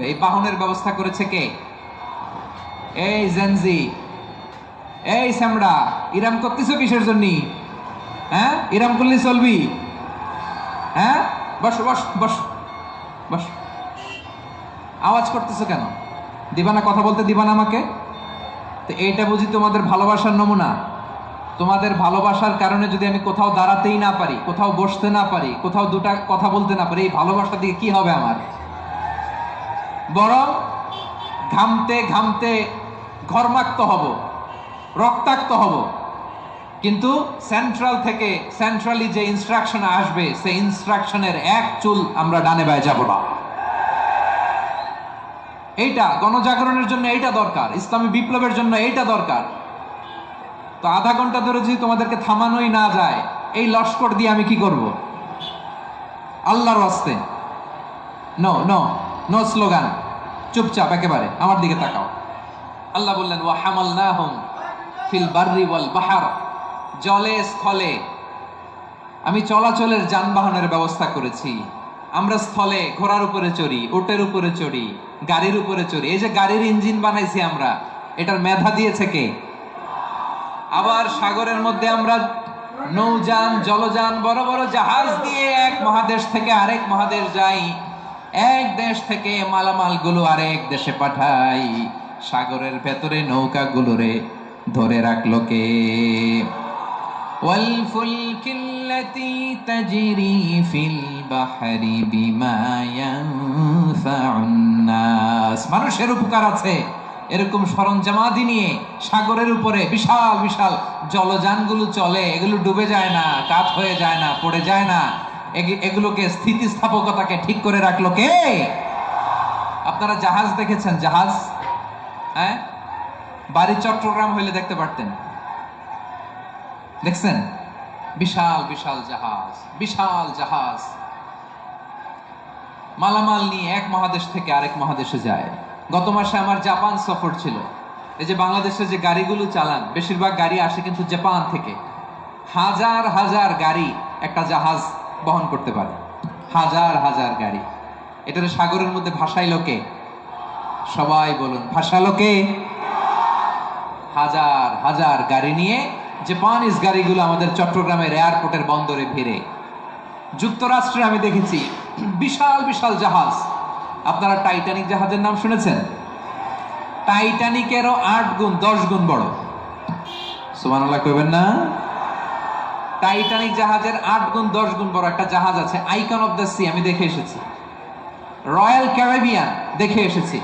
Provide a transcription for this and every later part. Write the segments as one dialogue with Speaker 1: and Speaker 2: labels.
Speaker 1: এই বাহনের ব্যবস্থা করেছে কে? এই জেনজি, এই স্যামড়া, ইরাম করতেছো কিসের জন্য? হ্যাঁ, ইরাম করলে চলবি? হ্যাঁ, বস বস বস বস। আওয়াজ করতেছো কেন? দিবা না, কথা বলতে দিবা না আমাকে? তো এইটা বুঝি তোমাদের ভালোবাসার নমুনা? তোমাদের ভালোবাসার কারণে যদি আমি কোথাও দাঁড়াতেই না পারি, কোথাও বসতে না পারি, কোথাও দুটা কথা বলতে না পারি, এই ভালোবাসা দিয়ে কি হবে আমার? বরং ঘামতে ঘামতে ঘর্মাক্ত হব, রক্তাক্ত হব। কিন্তু সেন্ট্রাল থেকে সেন্ট্রালি যে ইনস্ট্রাকশন আসবে, সেই ইনস্ট্রাকশনের এক চুল আমরা ডানে বায়ে যাব না। এইটা গণজাগরণের জন্য এইটা দরকার, ইসলামী বিপ্লবের জন্য এইটা দরকার। তো আধা ঘন্টা ধরে যদি তোমাদেরকে থামানোই না যায়, এই লস্কর দিয়ে আমি কি করব? আল্লাহর ওয়াস্তে নো নো নো স্লোগান, চুপচাপ একেবারে আমার দিকে তাকাও। আল্লাহ বললেন ওয়া হামালনাহুম ফিল বাররি ওয়াল বাহর, জলে স্থলে আমি চলাচলের যানবাহনের ব্যবস্থা করেছি। আমরা স্থলে ঘোড়ার উপরে চড়ি, উটের উপরে চড়ি, গাড়ির উপরে চড়ি। এই যে গাড়ির ইঞ্জিন বানাইছি আমরা, এটার মেধা দিয়েছে কে? আবার সাগরের মধ্যে আমরা নৌযান, জলযান, বড় বড় জাহাজ দিয়ে এক মহাদেশ থেকে আরেক মহাদেশ যাই, এক দেশ থেকে মালামাল গুলো আরেক দেশে পাঠাই। সাগরের ভেতরে নৌকাগুলোরে ধরে রাখলো কে? والفلك التي تجري في البحر بما ينفع الناس, মানুষের উপকার আছে এরকম সরঞ্জামাদি নিয়ে সাগরের উপরে বিশাল বিশাল জলযানগুলো চলে। এগুলো ডুবে যায় না, কাত হয়ে যায় না, পড়ে যায় না। এগুলোকে স্থিতিস্থাপকতাকে ঠিক করে রাখলো কে? আপনারা জাহাজ দেখেছেন? জাহাজ, হ্যাঁ, বাড়ি চট্টগ্রাম হইলে দেখতে পারতেন। দেখছেন? বিশাল বিশাল জাহাজ, বিশাল জাহাজ মালামাল নিয়ে এক মহাদেশ থেকে আরেক মহাদেশে যায়। গত মাসে আমার জাপান সফর ছিল। এই যে বাংলাদেশে যে গাড়িগুলো চালান, বেশিরভাগ গাড়ি আসে কিন্তু জাপান থেকে। হাজার হাজার গাড়ি একটা জাহাজ বহন করতে পারে, হাজার হাজার গাড়ি। এটা সাগরের মধ্যে ভাসাইলো কে? সবাই বলুন, ভাসালো কে? হাজার হাজার গাড়ি নিয়ে জাপানিজ গাড়িগুলো আমাদের চট্টগ্রামের এয়ারপোর্টের বন্দরে ভিড়ে। যুক্তরাষ্ট্রে আমি দেখেছি বিশাল বিশাল জাহাজ। আপনারা টাইটানিক জাহাজের নাম শুনেছেন? টাইটানিকেরও 8 গুণ 10 গুণ বড়। সুবহানাল্লাহ কইবেন না? টাইটানিক জাহাজের 8 গুণ 10 গুণ বড় একটা জাহাজ আছে, আইকন অফ দ্য সি, আমি দেখে এসেছি। রয়্যাল ক্যারিবিয়ান দেখে এসেছি।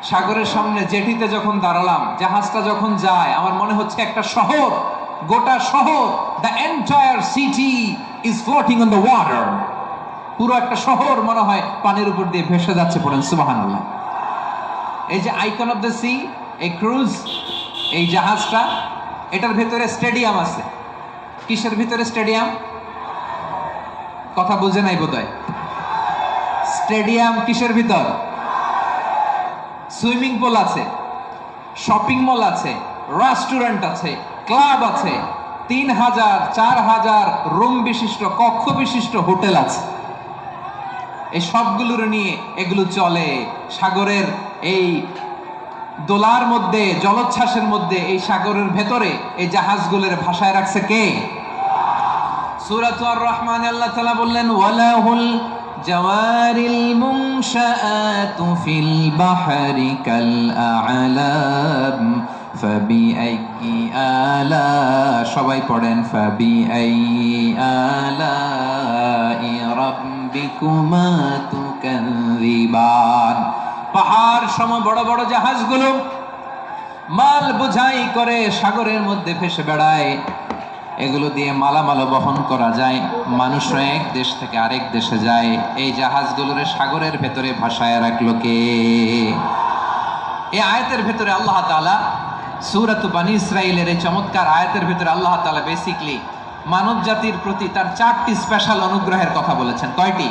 Speaker 1: সাগরের সামনে জেটিতে যখন দাঁড়ালাম, জাহাজটা যখন যায়, আমার মনে হচ্ছে একটা শহর, গোটা শহর, the entire city is floating on the water. পুরো একটা শহর মনে হয় পানির উপর দিয়ে ভেসে যাচ্ছে। পড়েন সুবহানাল্লাহ। এই যে আইকন অফ দ্য সি, এই ক্রুজ, এই জাহাজটা, এটার ভেতরে স্টেডিয়াম আছে। কিসের ভিতরে স্টেডিয়াম? কথা বুঝে নাই বোধহয়। স্টেডিয়াম কিসের ভিতর? সুইমিং পুল আছে, শপিং মল আছে, রেস্টুরেন্ট আছে, ক্লাব আছে, 3000 4000 রুম বিশিষ্ট, কক্ষ বিশিষ্ট হোটেল আছে। এই সবগুলোর নিয়ে এগুলো চলে সাগরের এই দোলার মধ্যে, জলোচ্ছ্বাসের মধ্যে, এই সাগরের ভেতরে এই জাহাজগুলোর ভাষায় রাখছে কে? সূরাত আর-রহমান আল্লাহ তাআলা বললেন ওয়ালাহুল জাওয়ারিল মুনশাআতু ফিল বাহরি কাল আ'লাম ফাবিআইয়ি আলা, সবাই পড়েন ফাবিআইয়ি আলাই রাব্বিকুমা তুকাযিবান। পাহাড় সম বড় বড় জাহাজগুলো মাল বোঝাই করে সাগরের মধ্যে ভেসে বেড়ায়। এগুলো দিয়ে মালামাল বহন করা যায়, মানুষরা এক দেশ থেকে আরেক দেশে যায়। এই জাহাজগুলোরে সাগরের ভেতরে ভাসায় রাখলো কে? এই আয়াতের ভেতরে আল্লাহ তাআলা সূরাত বনী ইসরাঈলের এই চমৎকার আয়াতের ভেতরে আল্লাহ তাআলা বেসিক্যালি মানব জাতির প্রতি তার 4টি স্পেশাল অনুগ্রহের কথা বলেছেন। কয়টি?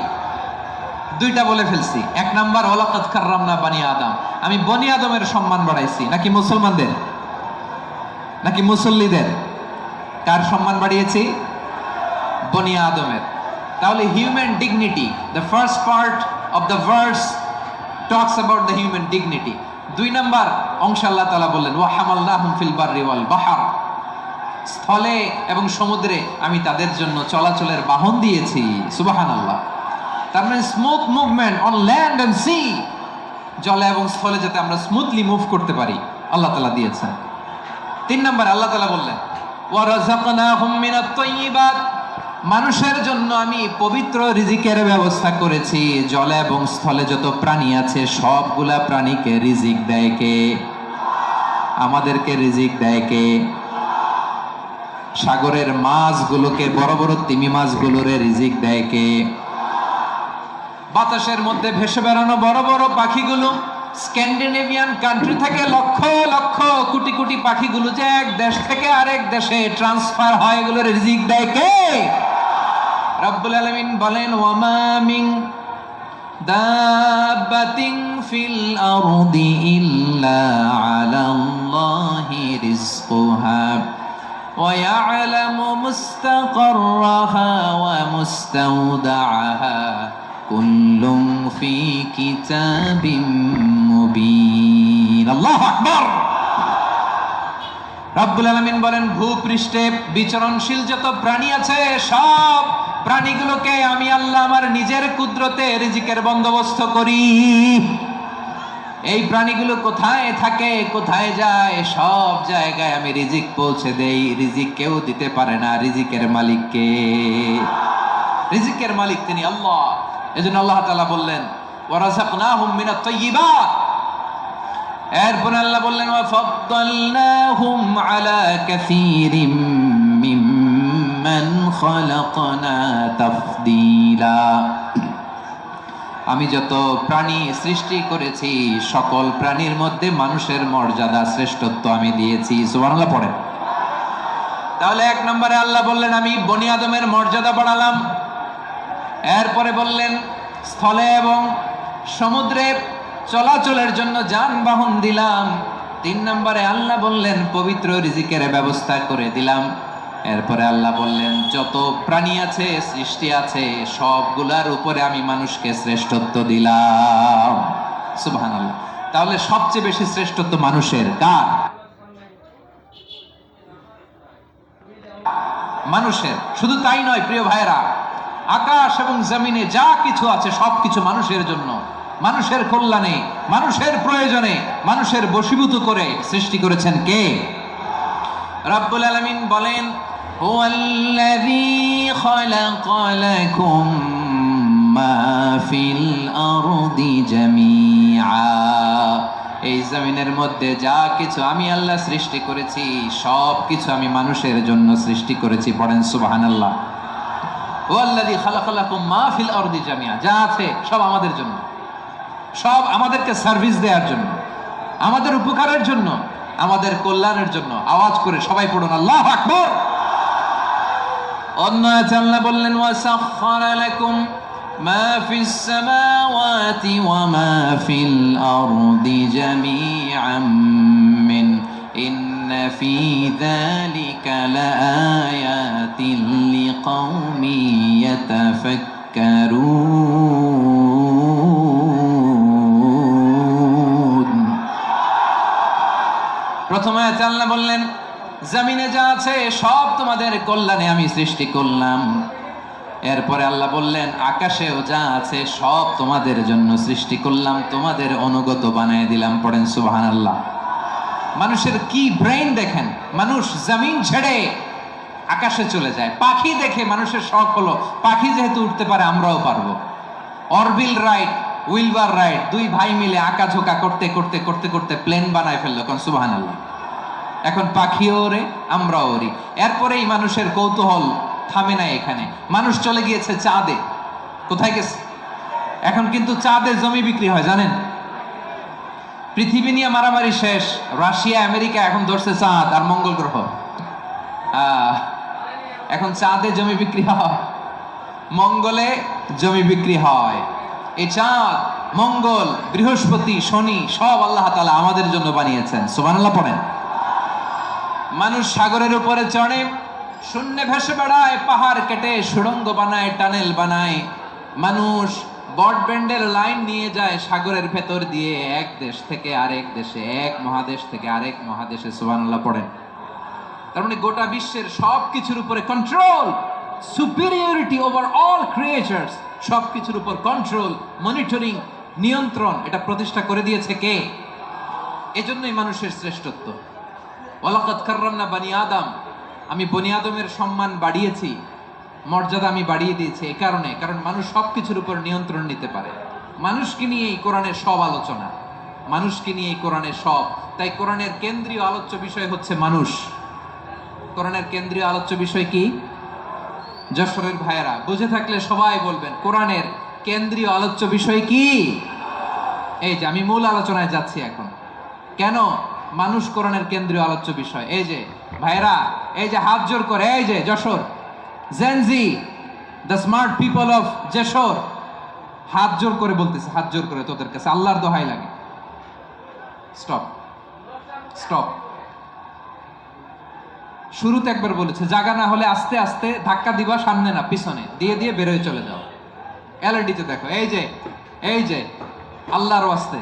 Speaker 1: 2টা বলে ফেলছি। 1 নাম্বার ওয়ালাকাদ কাররামনা বানি আদম, আমি বনি আদমের সম্মান বাড়াইছি। নাকি মুসলমানদের? নাকি মুসল্লিদের? কার সম্মান বাড়িয়েছি? বনি আদমের। তাহলে human dignity, the first part of the verse talks about the human dignity. 2 number অংশ আল্লাহ তাআলা বললেন ওয়া হামালনাহুম ফিল বাররি ওয়াল বাহর, স্থলে এবং সমুদ্রে আমি তাদের জন্য চলাচলের বাহন দিয়েছি। সুবহানাল্লাহ। তার মানে smooth movement on land and sea, জলে এবং স্থলে যাতে আমরা স্মুথলি মুভ করতে পারি আল্লাহ তাআলা দিয়েছেন। 3 নাম্বার আল্লাহ তাআলা বললেন ওয়া রাযাকনাহুম মিনাত তাইয়্যিবাত, মানুষের জন্য আমি পবিত্র রিজিকের ব্যবস্থা করেছি। জলে এবং স্থলে যত প্রাণী আছে সবগুলা প্রাণীকে রিজিক দেয় কে? আমাদেরকে রিজিক দেয় কে? সাগরের মাছগুলোকে, বড় বড় তিমি মাছগুলোরে রিজিক দেয় কে? বাতাসের মধ্যে ভেসে বেড়ানো বড় বড় পাখিগুলো, স্ক্যান্ডিনেভিয়ান কান্ট্রি থেকে লক্ষ লক্ষ কোটি কোটি পাখিগুলো যে এক দেশ থেকে আরেক দেশে ট্রান্সফার হয়, এগুলোর রিজিক দেয় কে? রব্বুল আলামিন বলেন ওয়ামা মিন দাব্বাতিন ফিল আরদি ইল্লা আলাল্লাহি রিজকুহা ওয়া ইয়ালামু মুস্তাকাররাহা ওয়া মুস্তাওদাআহা কুল্লুম ফি কিতাবিম মুবিন। আল্লাহু আকবার। রব্বুল আলামিন বলেন ভূপৃষ্ঠে বিচরণশীল যত প্রাণী আছে সব প্রাণীগুলোকে আমি আল্লাহ আমার নিজের কুদরতে রিজিকের বন্দোবস্ত করি। এই প্রাণীগুলো কোথায় থাকে, কোথায় যায়, সব জায়গায় আমি রিজিক পৌঁছে দেই। রিজিক কেউ দিতে পারে না, রিজিকের মালিক কে? রিজিকের মালিক তিনি আল্লাহ। এজন্য আল্লাহ তাআলা বললেন ওয়া রাযাকনাহুম মিনাত তাইয়্যিবাত। এরপর আল্লাহ বললেন ওয়া ফাদ্দালনাহুম আলা কাসীরিম মিম্মান খালাকনা তাফদীলা। আমি যত প্রাণী সৃষ্টি করেছি সকল প্রাণীর মধ্যে মানুষের মর্যাদা শ্রেষ্ঠত্ব আমি দিয়েছি। সুবহানাল্লাহ পড়েন। তাহলে 1 নম্বরে আল্লাহ বললেন আমি বনি আদমের মর্যাদা বাড়ালাম। এরপরে বললেন স্থলে এবং সমুদ্রে চলাচলের জন্য যানবাহন দিলাম। 3 নম্বরে আল্লাহ বললেন পবিত্র রিজিকের ব্যবস্থা করে দিলাম। এরপরে আল্লাহ বললেন যত প্রাণী আছে, সৃষ্টি আছে, সবগুলার উপরে আমি মানুষকে শ্রেষ্ঠত্ব দিলাম। সুবহানাল্লাহ। তাহলে সবচেয়ে বেশি শ্রেষ্ঠত্ব মানুষের। কার? মানুষের। শুধু তাই নয় প্রিয় ভাইরা, আকাশ এবং জমিনে যা কিছু আছে সবকিছু মানুষের জন্য, মানুষের কল্যাণে, মানুষের প্রয়োজনে, মানুষের বশীভূত করে সৃষ্টি করেছেন কে? রব্বুল আলামিন বলেন হুয়াল্লাযী খালাকা লাকুম মা ফিল আরদি জামিআ। এই জমিনের মধ্যে যা কিছু আমি আল্লাহ সৃষ্টি করেছি সব কিছু আমি মানুষের জন্য সৃষ্টি করেছি। পড়েন সুবহানাল্লাহ। হুয়াল্লাযী খালাকা লাকুম মা ফিল আরদি জামিআ, যা আছে সব আমাদের জন্য, সব আমাদেরকে সার্ভিস দেওয়ার জন্য, আমাদের উপকারের জন্য, আমাদের কল্যাণের জন্য। আওয়াজ করে সবাই পড়ুন আল্লাহু আকবার। অন্য আয়াতে আল্লাহ বললেন ওয়াসাখখারা লাকুম মা ফিস সামাওয়াতি ওয়া মা ফিল আরদি জামিআন মিন ইন্না ফি যালিকা লাআয়াতিন লিকাউমিন ইয়াতাফাক্কারুন। প্রথম আয়াতে আল্লাহ বললেন জমিনে যা আছে সব তোমাদের কল্যাণে আমি সৃষ্টি করলাম। এরপরে আল্লাহ বললেন আকাশেও যা আছে সব তোমাদের জন্য সৃষ্টি করলাম, তোমাদের অনুগত বানিয়ে দিলাম। পড়েন সুবহানাল্লাহ। মানুষের কি ব্রেইন দেখেন, মানুষ জমিন ছেড়ে আকাশে চলে যায়। পাখি দেখে মানুষের শখ হলো পাখি যেহেতু উঠতে পারে আমরাও পারবো। অরবিল রাইট, উইলবার রাইট, 2 ভাই মিলে আঁকাঝোঁকা করতে করতে করতে করতে প্লেন বানায় ফেললো। কোন সুবহানাল্লাহ। এখন পাখিও ওরে, আমরাও ওরি। এরপরেই মানুষের কৌতূহল থামে না এখানে। মানুষ চলে গিয়েছে চাঁদে। কোথায় গেছে? এখন কিন্তু চাঁদে জমি বিক্রি হয় জানেন। পৃথিবী নিয়ে মারামারি শেষ। রাশিয়া আমেরিকা এখন ধরছে চাঁদ আর মঙ্গল গ্রহ। এখন চাঁদে জমি বিক্রি হয়, মঙ্গলে জমি বিক্রি হয়। এই চাঁদ, মঙ্গল, বৃহস্পতি, শনি সব আল্লাহ তাআলা আমাদের জন্য বানিয়েছেন। সুবহানাল্লাহ পড়েন। মানুষ সাগরের উপরে চড়ে, শূন্যে ভেসে বেড়ায়, পাহাড় কেটে সুড়ঙ্গ বানায়, টানেল বানায়। মানুষ ব্রডব্যান্ডের লাইন নিয়ে যায় সাগরের ভেতর দিয়ে এক দেশ থেকে আরেক দেশে, এক মহাদেশ থেকে আরেক মহাদেশে। সুবহানাল্লাহ পড়েন। তার মানে গোটা বিশ্বের সবকিছুর উপরে control, superiority over all creatures, সবকিছুর উপর কন্ট্রোল, মনিটরিং, নিয়ন্ত্রণ, এটা প্রতিষ্ঠা করে দিয়েছে কে? এজন্যই মানুষের শ্রেষ্ঠত্ব। ওয়ালাকাদ কাররামনা বানি আদম, আমি বনি আদমের সম্মান বাড়িয়েছি, মর্যাদা আমি বাড়িয়ে দিয়েছি এই কারণে, কারণ মানুষ সবকিছুর উপর নিয়ন্ত্রণ নিতে পারে। মানুষকে নিয়ে এই কোরআনের সব আলোচনা, মানুষকে নিয়ে এই কোরআনের সব। তাই কোরআনের কেন্দ্রীয় আলোচ্য বিষয় হচ্ছে মানুষ। কোরআনের কেন্দ্রীয় আলোচ্য বিষয় কি? যশোরের ভাইয়েরা বুঝে থাকলে সবাই বলবেন কোরআনের কেন্দ্রীয় আলোচ্য বিষয় কি? এই যে আমি মূল আলোচনায় যাচ্ছি এখন। কেন মানুষ কোরআনের কেন্দ্রীয় আলোচ্য বিষয়? এই যে ভাইয়েরা, এই যে হাত জোর করে, এই যে Jessore Gen Z, the smart people of Jessore, হাত জোর করে বলতেছে, হাত জোর করে তোদের কাছে আল্লাহর দোহাই লাগে, স্টপ স্টপ। শুরুতে একবার বলেছে জায়গা না হলে আস্তে আস্তে ধাক্কা দিবা, সামনে না পিছনে, দিয়ে দিয়ে বেরোয় চলে যাও। এলইডিতে দেখো, এই যে আল্লাহর ওয়াস্তে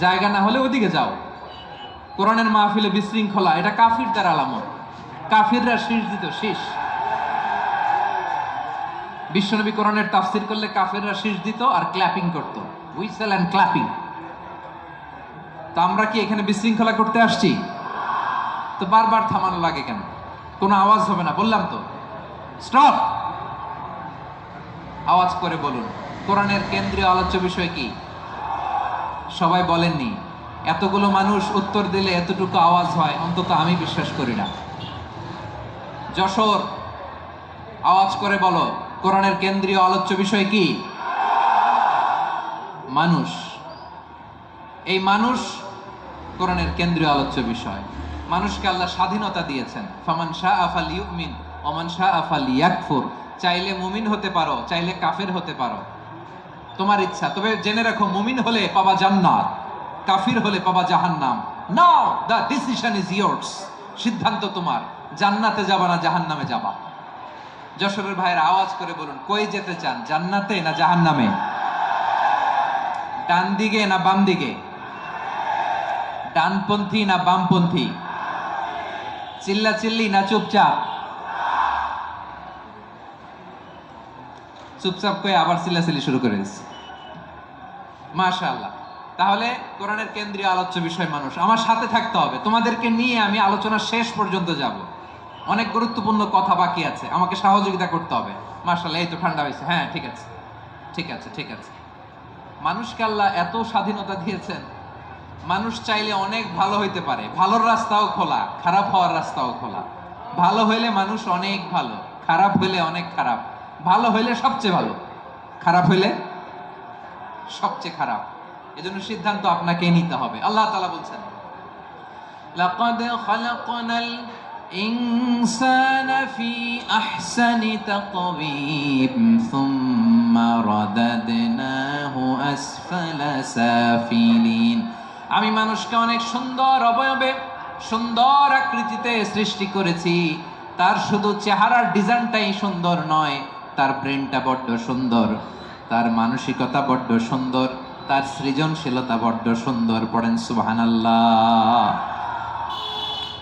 Speaker 1: জায়গা না হলে ওদিকে যাও। কোরআনের মাহফিলে বিশৃঙ্খলা, এটা কাফিরদের আলামত। কাফিররা শীষ দিত, শীষ। বিশ্বনবী কোরআনের তাফসির করলে কাফিররা শীষ দিত আর ক্ল্যাপিং করত, হুইসেল এন্ড ক্ল্যাপিং। তো আমরা কি এখানে বিশৃঙ্খলা করতে আসছি? তো বারবার থামানো লাগে কেন? কোনো আওয়াজ হবে না, বললাম তো, স্টপ। আওয়াজ করে বলুন কোরআনের কেন্দ্রীয় আলোচ্য বিষয় কি? সবাই বলেননি। এতগুলো মানুষ উত্তর দিলে এতটুকু আওয়াজ হয়, অন্তত আমি বিশ্বাস করি না। যশোর, আওয়াজ করে বলো কোরআনের কেন্দ্রীয় আলোচ্য বিষয় কি? মানুষ। এই মানুষ কোরআনের কেন্দ্রীয় আলোচ্য বিষয়। মানুষকে আল্লাহ স্বাধীনতা দিয়েছেন। ফামান শাআ ফালিউমিন ওয়া মান শাআ ফালিয়াকফুর। চাইলে মুমিন হতে পারো, চাইলে কাফের হতে পারো, তোমার ইচ্ছা। তবে জেনে রাখো, মুমিন হলে পাবা জান্নাত, কাফির হলে পাবা জাহান্নাম। নাও দ্য ডিসিশন ইজ ইয়ার্স। সিদ্ধান্ত তোমার, জান্নাতে যাবা না জাহান্নামে যাবা। যশোরের ভাইয়ের আওয়াজ করে বলুন কই যেতে চান, জান্নাতে না জাহান্নামে? ডান দিকে না বাম দিকে? ডানপন্থী না বামপন্থী? চিল্লা চিল্লি না চুপচাপ? চুপচাপ কয়ে আবার চিল্লাচিল্লি শুরু করে দিচ্ছে। মাশাআল্লাহ। তাহলে কোরআনের কেন্দ্রীয় আলোচ্য বিষয় মানুষ। আমার সাথে থাকতে হবে, তোমাদেরকে নিয়ে আমি আলোচনা শেষ পর্যন্ত যাব। অনেক গুরুত্বপূর্ণ কথা বাকি আছে, আমাকে সহযোগিতা করতে হবে। মাশাআল্লাহ, এই তো ঠান্ডা হয়েছে। হ্যাঁ, ঠিক আছে ঠিক আছে ঠিক আছে। মানুষকে আল্লাহ এত স্বাধীনতা দিয়েছেন, মানুষ চাইলে অনেক ভালো হইতে পারে। ভালোর রাস্তাও খোলা, খারাপ হওয়ার রাস্তাও খোলা। ভালো হইলে মানুষ অনেক ভালো, খারাপ হইলে অনেক খারাপ। ভালো হইলে সবচেয়ে ভালো, খারাপ হইলে সবচেয়ে খারাপ। এজন্য সিদ্ধান্ত আপনাকে নিতে হবে। আল্লাহ তাআলা বলছেন, লাকাদ খালাকনাল ইনসানা ফি আহসানি তাকওয়িম সুম্মা রাদাদনাহু আসফালা সাফিলিন। আমি মানুষকে অনেক সুন্দর অবয়বে, সুন্দর আকৃতিতে সৃষ্টি করেছি। তার শুধু চেহারার ডিজাইনটাই সুন্দর নয়, তার ব্রেনটা বড্ড সুন্দর, তার মানসিকতা বড্ড সুন্দর, তার সৃজনশীলতা বড্ড সুন্দর। পড়েন সুবহানাল্লাহ।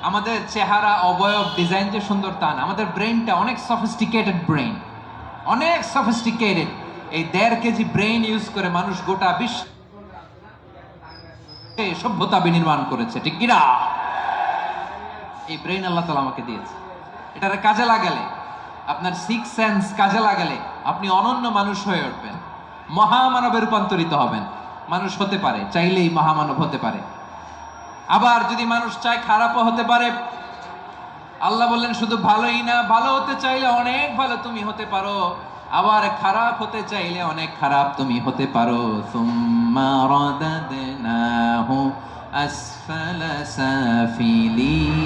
Speaker 1: আমাদের চেহারা, অবয়ব, ডিজাইন যে সুন্দর তা না, আমাদের ব্রেনটা অনেক সফিস্টিকেটেড ব্রেন, অনেক সফিস্টিকেটেড। এই 1.5 কেজি ব্রেন ইউজ করে মানুষ গোটা বিশ্ব সভ্যতা বিনির্মাণ করেছে, ঠিক কিনা? এই ব্রেন আল্লাহ তাআলা আমাকে দিয়েছে। এটার কাজে লাগালে, আপনার সিক্স সেন্স কাজে লাগালে আপনি অনন্য মানুষ হয়ে উঠবেন, মহামানবে রূপান্তরিত হবেন। মানুষ হতে পারে, চাইলেই মহামানব হতে পারে। আবার যদি মানুষ চায় খারাপও হতে পারে। আল্লাহ বললেন শুধু ভালোই না, ভালো হতে চাইলে অনেক ভালো তুমি হতে পারো, আবার খারাপ হতে চাইলে অনেক খারাপ তুমি হতে পারো। সুম্মা রাদাদনাহু আসফালা সাফিলিন।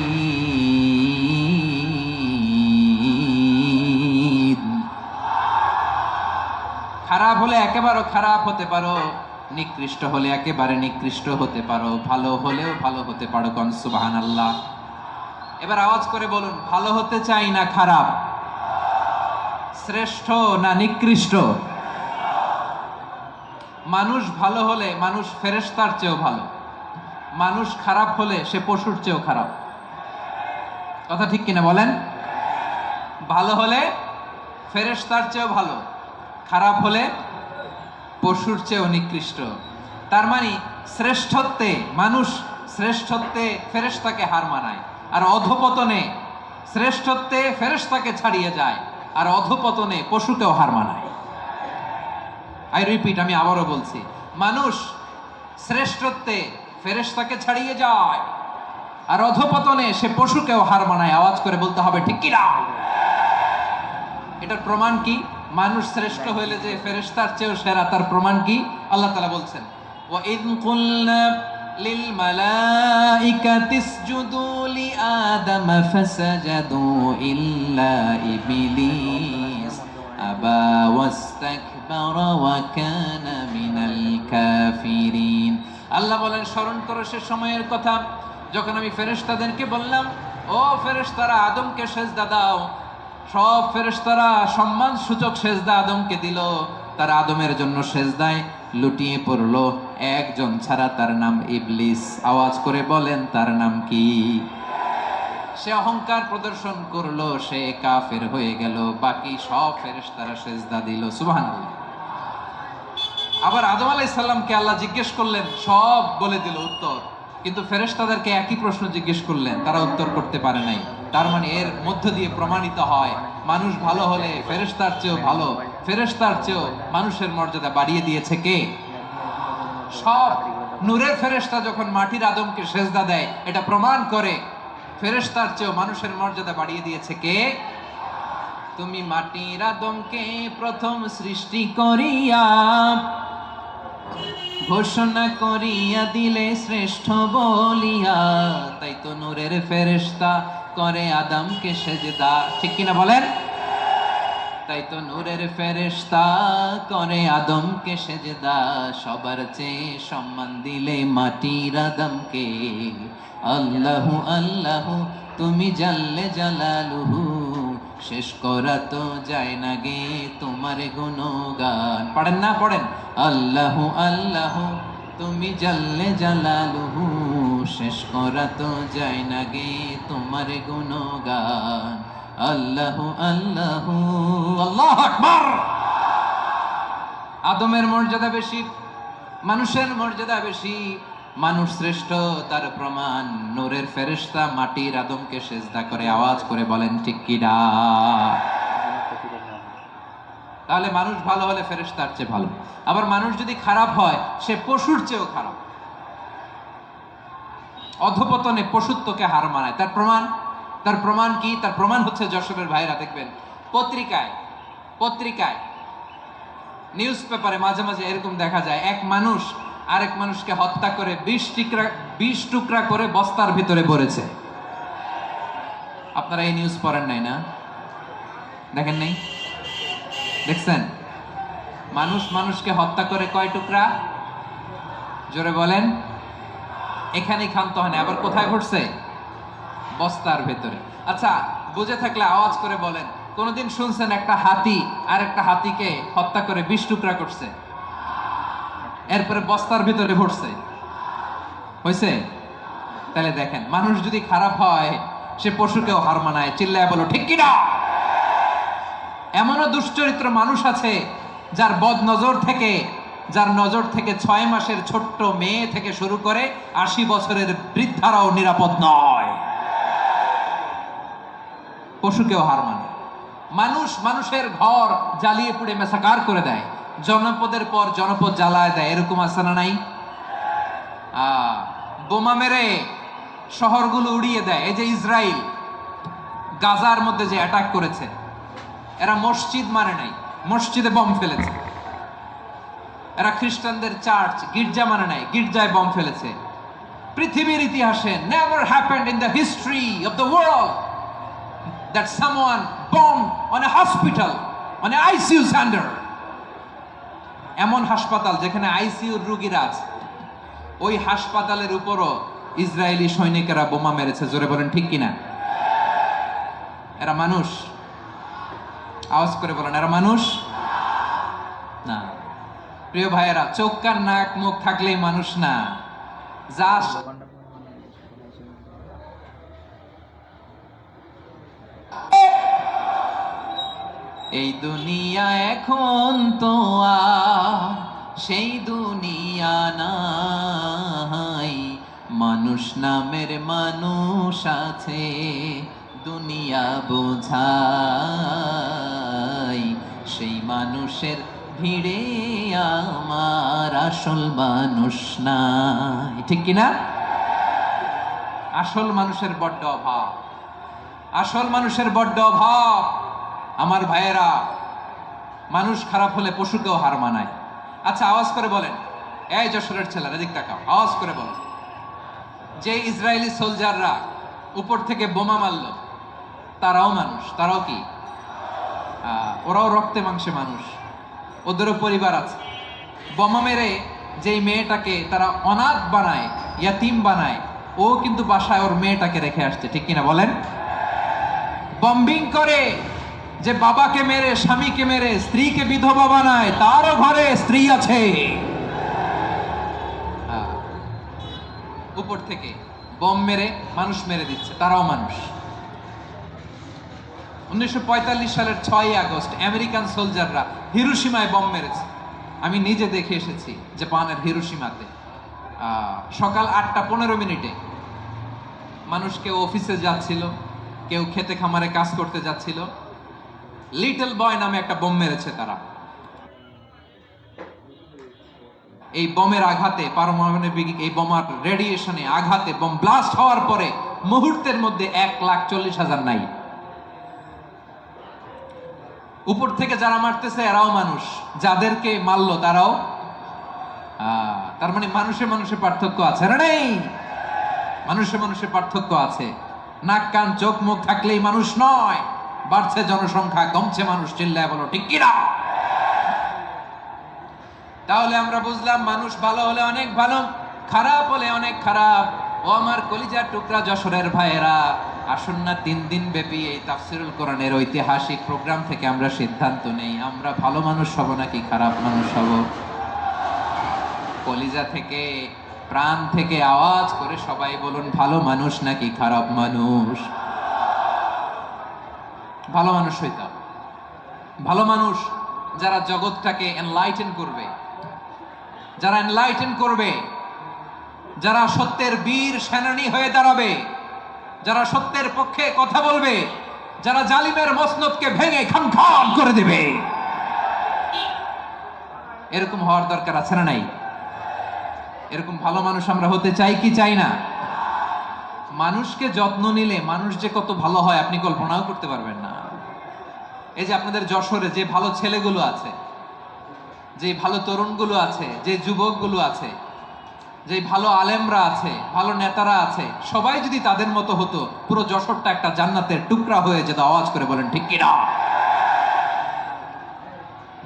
Speaker 1: খারাপ হলে একেবারে খারাপ হতে পারো, নিকৃষ্ট হলে একেবারে নিকৃষ্ট হতে পারো, ভালো হলেও ভালো হতে পারো। কোন সুবহানাল্লাহ। এবার আওয়াজ করে বলুন, ভালো হতে চাই না খারাপ, শ্রেষ্ঠ না নিকৃষ্ট? মানুষ ভালো হলে মানুষ ফেরেশতার চেয়েও ভালো, মানুষ খারাপ হলে সে পশুর চেয়েও খারাপ। কথা ঠিক কিনা বলেন? ভালো হলে ফেরেশতার চেয়েও ভালো, খারাপ হলে পশুর চেয়েও নিকৃষ্ট। তার মানে শ্রেষ্ঠত্বে মানুষ, শ্রেষ্ঠত্বে ফেরেশতাকে হার মানায়, আর অধপতনে শ্রেষ্ঠত্বে ফেরেশতাকে ছাড়িয়ে যায়, আর অধপতনে পশুকেও হার মানায়। আই রিপিট, আমি আবারও বলছি, মানুষ শ্রেষ্ঠত্বে ফেরেশতাকে ছাড়িয়ে যায়, আর অধপতনে সে পশুকেও হার মানায়। আওয়াজ করে বলতে হবে ঠিক কি না? এটার প্রমাণ কি? মানুষ শ্রেষ্ঠ হইলে যে ফেরেশতার চেয়েও সেরা, তার প্রমাণ কি? আল্লাহ তাআলা বলছেন, ওয়া ইয কুলনা লিল মালাইকাতি ইসজুদু লিআদাম ফাসাজাদু ইল্লা ইবলিস আবা ওয়াস্তাকবারা ওয়া কানা মিনাল কাফিরিন। আল্লাহ বলেন, স্মরণ করো সে সময়ের কথা যখন আমি ফেরেশতাদেরকে বললাম, ও ফেরেশতারা আদমকে সেজদা দাও। সব ফেরেশতারা সম্মান সূচক সেজদা আদমকে দিল, তারা আদমের জন্য সেজদায় লুটিয়ে পড়লো, একজন ছাড়া, তার নাম ইবলিস। আওয়াজ করে বলেন তার নাম কি? সে অহংকার প্রদর্শন করলো, সে কাফের হয়ে গেল, বাকি সব ফেরেশতারা সেজদা দিল। সুবহানাল্লাহ। আবার আদম আলাইহিস সালামকে আল্লাহ জিজ্ঞেস করলেন, সব বলে দিল উত্তর, কিন্তু ফেরেশতাদেরকে একই প্রশ্ন জিজ্ঞেস করলেন, তারা উত্তর করতে পারে নাই। তার মানে এর মধ্য দিয়ে প্রমাণিত হয়, মানুষ ভালো হলে ফেরেশতার চেয়েও ভালো, ফেরেশতার চেয়েও মানুষের মর্যাদা বাড়িয়ে দিয়েছে কে? সব নূরের ফেরেশতা যখন মাটির আদমকে সেজদা দেয়, এটা প্রমাণ করে ফেরেশতার চেয়েও মানুষের মর্যাদা বাড়িয়ে দিয়েছে কে? তুমি মাটির আদমকে প্রথম সৃষ্টি করিয়া ঘোষণা করিয়া দিলে শ্রেষ্ঠ বলিয়া, তাই তো নূরের ফেরেশতা করে আদমকে সেজদা। ঠিক কিনা বলেন? তাই তো নূরের ফেরেশতা করে আদমকে সেজদা, সবার চেয়ে সম্মান দিলে মাটির আদমকে। আল্লাহু আল্লাহু তুমি জাল্লে জালালুহু, শেষ করা তো যায় না গে তোমার গুণগান। পড়েন না? পড়েন। আল্লাহু আল্লাহু তুমি জাল্লে জালালুহু, শেষ করা তো যায় না গে তোমার গুণগান। আল্লাহু আল্লাহু আল্লাহু আকবার। আদমের মর্যাদা বেশি, মানুষের মর্যাদা বেশি, মানুষ শ্রেষ্ঠ, তার প্রমাণ নূরের ফেরেশতা মাটির আদমকে সেজদা করে। আওয়াজ করে বলেন ঠিক কি না? তাহলে মানুষ ভালো হলে ফেরেশতার চেয়ে ভালো, আবার মানুষ যদি খারাপ হয় সে পশুর চেয়েও খারাপ, অধপতনে পশুত্বকে হার মানায়। তার প্রমাণ, তার প্রমাণ কি? তার প্রমাণ হচ্ছে, যশোরের ভাইরা দেখবেন পত্রিকায় নিউজ পেপারে মাঝে মাঝে এরকম দেখা যায়, এক মানুষ আরেক মানুষকে হত্যা করে 20 টুকরা করে বস্তার ভিতরে ভরেছে। আপনারা এই নিউজ পড়েন নাই না? দেখেন নাই? দেখছেন? মানুষ মানুষকে হত্যা করে কয় টুকরা? জোরে বলেন। এখানেই ক্ষান্ত হয় না, আবার কোথায় ঘটছে? বস্তার ভেতরে। আচ্ছা, বুঝে থাকলে আওয়াজ করে বলেন, কোনদিন শুনছেন একটা হাতি আর একটা হাতিকে হত্যা করে 20 টুকরা করছে, এরপরে বস্তার ভিতরে ভরছে? হয়েছে? তাহলে দেখেন, মানুষ যদি খারাপ হয় সে পশুকেও হার মানায়। চিল্লায় বলো ঠিক কিনা? এমনও দুশ্চরিত্র মানুষ আছে যার যার নজর থেকে 6 মাসের ছোট্ট মেয়ে থেকে শুরু করে 80 বছরের বৃদ্ধারাও নিরাপদ নয়। পশুকেও হার মানে। মানুষ মানুষের ঘর জ্বালিয়ে পুড়ে মেসাকার করে দেয়, জনপদের পর জনপদ জ্বালায় দেয়, এরকম আছে না নাই? বোমা মেরে শহরগুলো উড়িয়ে দেয়। এই যে ইসরায়েল গাজার মধ্যে যে অ্যাটাক করেছে, এরা মসজিদ মানে নাই, মসজিদে বম ফেলেছে। এরা খ্রিস্টানদের চার্চ গির্জা মানে নাই, গির্জায় বম ফেলেছে। পৃথিবীর ইতিহাসে never happened in the history of the world that someone bombed on a hospital, on an ICU center. এমন হাসপাতাল যেখানে আইসিইউর রোগীরা আছে, ওই হাসপাতালের উপরও ইসরায়েলি সৈনিকেরা বোমা মেরেছে। জোরে বলেন ঠিক কিনা? এরা মানুষ? আওয়াজ করে বলেন, এরা মানুষ না। প্রিয় ভাইয়েরা, চোখ কান নাক মুখ থাকলেই মানুষ না, যা এই দুনিয়া এখন তো আর সেই দুনিয়া নাই, মানুষ নামের মানুষ আছে দুনিয়া বোঝাই, সেই মানুষের ভিড়ে আমার আসল মানুষ নাই। ঠিক কিনা? আসল মানুষের বড্ড অভাব, আসল মানুষের বড্ড অভাব। আমার ভাইয়েরা, মানুষ খারাপ হলে পশুকেও হার মানায়। আচ্ছা, আওয়াজ করে বলেন, এই যশোরের ছেলেরা এদিক তাকাও, আওয়াজ করে বলেন, যে ইসরায়েলি সোলজাররা উপর থেকে বোমা মারল, তারাও মানুষ? তারাও কি? ওরাও রক্তে মাংসে মানুষ, ওদেরও পরিবার আছে। বোমা মেরে যেই মেয়েটাকে তারা অনাথ বানায়, ইয়াতিম বানায়, ও কিন্তু বাসায় ওর মেয়েটাকে রেখে আসছে। ঠিক কিনা বলেন? বম্বিং করে যে বাবাকে মেরে, স্বামীকে মেরে স্ত্রীকে বিধবা বানায়, তারও ঘরে স্ত্রী আছে। উপর থেকে বম মেরে মানুষ মেরে দিচ্ছে, তারাও মানুষ। 1945 সালের 6 আগস্ট আমেরিকান সোলজাররা হিরোশিমায় বম মেরেছে। আমি নিজে দেখে এসেছি জাপানের হিরোশিমাতে। সকাল 8:15 মানুষ কেউ অফিসে যাচ্ছিল, কেউ খেতে খামারে কাজ করতে যাচ্ছিল, লিটল বয় নামে একটা বোম মেরেছে তারা। এই বোমের আঘাতে, পারমাণবিক এই বোমার রেডিয়েশনে আঘাতে, বোম ব্লাস্ট হওয়ার পরে মুহূর্তের মধ্যে 1,40,000 নাই। উপর থেকে যারা মারতেছে এরাও মানুষ, যাদেরকে মারলো তারাও। তার মানে মানুষে মানুষে পার্থক্য আছে না? নেই? মানুষে মানুষে পার্থক্য আছে। নাক কান চোখ মুখ থাকলেই মানুষ নয়। বাড়ছে জনসংখ্যা, কমছে মানুষ, চিল্লায় বলো ঠিক কিনা? তাহলে আমরা বুঝলাম, মানুষ ভালো হলে অনেক ভালো, খারাপ হলে অনেক খারাপ। ও আমার কলিজার টুকরা যশোরের ভাইয়েরা, আসুন না 3 দিন ব্যাপী এই তাফসিরুল কোরআনের ঐতিহাসিক প্রোগ্রাম থেকে আমরা সিদ্ধান্ত নেই, আমরা ভালো মানুষ হব নাকি খারাপ মানুষ হব। কলিজা থেকে, প্রাণ থেকে আওয়াজ করে সবাই বলুন, ভালো মানুষ নাকি খারাপ মানুষ? ভালো মানুষ হইতাম। ভালো মানুষ যারা জগৎটাকে এনলাইটেন করবে, যারা এনলাইটেন করবে, যারা সত্যের বীর সেনানী হয়ে দাঁড়াবে, যারা সত্যের পক্ষে কথা বলবে, যারা জালিমের মসনদকে ভেঙে খান খান করে দেবে, এরকম হওয়ার দরকার আছে না নাই? এরকম ভালো মানুষ আমরা হতে চাই কি চাই না? মানুষকে যত্ন নিলে মানুষ যে কত ভালো হয় আপনি কল্পনাও করতে পারবেন না। এই যে আপনাদের যশোরে যে ভালো ছেলেগুলো আছে, যে ভালো তরুণগুলো আছে, যে যুবকগুলো আছে, যে ভালো আলেমরা আছে, ভালো নেতারা আছে, সবাই যদি তাদের মতো হতো, পুরো যশোরটা একটা জান্নাতের টুকরা হয়ে যেত। আওয়াজ করে বলেন ঠিক কিনা?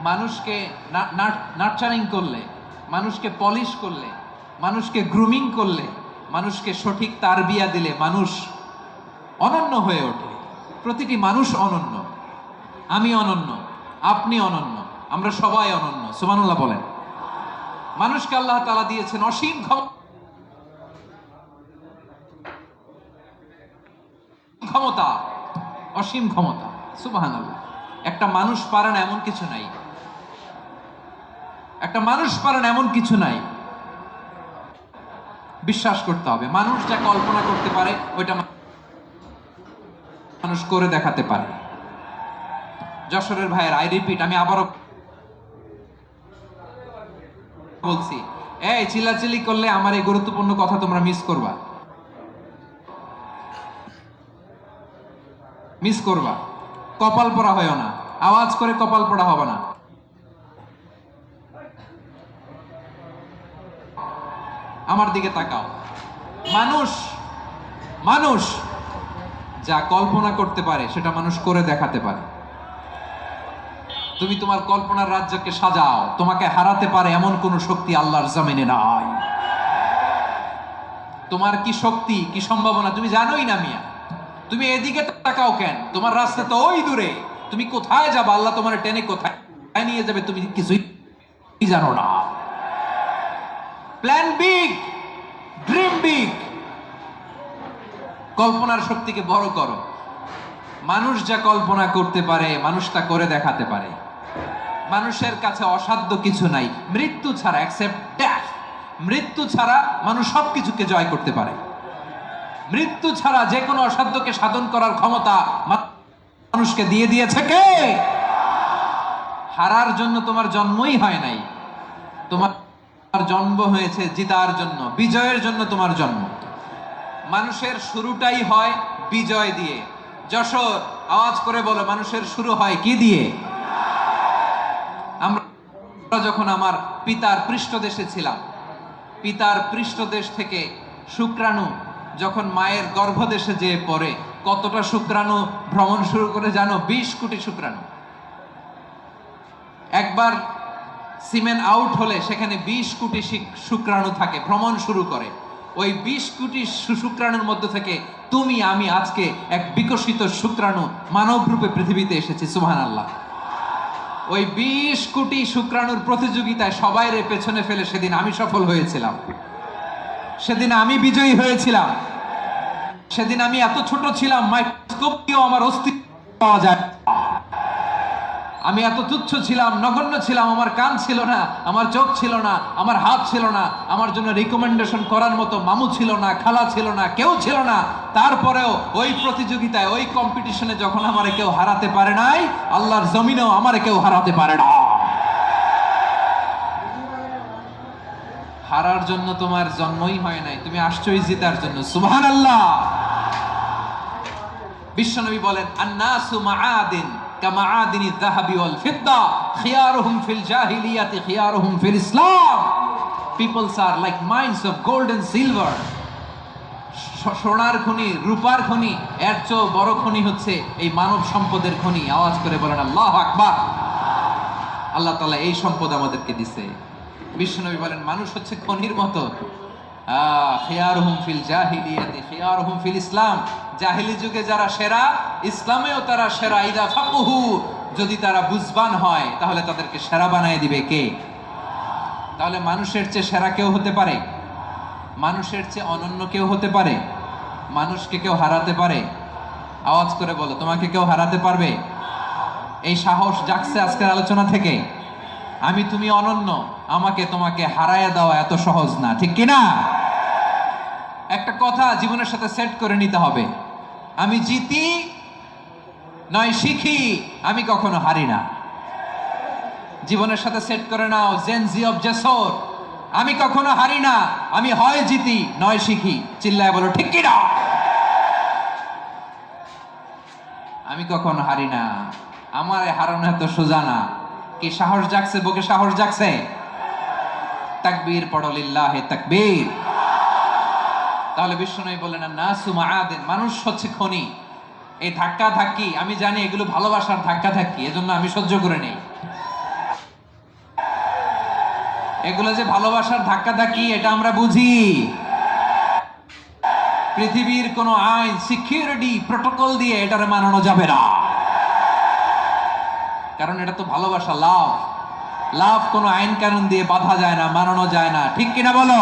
Speaker 1: মানুষকে নার্চারিং করলে, মানুষকে পলিশ করলে, মানুষকে গ্রুমিং করলে, মানুষকে সঠিক তারবিয়া দিলে মানুষ অনন্য হয়ে ওঠে। প্রতিটি মানুষ অনন্য। আমি অনন্য, আপনি অনন্য, আমরা সবাই অনন্য। সুবহানাল্লাহ বলেন। মানুষকে আল্লাহ তাআলা দিয়েছেন অসীম ক্ষমতা, অসীম ক্ষমতা। সুবহানাল্লাহ। একটা মানুষ পারে না এমন কিছু নাই, একটা মানুষ পারে না এমন কিছু নাই। বিশ্বাস করতে হবে, মানুষ যা কল্পনা করতে পারে ওইটা মানুষ করে দেখাতে পারে। যশোরের ভাইয়ের, আই রিপিট, আমি আবারও বলছি, এই চিল্লাচিল্লি করলে আমার এই গুরুত্বপূর্ণ কথা তোমরা মিস করবা, মিস করবা। কপাল পড়া হয় না, আওয়াজ করে কপাল পড়া হবে না। আমার দিকে তাকাও। মানুষ, মানুষ যা কল্পনা করতে পারে সেটা মানুষ করে দেখাতে পারে। তুমি তোমার কল্পনার রাজ্যকে সাজাও, তোমাকে হারাতে পারে এমন কোন শক্তি আল্লাহর জমিনে নাই। তোমার কি শক্তি, কি সম্ভাবনা তুমি জানোই না মিয়া। তুমি এদিকে তাকাও কেন? তোমার রাস্তা তো ওই দূরে। তুমি কোথায় যাবে, আল্লাহ তোমার টেনে কোথায় নিয়ে যাবে তুমি কিছুই জানো না। Plan big, dream big. কল্পনার শক্তিকে বড় করো। মানুষ যা কল্পনা করতে পারে মানুষ তা করে দেখাতে পারে। মানুষের কাছে অসাধ্য কিছু নাই, মৃত্যু ছাড়া, এক্সেপ্ট ডেথ। মৃত্যু ছাড়া মানুষ সবকিছুকে জয় করতে পারে। মৃত্যু ছাড়া যে কোনো অসাধ্যকে সাধন করার ক্ষমতা মানুষকে দিয়ে দিয়েছে কে? হারার জন্য তোমার জন্মই হয় নাই, তোমার জন্ম হয়েছে জিতার জন্য, বিজয়ের জন্য তোমার জন্ম। মানুষের শুরুটাই হয় বিজয় দিয়ে। যশোর, আওয়াজ করে বলো, মানুষের শুরু হয় কি দিয়ে? আমরা যখন আমার পিতার পৃষ্ঠদেশে ছিলাম, পিতার পৃষ্ঠদেশ থেকে শুক্রাণু যখন মায়ের গর্ভদেশে যেয়ে পড়ে, কতটা শুক্রাণু ভ্রমণ শুরু করে জানো? 20 কোটি শুক্রাণু। একবার সিমেন আউট হলে সেখানে 20 কোটি শুক্রাণু থাকে, ভ্রমণ শুরু করে। ওই 20 কোটি শুক্রাণুর মধ্যে থেকে তুমি আমি আজকে এক বিকশিত শুক্রাণু মানব রূপে পৃথিবীতে এসেছি। সুবহানাল্লাহ। ওই 20 কোটি শুক্রাণুর প্রতিযোগিতায় সবাই পেছনে ফেলে সেদিন আমি সফল হয়েছিলাম, সেদিন আমি বিজয়ী হয়েছিলাম। সেদিন আমি এত ছোট ছিলাম, মাইক্রোস্কোপ দিয়েও আমার অস্তিত্ব পাওয়া যায়। আমি এত তুচ্ছ ছিলাম, নগণ্য ছিলাম। আমার কান ছিল না, আমার চোখ ছিল না, আমার হাত ছিল না, আমার জন্য রিকমেন্ডেশন করার মতো মামু ছিল না, খালা ছিল না, কেউ ছিল না। তারপরেও ওই প্রতিযোগিতায়, ওই কম্পিটিশনে যখন আমারে কেউ হারাতে পারে নাই, আল্লাহর জমিনেও আমারে কেউ হারাতে পারে না। হারার জন্য তোমার জন্মই হয় নাই, তুমি আসছোই জিতার জন্য। সুবহানাল্লাহ। বিশ্বনবী বলেন, আন্নাসু মাআদিন কামাআদিনি যাহাবি ওয়াল ফিদ্দা খিয়ারুহুম ফিল জাহিলিয়াতি খিয়ারুহুম ফিল ইসলাম। Peoples are like mines of gold and silver. সোনার খনি, রূপার খনি, এর চেয়েও বড় খনি হচ্ছে এই মানব সম্পদের খনি। আওয়াজ করে বলেন আল্লাহু আকবার। আল্লাহ তাআলা এই সম্পদ আমাদেরকে দিয়েছে। বিশ্বনবী বলেন, মানুষ হচ্ছে খনির মতো। খিয়ারুহুম ফিল জাহিলিয়াতি খিয়ারুহুম ফিল ইসলাম। জাহিলি যুগে যারা সেরা, ইসলামেও তারা সেরা। ইদা ফাকুহু, যদি তারা বুঝবান হয় তাহলে তাদেরকে সেরা বানায় দিবে কে? তাহলে মানুষের চেয়ে সেরা কেউ হতে পারে? মানুষের চেয়ে অনন্য কেউ হতে পারে? মানুষকে কেউ হারাতে পারে? আওয়াজ করে বলো, তোমাকে কেউ হারাতে পারবে? এই সাহস জাগছে আজকের আলোচনা থেকে। আমি তুমি অনন্য, আমাকে তোমাকে হারায় দেওয়া এত সহজ না, ঠিক কিনা? একটা কথা জীবনের সাথে সেট করে নিতে হবে, আমি জিতি নয় শিখি, আমি কখনো হারি না। জীবনের সাথে সেট করে নাও, জেনজি অফ যশোর, আমি কখনো হারি না, আমি হয় জিতি নয় শিখি। চিল্লায় বলো ঠিক কিনা? আমি কখনো হারি না, আমার হারানো এত সোজা না। কি সাহস জাগছে? বুকে সাহস জাগছে? তাকবীর পড়ো, লিল্লাহি তাকবীর। তাহলে বিশ্বনবী বললেন, নাসু মাআদিন, মানুষ হচ্ছে খনি। এই ধাক্কা ধাক্কি, আমি জানি এগুলো ভালোবাসার ধাক্কা ধাক্কি, এজন্য আমি সহ্য করে নেই। এগুলো যে ভালোবাসার ধাক্কা ধাক্কি, এটা আমরা বুঝি। পৃথিবীর কোন আইন, সিকিউরিটি প্রটোকল দিয়ে এটারে মানানো যাবে না, কারণ এটা তো ভালোবাসা, লাভ। লাভ কোনো আইন কানুন দিয়ে বাধা যায় না, মানানো যায় না, ঠিক কিনা বলো?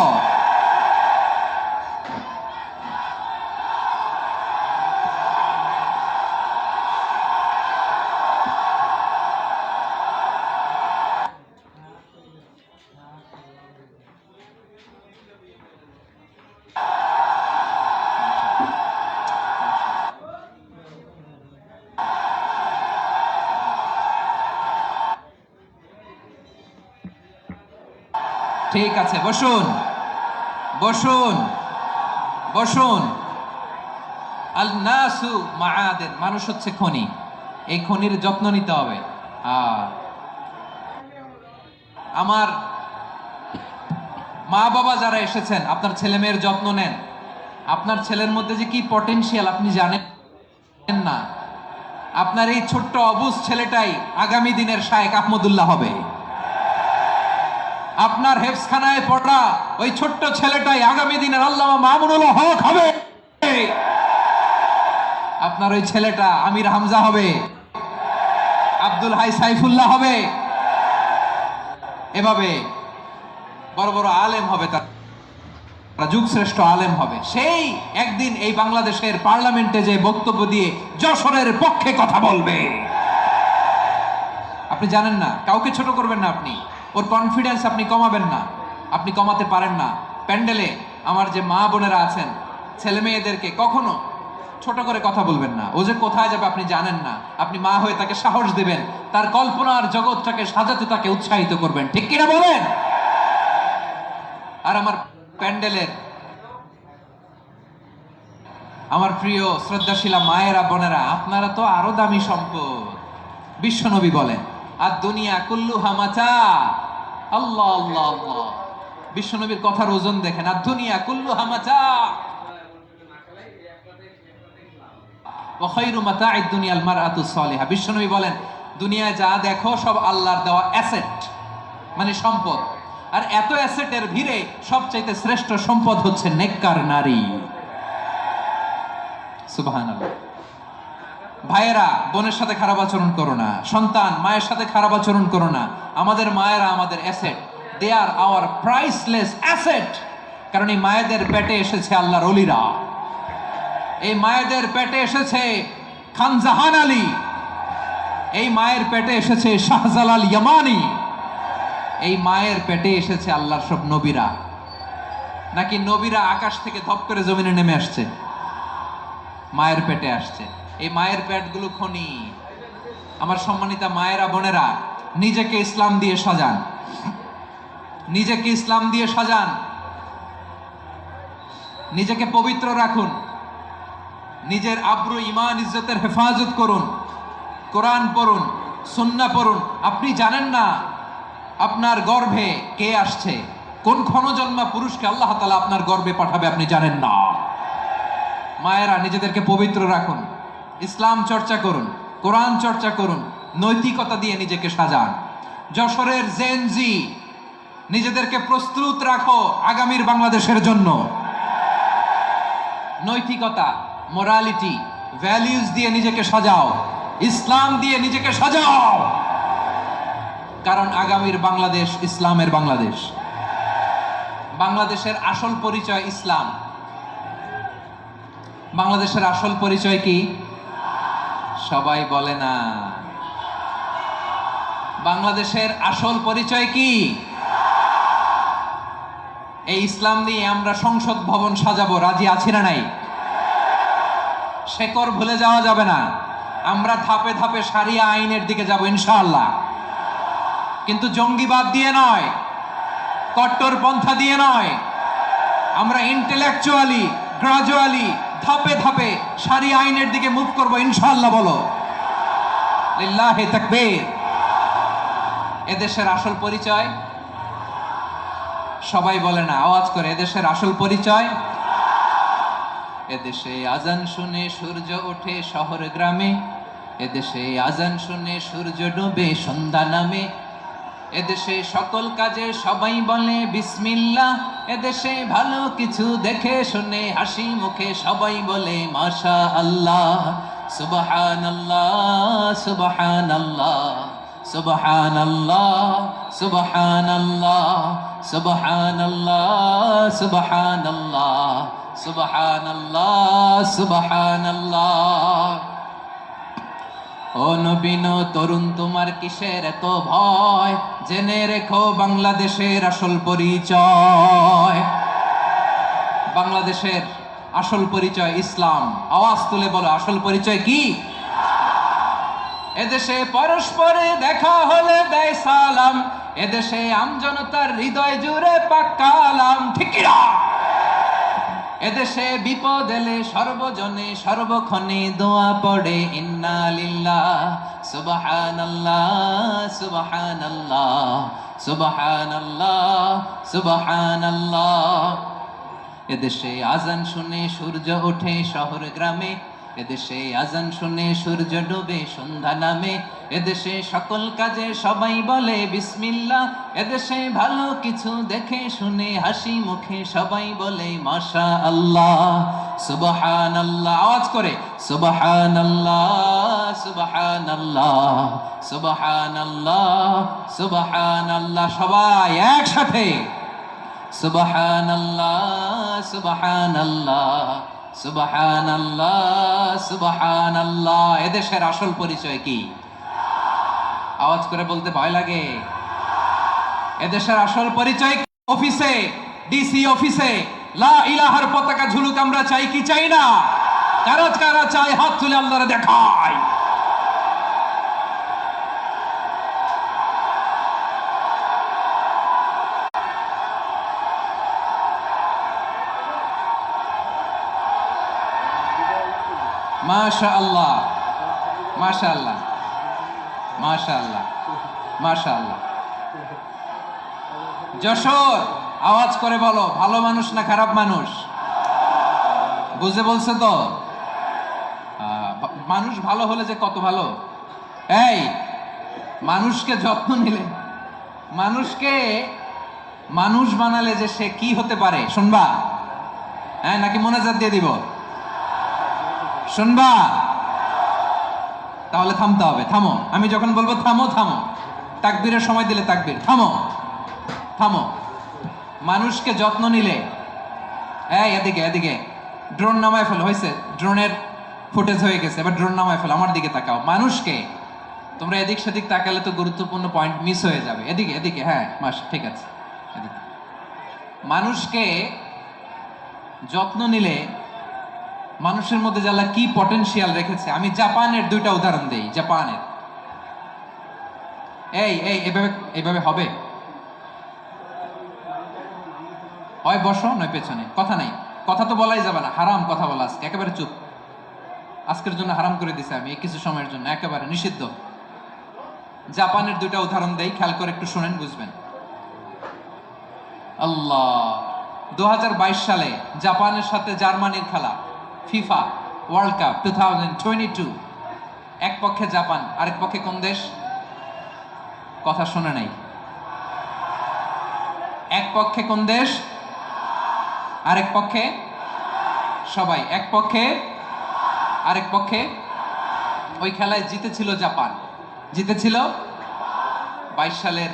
Speaker 1: ঠিক আছে, বসুন বসুন বসুন। আল নাসু মাআদিন, মানুষ হচ্ছে খনি। এই খনির যত্ন নিতে হবে। আমার মা বাবা যারা এসেছেন, আপনার ছেলে মেয়ের যত্ন নেন। আপনার ছেলের মধ্যে যে কি পটেনশিয়াল আপনি জানেন না। আপনার এই ছোট্ট অবুজ ছেলেটাই আগামী দিনের শায়েখ আহমদুল্লাহ হবে। আপনার হেফজখানায় পড়া ওই ছোট্ট ছেলেটাই আগামী দিনের আল্লামা মামুনুল হক হবে। আপনার ওই ছেলেটা আমির হামজা হবে, আব্দুল হাই সাইফুল্লাহ হবে। এভাবে বড় বড় আলেম হবে, তারা যুগ শ্রেষ্ঠ আলেম হবে। সেই একদিন এই বাংলাদেশের পার্লামেন্টে যে বক্তব্য দিয়ে যশোরের পক্ষে কথা বলবে। আপনি জানেন না, কাউকে ছোট করবেন না, আপনি ওর কনফিডেন্স আপনি কমাবেন না, আপনি কমাতে পারেন না। প্যান্ডেলে আমার যে মা বোনেরা আছেন, ছেলে মেয়েদেরকে কখনো ছোট করে কথা বলবেন না। ও যে কোথায় যাবে আপনি জানেন না, আপনি মা হয়ে তাকে সাহস দিবেন, তার কল্পনার জগৎটাকে সাজাতে তাকে উৎসাহিত করবেন, ঠিক কিনা বলেন? আর আমার প্যান্ডেলের আমার প্রিয় শ্রদ্ধাশীলা মায়েরা বোনেরা, আপনারা তো আরো দামি সম্পদ। বিশ্বনবী বলেন, আর দুনিয়া কুল্লুহা মাতা। আল্লাহ আল্লাহ আল্লাহ, বিশ্বনবীর কথার ওজন দেখেন। আর দুনিয়া কুল্লুহা মাতা ওয়া খায়রু মাতা'আদ দুনিয়াল মারআতুস সালিহা। বিশ্বনবী বলেন, দুনিয়ায় যা দেখো সব আল্লাহর দেওয়া অ্যাসেট, মানে সম্পদ। আর এত অ্যাসেটের ভিড়ে সবচাইতে শ্রেষ্ঠ সম্পদ হচ্ছে নেককার নারী। সুবহানাল্লাহ। ভাইয়েরা বোনের সাথে খারাপ আচরণ করো না, সন্তান মায়ের সাথে খারাপ আচরণ করো না। আমাদের মায়েরা আমাদের asset, they are our priceless asset. কারণ এই মায়েদের পেটে এসেছে আল্লাহর ওলিরা, এই মায়েদের পেটে এসেছে খান জাহান আলী, এই মায়ের পেটে এসেছে শাহজালাল ইয়ামানি, এই মায়ের পেটে এসেছে আল্লাহর সব নবীরা। নাকি নবীরা আকাশ থেকে ধপ করে জমিনে নেমে আসছে? মায়ের পেটে আসছে। এই মায়ের পেটগুলো খনি। আমার সম্মানিতা মায়েরা বোনেরা, নিজেকে ইসলাম দিয়ে সাজান, নিজেকে ইসলাম দিয়ে সাজান, নিজেকে পবিত্র রাখুন, নিজের আব্রু ইমান ইজ্জতের হেফাজত করুন, কোরআন পড়ুন, সুন্নাহ পড়ুন। আপনি জানেন না আপনার গর্ভে কে আসছে, কোন ক্ষণজন্মা পুরুষকে আল্লাহ তাআলা আপনার গর্ভে পাঠাবে আপনি জানেন না। মায়েরা নিজেদেরকে পবিত্র রাখুন, ইসলাম চর্চা করুন, কোরআন চর্চা করুন, নৈতিকতা দিয়ে নিজেকে সাজান। যশোরের জেনজি, নিজেদেরকে প্রস্তুত রাখো আগামীর বাংলাদেশের জন্য। নৈতিকতা, মোরালিটি, ভ্যালিউজ দিয়ে নিজেকে সাজাও, ইসলাম দিয়ে নিজেকে সাজাও। কারণ আগামীর বাংলাদেশ ইসলামের বাংলাদেশ। বাংলাদেশের আসল পরিচয় ইসলাম। বাংলাদেশের আসল পরিচয় কি? সবাই বলে না। বাংলাদেশের আসল পরিচয় কি? এই ইসলাম নিয়ে আমরা সংসদ ভবন সাজাবো, রাজি আছি না নাই? শেকড় ভুলে যাওয়া যাবে না। আমরা ধাপে ধাপে শারিয়া আইনের দিকে যাব ইনশাআল্লাহ, কিন্তু জঙ্গিবাদ দিয়ে নয়, কট্টরপন্থা দিয়ে নয়। আমরা ইন্টেলেকচুয়ালি, গ্রাজুয়ালি, ধাপে ধাপে শারিয়া আইনের দিকে মুভ করব ইনশাআল্লাহ। বলো লিল্লাহি তাকবীর। এদেশের আসল পরিচয় সবাই বলে না, আওয়াজ করে, এদেশের আসল পরিচয়। এদেশে আজান শুনে সূর্য ওঠে শহর গ্রামে, এদেশে আজান শুনে সূর্য ডুবে সন্ধ্যা নামে, এদেশে সকল কাজে সবাই বলে বিসমিল্লাহ, এদেশে ভালো কিছু দেখে শুনে হাসি মুখে সবাই বলে মাশা আল্লাহ। সুবহানাল্লাহ সুবহানাল্লাহ সুবহানাল্লাহ সুবহানাল্লাহ সুবহানাল্লাহ সুবহানাল্লাহ সুবহানাল্লাহ সুবহানাল্লাহ। ও নবীন তরুণ, তোমার কিসের এত ভয়? জেনে রেখো বাংলাদেশের আসল পরিচয়। বাংলাদেশের আসল পরিচয় ইসলাম। আওয়াজ তুলে বলো, আসল পরিচয় কি? এদেশে পরস্পরে দেখা হলে দেয় সালাম, এদেশে আমজনতার হৃদয় জুড়ে পাক্কা আলাম, ঠিক কি না? এদেশে বিপদ এলে সর্বজনে সর্বক্ষণে দোয়া পড়ে ইন্না লিল্লাহ সুবহানাল্লাহ সুবহানাল্লাহ সুবহানাল্লাহ সুবহানাল্লাহ। এদেশে আজান শুনে সূর্য ওঠে শহর গ্রামে, এদেশে আজান শুনে সূর্য ডুবে সন্ধ্যা নামে, এদেশে সকল কাজে সবাই বলে বিসমিল্লাহ, এদেশে ভালো কিছু দেখে শুনে হাসি মুখে সবাই বলে মাশা আল্লাহ। সুবহানাল্লাহ, আওয়াজ করে সুবহানাল্লাহ সুবহানাল্লাহ সুবহানাল্লাহ সুবহানাল্লাহ। সবাই একসাথে সুবহানাল্লাহ, সুবহানাল্লাহ, সুবহানাল্লাহ, সুবহানাল্লাহ। এদেশের আসল পরিচয় কি? আওয়াজ করে বলতে ভয় লাগে। এদেশের আসল পরিচয় অফিসে, ডিসি অফিসে লা ইলাহার পতাকা ঝুলুক আমরা চাই কি চাই না? কারা কারা চাই হাত তুলে আল্লাহরে দেখায়। মাশাআল্লাহ, মাশাআল্লাহ, মাশাআল্লাহ, মাশাআল্লাহ। যশোর, আওয়াজ করে বলো, ভালো মানুষ না খারাপ মানুষ? বুঝে বলছে তো? মানুষ ভালো হলে যে কত ভালো। এই মানুষকে যত্ন নিলে, মানুষকে মানুষ বানালে যে সে কি হতে পারে শুনবা? হ্যাঁ, নাকি মোনাজাত দিয়ে দিব? শুনবা? তাহলে থামতে হবে। থামো, আমি যখন বলবো থামো থামো, তাকবীরের সময় দিলে তাকবীর। থামো থামো। মানুষকে যত্ন নিলে, এই এদিকে এদিকে, ড্রোন নামায় ফেলো। হয়েছে, ড্রোনের ফুটেজ হয়ে গেছে, এবার ড্রোন নামায় ফেলো। আমার দিকে তাকাও। মানুষকে, তোমরা এদিক সেদিক তাকালে তো গুরুত্বপূর্ণ পয়েন্ট মিস হয়ে যাবে। এদিকে এদিকে, হ্যাঁ মাস, ঠিক আছে। এদিকে মানুষকে যত্ন নিলে মানুষের মধ্যে যারা কি পটেনশিয়াল রেখেছে। আমি জাপানের দুইটা উদাহরণ দেই। জাপানের, এই এই এভাবে এইভাবে হবে, হয় বসো নয় পেছনে, কথা নাই। কথা তো বলাই যাবে না, হারাম কথা বলা আজকে। একেবারে চুপ। আজকের জন্য হারাম করে দিছে আমি, কিছু সময়ের জন্য একেবারে নিষিদ্ধ। জাপানের দুইটা উদাহরণ দেই, খেয়াল করে একটু শুনেন, বুঝবেন। আল্লাহ, 2022 সালে জাপানের সাথে জার্মানির খেলা, ফিফা ওয়ার্ল্ড কাপ 2022। এক পক্ষে জাপান, আরেক পক্ষে কোন দেশ? কথা শোনে নাই। এক পক্ষে কোন দেশ? আরেক পক্ষে সবাই। এক পক্ষে, আরেক পক্ষে। ওই খেলায় জিতেছিল জাপান। জিতেছিল 22 সালের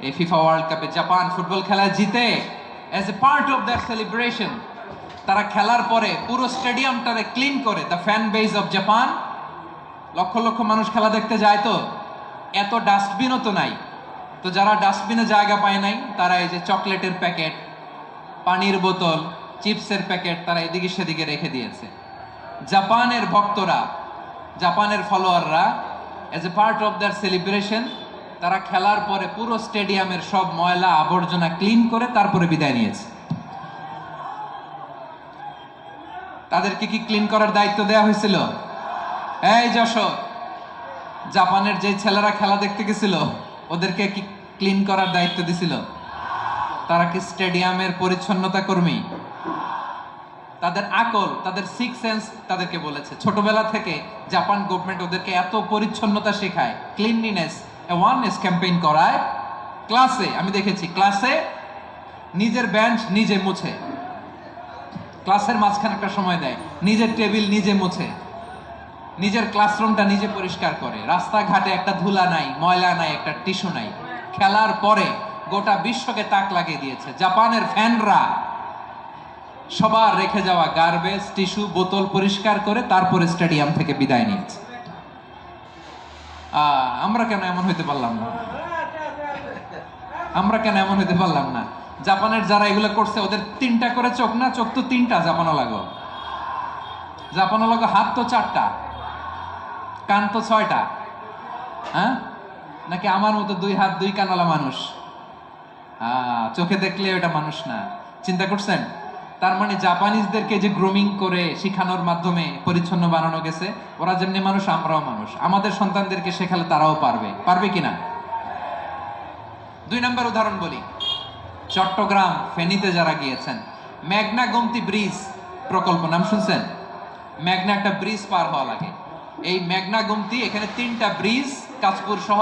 Speaker 1: এই ফিফা ওয়ার্ল্ড কাপে জাপান ফুটবল খেলায় জিতে, as a part of that celebration তারা খেলার পরে পুরো স্টেডিয়ামটারে ক্লিন করে। The fan base of Japan, lakh lakh মানুষ খেলা দেখতে যায়, তো এত ডাস্টবিনও তো নাই। তো যারা ডাস্টবিনে জায়গা পায় নাই, তারা এই যে চকলেটের প্যাকেট, পানির বোতল, চিপসের প্যাকেট তারা এদিকে সেদিকে রেখে দিয়েছে। জাপানের ভক্তরা, জাপানের ফলোয়াররা, as a part of that celebration তারা খেলার পরে পুরো স্টেডিয়ামের সব ময়লা আবর্জনা ক্লিন করে তারপরে বিদায় নিয়েছে। তাদেরকে কি ক্লিন করার দায়িত্ব দেওয়া হয়েছিল? এই যশোর, জাপানের যে ছেলেরা খেলা দেখতে গেছিল ওদেরকে কি ক্লিন করার দায়িত্ব দিছিল? তারা কি স্টেডিয়ামের পরিচ্ছন্নতা কর্মী? তাদের আকল, তাদের সিক্স সেন্স তাদেরকে বলেছে। ছোটবেলা থেকে জাপান গভর্নমেন্ট ওদেরকে এত পরিচ্ছন্নতা শেখায়, ক্লিনলিনেস অ্যাওয়ারনেস ক্যাম্পেইন করায়। ক্লাসে আমি দেখেছি, ক্লাসে নিজের বেঞ্চ নিজে মুছে, ক্লাসের মাঝখানে একটা সময় দেয়, নিজের টেবিল নিজে মুছে, নিজের ক্লাসরুমটা নিজে পরিষ্কার করে। রাস্তাঘাটে একটা ধুলা নাই, ময়লা নাই, একটা টিস্যু নাই। খেলার পরে গোটা বিশ্বকে তাক লাগিয়ে দিয়েছে। জাপানের ফ্যানরা সবার রেখে যাওয়া গার্বেজ, টিস্যু, বোতল পরিষ্কার করে তারপরে স্টেডিয়াম থেকে বিদায় নিয়েছে। আমরা কেন এমন হইতে পারলাম না? আমরা কেন এমন হইতে পারলাম না? জাপানের যারা এগুলো করছে ওদের 3টা করে চোখ না? চোখ তো 3টা জাপানো লাগো। জাপানো লাগো, হাত তো 4টা, কান তো 6টা। হ্যাঁ, নাকি আমার মতো 2 হাত 2 কানওয়ালা মানুষ? চোখে দেখলে ওটা মানুষ না। চিন্তা করছেন? তার মানে জাপানিজদেরকে যে গ্রুমিং করে শিখানোর মাধ্যমে পরিচ্ছন্ন বানানো গেছে। ওরা যেমনি মানুষ, আমরাও মানুষ। আমাদের সন্তানদেরকে শেখালে তারাও পারবে। পারবে কিনা? 2 নম্বর উদাহরণ বলি। চট্টগ্রাম ফেনীতে যারা গিয়েছেন, মেঘনা গোমতী ব্রিজ প্রকল্প নাম শুনছেন? মেঘনা একটা ব্রিজ পার হওয়া লাগে। এই মেঘনা গোমতী, এখানে 3টা ব্রিজ, কাঁচপুর সহ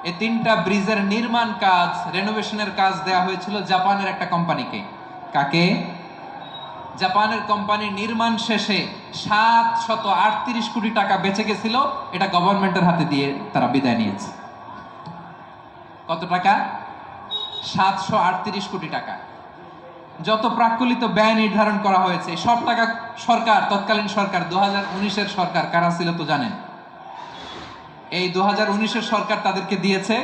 Speaker 1: এই 3টা ব্রিজের নির্মাণ কাজ, রেনোভেশনের কাজ দেয়া হয়েছিল জাপানের একটা কোম্পানিকে। কাকে? জাপানের কোম্পানির নির্মাণ শেষে 738 কোটি টাকা বেঁচে গেছিল। এটা গভর্নমেন্টের হাতে দিয়ে তারা বিদায় নিয়েছে। কত টাকা? 738 কোটি টাকা। যত প্রাক্কলিত ব্যয় নির্ধারণ করা হয়েছে সব টাকা সরকার, তৎকালীন সরকার 2019-এর সরকার কারা ছিল তো জানেন? এই 2019-এর সরকার তাদেরকে দিয়েছে।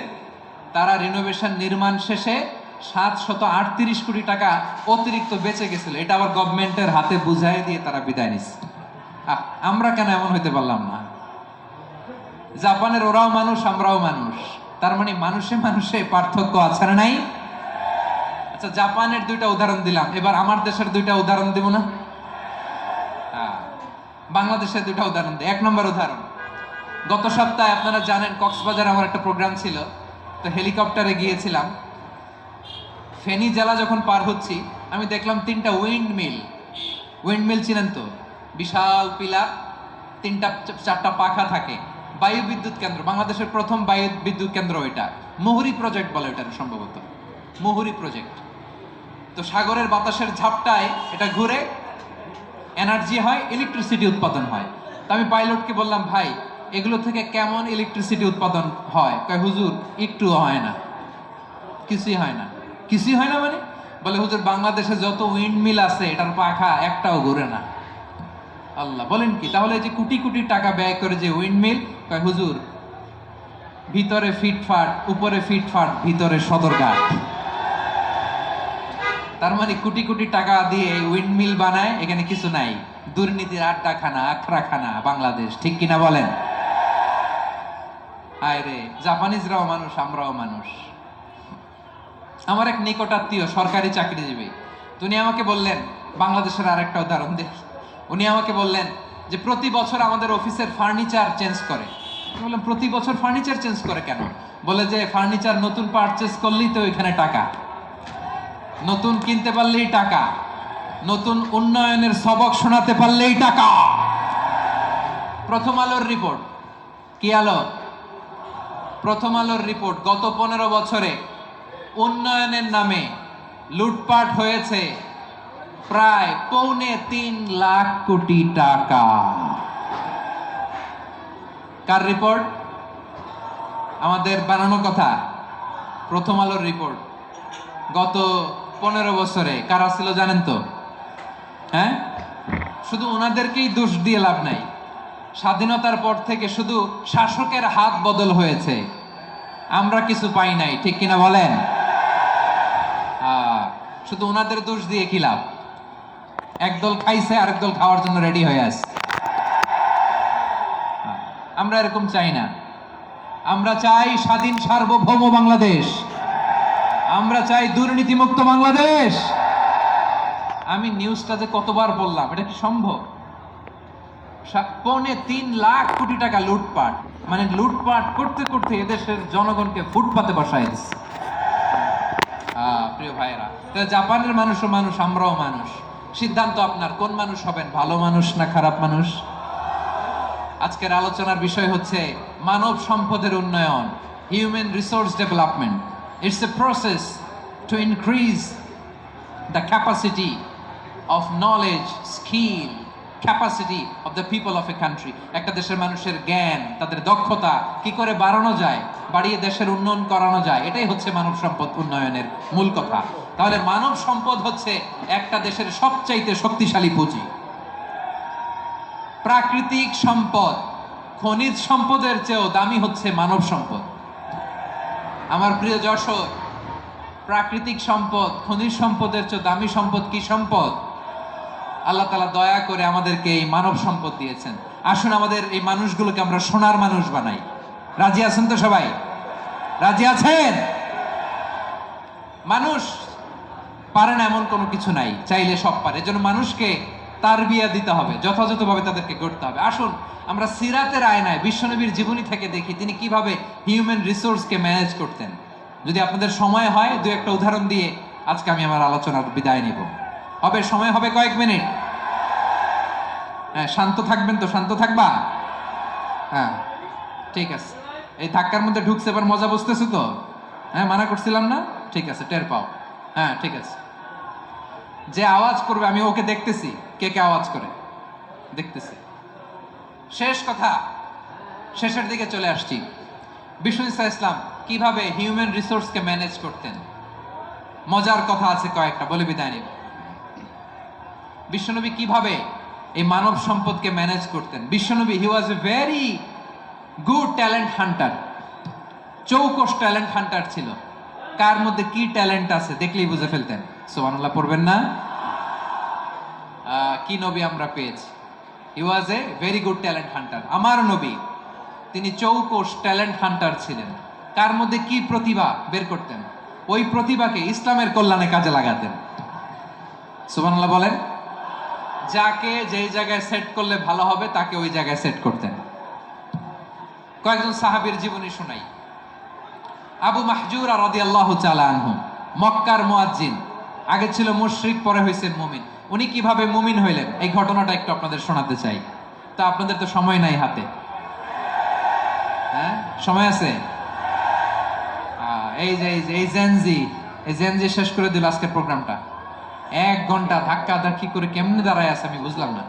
Speaker 1: তারা রিনোভেশন নির্মাণ শেষে 738 কোটি টাকা অতিরিক্ত বেঁচে গেছিল। এটা আবার গভর্নমেন্টের হাতে বুঝাই দিয়ে তারা বিদায় নিচ্ছে। আমরা কেন এমন হইতে পারলাম না? জাপানের ওরাও মানুষ, আমরাও মানুষ, তার মানে মানুষে মানুষে পার্থক্য আছে না নাই? আচ্ছা, জাপানের দুইটা উদাহরণ দিলাম, এবার আমার দেশের দুইটা উদাহরণ দিব না? বাংলাদেশের দুইটা উদাহরণ দিই। 1 নম্বর উদাহরণ, গত সপ্তাহে আপনারা জানেন কক্সবাজার আমার একটা প্রোগ্রাম ছিল, তো হেলিকপ্টারে গিয়েছিলাম। ফেনী জেলা যখন পার হচ্ছি আমি দেখলাম 3টা উইন্ডমিল চিনেন তো? বিশাল পিলার, 3টা-4টা পাখা থাকে। বায়ু বিদ্যুৎ কেন্দ্র, বাংলাদেশের প্রথম বায়ু বিদ্যুৎ কেন্দ্র এটা। মুহুরী প্রজেক্ট বলে এটা সম্ভবত, মুহুরী প্রজেক্ট। তো সাগরের বাতাসের ঝাপটায় এটা ঘুরে এনার্জি হয়, ইলেকট্রিসিটি উৎপাদন হয়। তো আমি পাইলটকে বললাম, ভাই এগুলো থেকে কেমন ইলেকট্রিসিটি উৎপাদন হয়? কয় হুজুর একটুও হয় না, কিছুই হয় না। কিছুই হয় না মানে? বলে হুজুর বাংলাদেশে যত উইন্ডমিল আছে এটার পাখা একটাও ঘুরে না। আল্লাহ, বলেন কি? তাহলে যে কোটি কোটি টাকা ব্যয় করে যে উইন্ডমিল, কয় হুজুর ভিতরে ফিটফাট, উপরে ফিটফাট, ভিতরে সদরঘাট। তার মানে কোটি কোটি টাকা দিয়ে উইন্ডমিল বানায়, এখানে কিছু নাই। দুর্নীতির আড্ডাখানা, আখড়াখানা বাংলাদেশ, ঠিক কিনা বলেন? হায় রে, জাপানিজরাও মানুষ, আমরাও মানুষ। আমার এক নিকটাত্মীয় সরকারি চাকরিজীবী, উনি আমাকে বললেন, বাংলাদেশের আরেকটা উদাহরণ দেখি। উনি আমাকে বললেন যে প্রতি বছর আমাদের অফিসের ফার্নিচার চেঞ্জ করে। আমি বললাম প্রতি বছর ফার্নিচার চেঞ্জ করে কেন? বলে যে ফার্নিচার নতুন পারচেজ করলেই তো এখানে টাকা, নতুন কিনতে পারলেই টাকা, নতুন উন্নয়নের সবক শোনাতে পারলেই টাকা। প্রথম আলোর রিপোর্ট, কি আলো? প্রথম আলোর রিপোর্ট, গত 15 বছরে উন্নয়নের নামে লুটপাট হয়েছে প্রায় 3.25 লাখ কোটি টাকা। কার রিপোর্ট? আমাদের বানানো কথা। প্রথম আলোর রিপোর্ট। গত 15 বছরে কারা ছিল জানেন তো? হ্যাঁ, শুধু ওনাদেরকেই দোষ দিয়ে লাভ নাই। স্বাধীনতার পর থেকে শুধু শাসকের হাত বদল হয়েছে, আমরা কিছু পাই নাই, ঠিক কিনা বলেন? শুধু ওনাদের দোষ দিয়ে কি লাভ? একদল খাইছে, আরেক দল খাওয়ার জন্য রেডি হয়ে আছে। আমরা এরকম চাই না। আমরা চাই স্বাধীন সার্বভৌম বাংলাদেশ। আমরা চাই দুর্নীতিমুক্ত বাংলাদেশ। আমি নিউজটা যে কতবার বললাম, এটা কি সম্ভব? 3.25 লাখ কোটি টাকা লুটপাট, মানে লুটপাট করতে করতে এদেশের জনগণকে ফুটপাতে বসায় দিচ্ছে। প্রিয় ভাইয়েরা, জাপানের মানুষও মানুষ, আমরাও মানুষ। সিদ্ধান্ত আপনার, কোন মানুষ হবেন, ভালো মানুষ না খারাপ মানুষ? আজকের আলোচনার বিষয় হচ্ছে মানব সম্পদের উন্নয়ন, human resource development. It's a process to increase the capacity of knowledge, skill, capacity of the people of a country. একটা দেশের মানুষের জ্ঞান, তাদের দক্ষতা কি করে বাড়ানো যায়, বাড়িয়ে দেশের উন্নয়ন করানো যায়, এটাই হচ্ছে মানব সম্পদ উন্নয়নের মূল কথা। তাহলে মানব সম্পদ হচ্ছে একটা দেশের সবচাইতে শক্তিশালী পুঁজি। প্রাকৃতিক সম্পদ, খনিজ সম্পদের চেয়েও দামি হচ্ছে মানব সম্পদ। আমার প্রিয় যশোর, প্রাকৃতিক সম্পদ, খনিজ সম্পদের চেয়ে দামি সম্পদ কি সম্পদ? আল্লাহ তাআলা দয়া করে আমাদেরকে এই মানব সম্পদ দিয়েছেন। আসুন আমাদের এই মানুষগুলোকে আমরা সোনার মানুষ বানাই। রাজি আছেন তো সবাই? রাজি আছেন? মানুষ পারে না এমন কোনো কিছু নাই, চাইলে সব পারে। এজন্য মানুষকে তারবিয়া দিতে হবে, যথাযথভাবে তাদেরকে গড়তে হবে। আসুন আমরা সিরাতের আয়নায় বিশ্বনবীর জীবনী থেকে দেখি তিনি কিভাবে হিউম্যান রিসোর্সকে ম্যানেজ করতেন। যদি আপনাদের সময় হয়, দু একটা উদাহরণ দিয়ে আজকে আমি আমার আলোচনার বিদায় নিব। হবে সময় হবে কয়েক মিনিট? হ্যাঁ, শান্ত থাকবেন তো? শান্ত থাকবা? হ্যাঁ, ঠিক আছে। এই ধাক্কার মধ্যে ঢুকছে, এবার মজা বুঝতেছে তো? হ্যাঁ, মানা করছিলাম না? ঠিক আছে, টের পাও। হ্যাঁ, ঠিক আছে। যে আওয়াজ করবে আমি ওকে দেখতেছি, কে কে আওয়াজ করে দেখতেছি। শেষ কথা, শেষের দিকে চলে আসছি। বিষ্ণু ইসলাম কিভাবে হিউম্যান রিসোর্সকে ম্যানেজ করতেন, মজার কথা আছে কয়েকটা, বলে বিদায় নিব। বিশ্বনবী কিভাবে এই মানব সম্পদকে ম্যানেজ করতেন। বিশ্বনবী he was a very good talent hunter, চৌকস ট্যালেন্ট হান্টার ছিল। কার মধ্যে কি ট্যালেন্ট আছে দেখলেই বুঝে ফেলতেন। সুবহানাল্লাহ পড়বেন না? কি নবী আমরা পেয়েছি। He was a very good talent hunter. আমার নবী তিনি চৌকস ট্যালেন্ট হান্টার ছিলেন। কার মধ্যে কি প্রতিভা বের করতেন, ওই প্রতিভাকে ইসলামের কল্যাণে কাজে লাগাতেন। সুবহানাল্লাহ বলেন। যাকে যেই জায়গায় সেট করলে ভালো হবে তাকে ওই জায়গায় সেট করতেন। কয়েকজন সাহাবীর জীবনী শোনাই। আবু মাহজুরা রাদিয়াল্লাহু তাআলা আনহু, মক্কার মুয়াজ্জিন, আগে ছিল মুশরিক পরে হয়েছেন মুমিন। উনি কিভাবে মুমিন হইলেন এই ঘটনাটা একটু আপনাদের শোনাতে চাই। তা আপনাদের তো সময় নাই হাতে, হ্যাঁ সময় আছে? এই জেনজি শেষ করে দিল আজকের প্রোগ্রামটা। 1 ঘন্টা ধাক্কা ধাক্কি করে কেমনে দাঁড়ায় আছে আমি বুঝলাম না।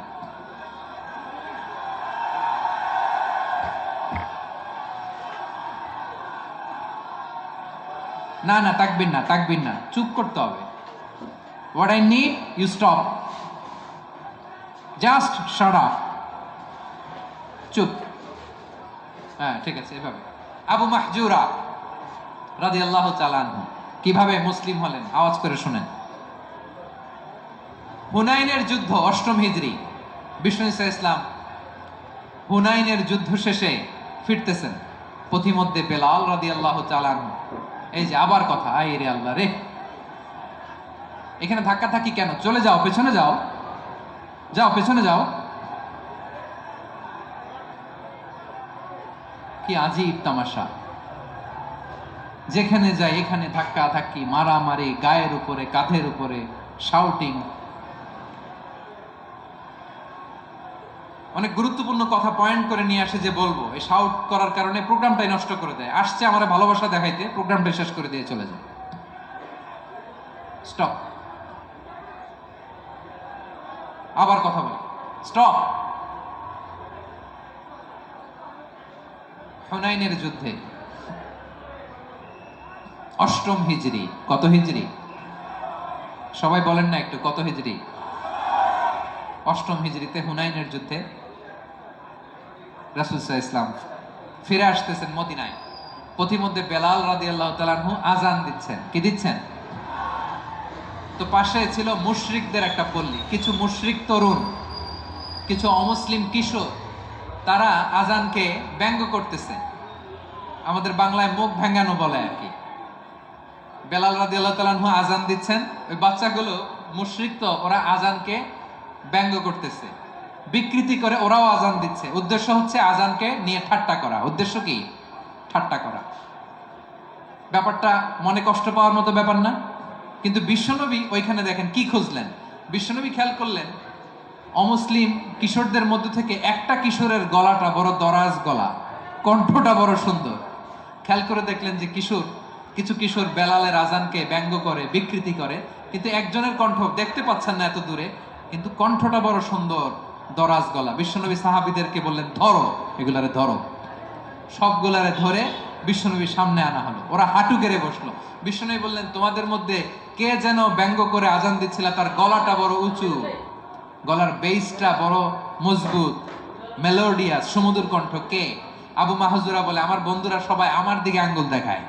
Speaker 1: না না তাকবির না, চুপ করতে হবে। What I need you stop, just shut up, চুপ। হ্যাঁ ঠিক আছে, এভাবে। আবু মাহজুরা রাদিয়াল্লাহু তাআলা আনহু কিভাবে মুসলিম হলেন আওয়াজ করে শুনেন। হুনাইনের যুদ্ধ 8ম হিজরি, বিষ্ণু ইসলাম হুনাইনের যুদ্ধ শেষে ফিরতেছেন। পথিমধ্যে বেলাল রাদিয়াল্লাহু তাআলা আনহু, এই যে আবার কথা, আই রে আল্লাহ রে, এখানে ধাক্কা থাকি কেন? চলে যাও, পেছনে যাও, যাও পেছনে যাও। কি আজীব তামাশা, যেখানে যাই এখানে ধাক্কা ধাক্কি, মারামারি, গায়ের উপরে কাঁধের উপরে শাউটিং। অনেক গুরুত্বপূর্ণ কথা পয়েন্ট করে নিয়ে আসে যে বলবো, এই শাউট করার কারণে প্রোগ্রামটাই নষ্ট করে দেয়। আসছে আমার ভালোবাসা দেখাইতে, প্রোগ্রামটা শেষ করে দিয়ে চলে যায়। স্টপ, আবার কথা বল, স্টপ। হুনাইনের যুদ্ধে 8ম হিজরি, কত হিজরি সবাই বলেন না একটু, কত হিজরি? 8ম হিজরিতে হুনাইনের যুদ্ধে রাসূল সাল্লাল্লাহু আলাইহি ওয়াসাল্লাম ফিরে আসতেছেন মদিনায়। পথিমধ্যে বেলাল রাদিয়াল্লাহু তাআলা আনহু আযান দিচ্ছেন। কি দিচ্ছেন? তো পাশে ছিল মুশরিকদের একটা পল্লী, কিছু মুশরিক তরুণ, কিছু অমুসলিম কিশোর, তারা আযানকে ব্যঙ্গ করতেছে। আমাদের বাংলায় মুখ ভেঙ্গানো বলে আর কি। বেলাল রাদিয়াল্লাহু তাআলা আনহু আযান দিচ্ছেন, ওই বাচ্চাগুলো মুশরিক, তো ওরা আযানকে ব্যঙ্গ করতেছে, বিকৃতি করে ওরাও আযান দিচ্ছে। উদ্দেশ্য হচ্ছে আযানকে নিয়ে ঠাট্টা করা। উদ্দেশ্য কি? ঠাট্টা করা। ব্যাপারটা মনে কষ্ট পাওয়ার মতো ব্যাপার না? কিন্তু বিশ্বনবী ওইখানে দেখেন কি খুঁজলেন। বিশ্বনবী খেয়াল করলেন অমুসলিম কিশোরদের মধ্যে থেকে একটা কিশোরের গলাটা বড় দরাজ গলা, কণ্ঠটা বড় সুন্দর। খেয়াল করে দেখলেন যে কিছু কিশোর বেলালের আযানকে ব্যঙ্গ করে, বিকৃতি করে, কিন্তু একজনের কণ্ঠ দেখতে পাচ্ছেন না এত দূরে, কিন্তু কণ্ঠটা বড় সুন্দর, দরাজ গলা। বিশ্বনবী সাহাবীদেরকে বললেন, ধরো এগুলারে, ধরো। সবগুলারে ধরে বিশ্বনবীর সামনে আনা হলো। ওরা হাঁটু গেড়ে বসলো। বিশ্বনবী বললেন, তোমাদের মধ্যে কে যেন ব্যঙ্গ করে আযান দিচ্ছিল, তার গলাটা বড় উঁচু, গলার বেসটা বড় মজবুত, মেলোডিয়াস, সুমধুর কণ্ঠ, কে? আবু মাহজুরা বলে, আমার বন্ধুরা সবাই আমার দিকে আঙ্গুল দেখায়,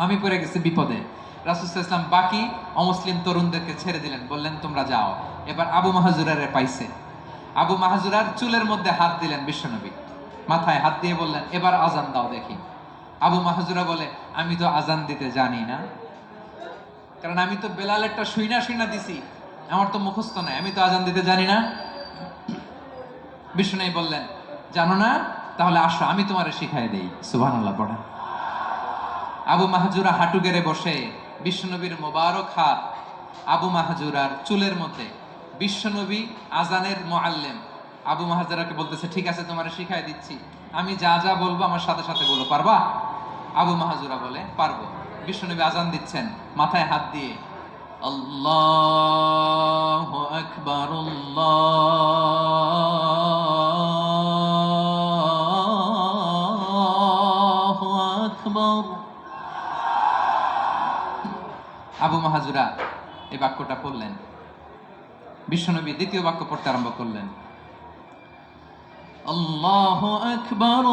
Speaker 1: আমি পড়ে গেছি বিপদে। রাসূল সাল্লাল্লাহু আলাইহি ওয়াসাল্লাম বাকি অমুসলিম তরুণদেরকে ছেড়ে দিলেন, বললেন তোমরা যাও। এবার আবু মাহজুরারে পাইছে। আবু মাহজুরার চুলের মধ্যে হাত দিলেন বিশ্বনবী, মাথায় হাত দিয়ে বললেন, এবার আযান দাও দেখি। আবু মাহজুরা বলে, আমি তো আযান দিতে জানি না, কারণ আমি তো বেলালেরটা শুইনা দিছি, আমার তো মুখস্থ নাই, আমি তো আযান দিতে জানি না। বিশ্বনবী বললেন, জানো না? তাহলে আসো আমি তোমারে শিখাই দেই। সুবহানাল্লাহ পড়েন। আবু মাহজুরা হাঁটু গেড়ে বসে, বিশ্বনবীর মোবারক হাত আবু মাহজুরার চুলের মধ্যে। বিশ্বনবী আযানের মুআল্লিম আবু মাহজুরাকে বলতেছে, ঠিক আছে তোমারে শিখাই দিচ্ছি, আমি যা যা বলবো আমার সাথে সাথে বলো, পারবা? আবু মাহজুরা বলে, পারবো। বিশ্বনবী আযান দিচ্ছেন, মাথায় হাত দিয়ে আল্লাহু আকবার, আল্লাহু আকবার। আবু মাহজুরা এই বাক্যটা পড়লেন, বিশ্বনবী দ্বিতীয় বাক্য পড়তে আরম্ভ করলেন, আল্লাহু আকবার